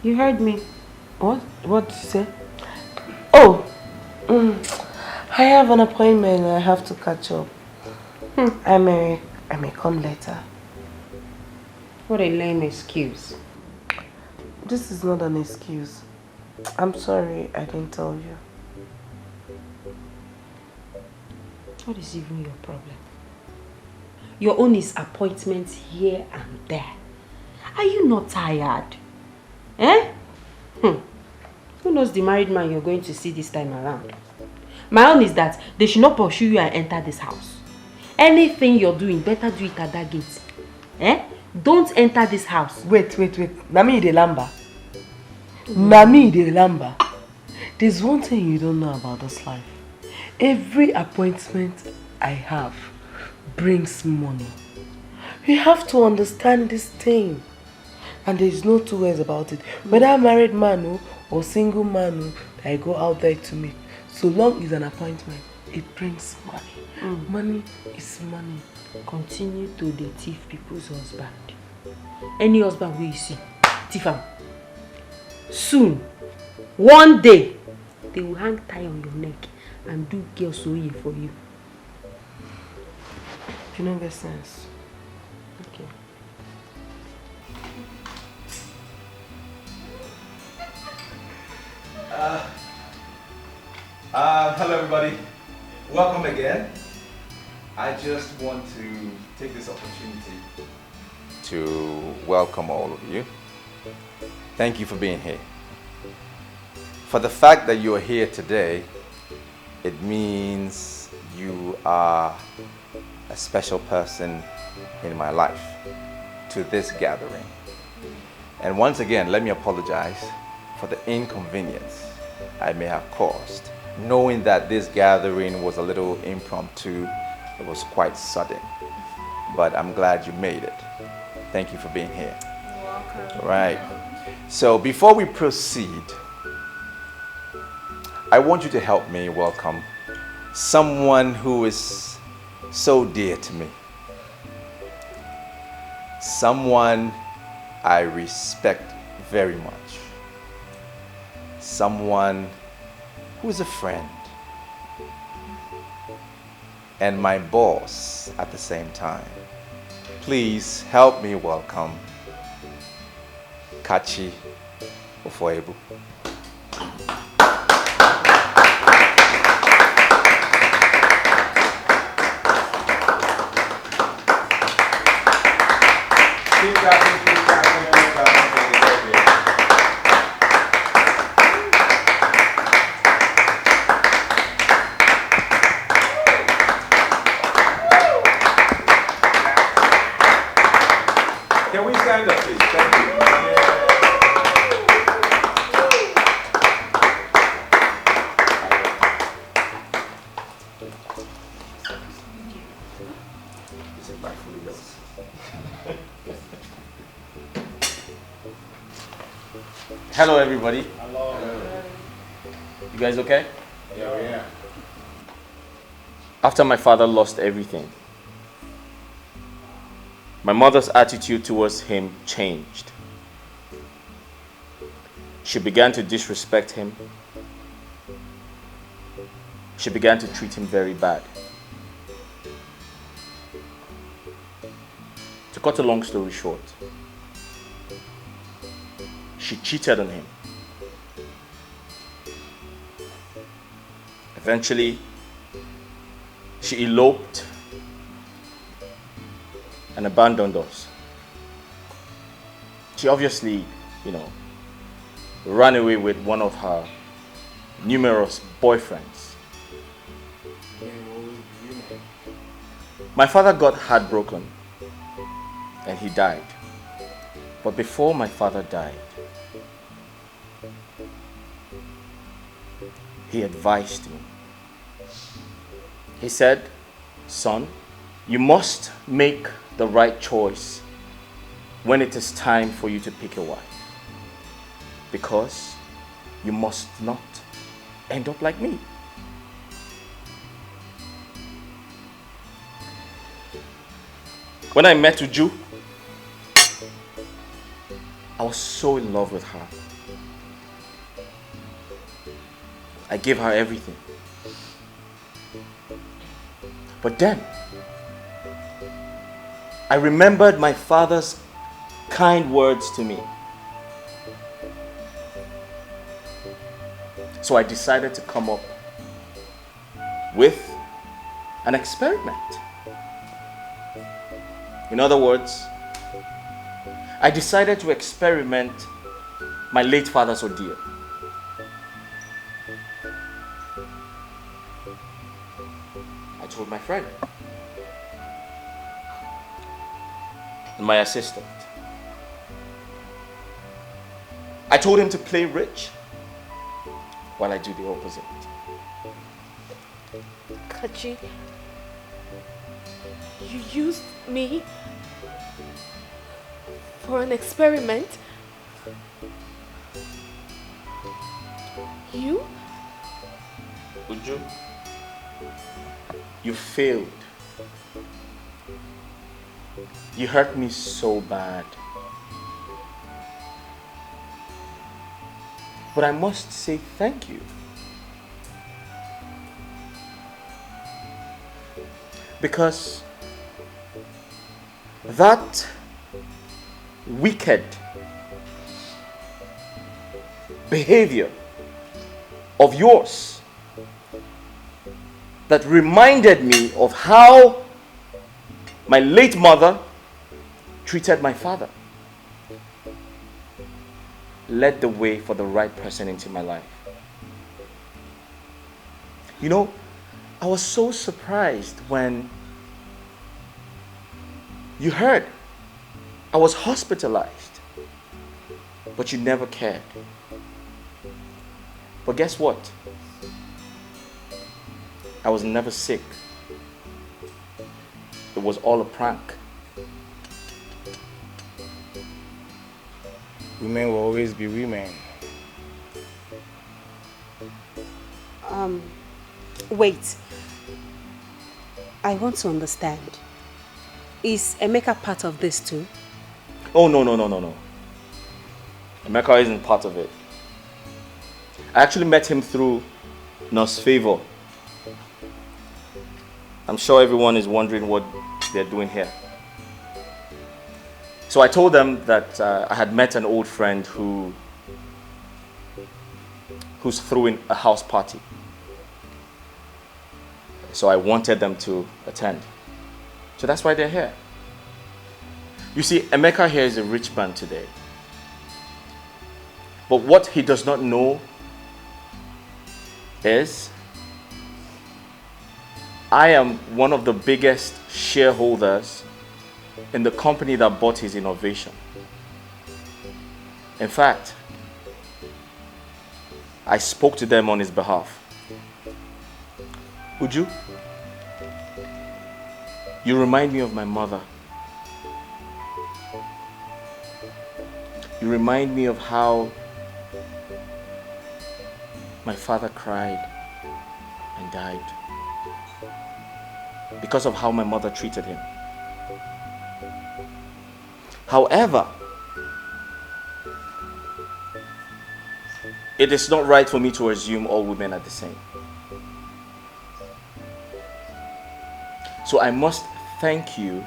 You heard me. What? What did you say? Oh, I have an appointment. I have to catch up. I may come later. What a lame excuse. This is not an excuse. I'm sorry I didn't tell you. What is even your problem? Your own is appointments here and there. Are you not tired? Eh? Who knows the married man you're going to see this time around? My own is that they should not pursue you and enter this house. Anything you're doing, better do it at that gate. Eh? Don't enter this house. Wait. Nami de lamba. Nami de lamba. There's one thing you don't know about this life. Every appointment I have brings money. You have to understand this thing. And there's no two ways about it. Whether I'm married man or single man that I go out there to meet, so long as an appointment, it brings money. Money is money. Continue to thief people's husband. Any husband where you see, thief him. Soon, one day, they will hang tie on your neck and do girl sewing for you. You know that sense. Okay. Hello everybody, welcome again. I just want to take this opportunity to welcome all of you. Thank you for being here. For the fact that you are here today, it means you are a special person in my life to this gathering. And once again, let me apologize for the inconvenience I may have caused, knowing that this gathering was a little impromptu. It was quite sudden, but I'm glad you made it. Thank you for being here. You're welcome. All right. So before we proceed, I want you to help me welcome someone who is so dear to me. Someone I respect very much. Someone who is a friend. And my boss at the same time. Please help me welcome Kachi Ofoebu. Can we stand up, please? Thank you. Hello, everybody. Hello. You guys okay? Yeah. After my father lost everything, my mother's attitude towards him changed. She began to disrespect him. She began to treat him very bad. To cut a long story short, she cheated on him. Eventually, she eloped and abandoned us. She obviously, ran away with one of her numerous boyfriends. My father got heartbroken and he died. But before my father died, he advised me. He said, "Son, you must make the right choice when it is time for you to pick a wife, because you must not end up like me." When I met Uju, I was so in love with her. I gave her everything. But then, I remembered my father's kind words to me. So I decided to come up with an experiment. In other words, I decided to experiment my late father's ordeal. I told my friend and my assistant. I told him to play rich while I do the opposite. Kachi, you used me for an experiment? You? Uju, you failed. You hurt me so bad. But I must say thank you. Because that wicked behavior of yours that reminded me of how my late mother treated my father led the way for the right person into my life. You know, I was so surprised when you heard I was hospitalized, but you never cared. But guess what? I was never sick. It was all a prank. Women will always be women. Wait. I want to understand. Is Emeka part of this too? Oh, no. Emeka isn't part of it. I actually met him through Nurse Favor. I'm sure everyone is wondering what they're doing here. So I told them that I had met an old friend who's throwing a house party. So I wanted them to attend. So that's why they're here. You see, Emeka here is a rich man today. But what he does not know is I am one of the biggest shareholders in the company that bought his innovation. In fact, I spoke to them on his behalf. Uju, you remind me of my mother. You remind me of how my father cried and died because of how my mother treated him. However, it is not right for me to assume all women are the same. So I must thank you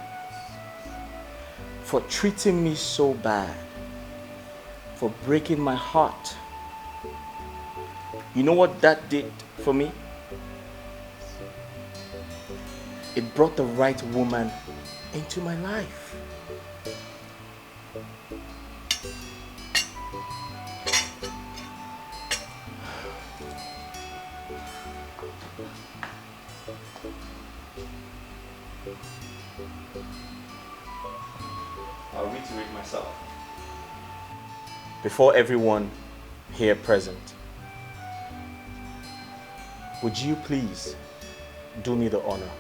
for treating me so bad, for breaking my heart. You know what that did for me? It brought the right woman into my life. I'll reiterate myself. Before everyone here present, would you please do me the honor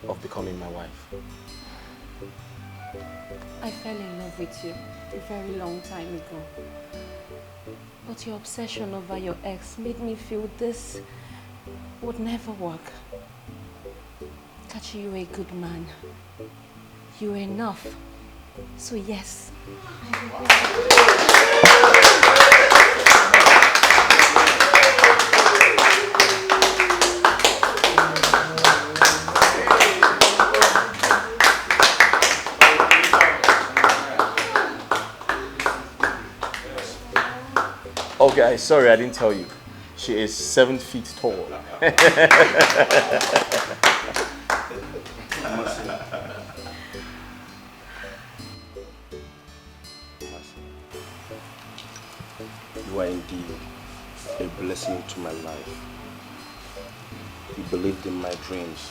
of becoming my wife? I fell in love with you a very long time ago. But your obsession over your ex made me feel this would never work. Kachi, you were a good man. You were enough. So yes. Oh guys, sorry I didn't tell you. She is 7 feet tall. You are indeed a blessing to my life. You believed in my dreams,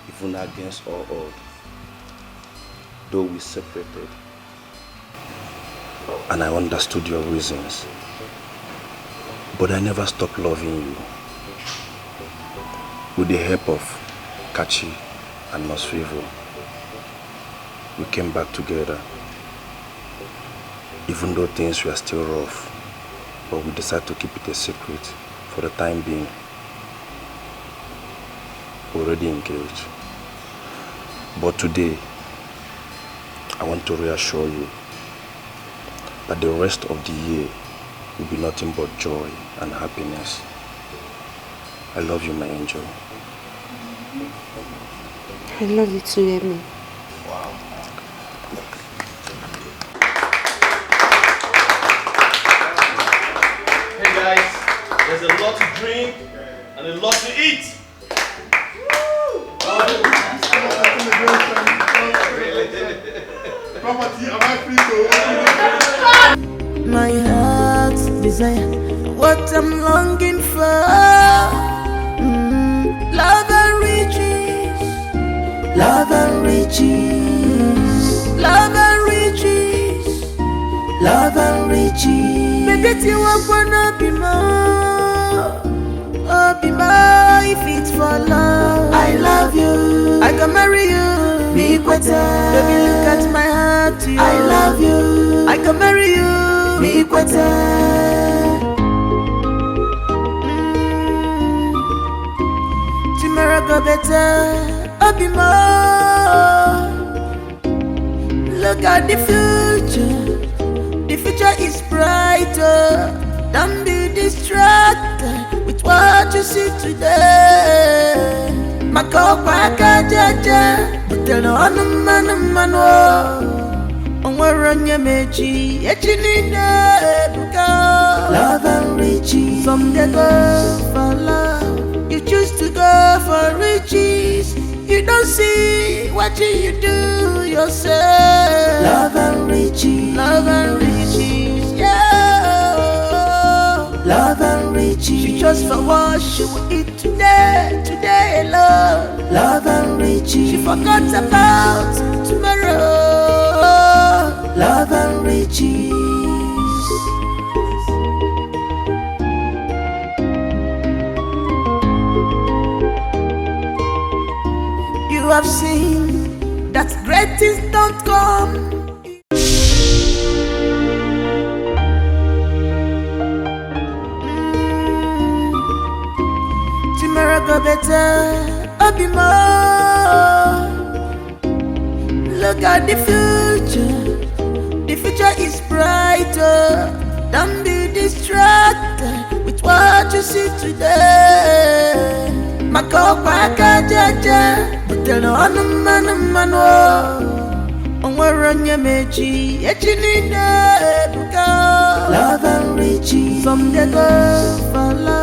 even against all odds. Though we separated, and I understood your reasons, but I never stopped loving you. With the help of Kachi and Nosrivo, we came back together. Even though things were still rough, but we decided to keep it a secret for the time being. We're already engaged. But today, I want to reassure you that the rest of the year will be nothing but joy and happiness. I love you, my angel. I love you too, Emi. Wow. Hey guys, there's a lot to drink and a lot to eat. Property, am I free to open? My heart's desire, what I'm longing for. Love and riches, love and riches, love and riches, love and riches. Make it you up wanna be more, oh be more if it's for love. I love you, I can marry you. me kweta. Baby, look at my heart, I love you. I can marry you, me kweta. Tomorrow go better, I'll be more. Look at the future is brighter. Don't be distracted with what you see today. Makopa kajaja, butelo anumano. Onwaranya meji, echinine buka. Love and riches, some they go for love. You choose to go for riches. You don't see what you do yourself. Love and riches, yeah. Love and riches. She just for what she will eat today alone. Love and riches. She forgot about tomorrow. Love and riches. You have seen that great things don't come. Tomorrow go better, I'll be more. Look at the future is brighter. Don't be distracted with what you see today. Makopa kajaja, butelo anumano. Onwaranya meji, echinine buka. Love and riches, some they go for love.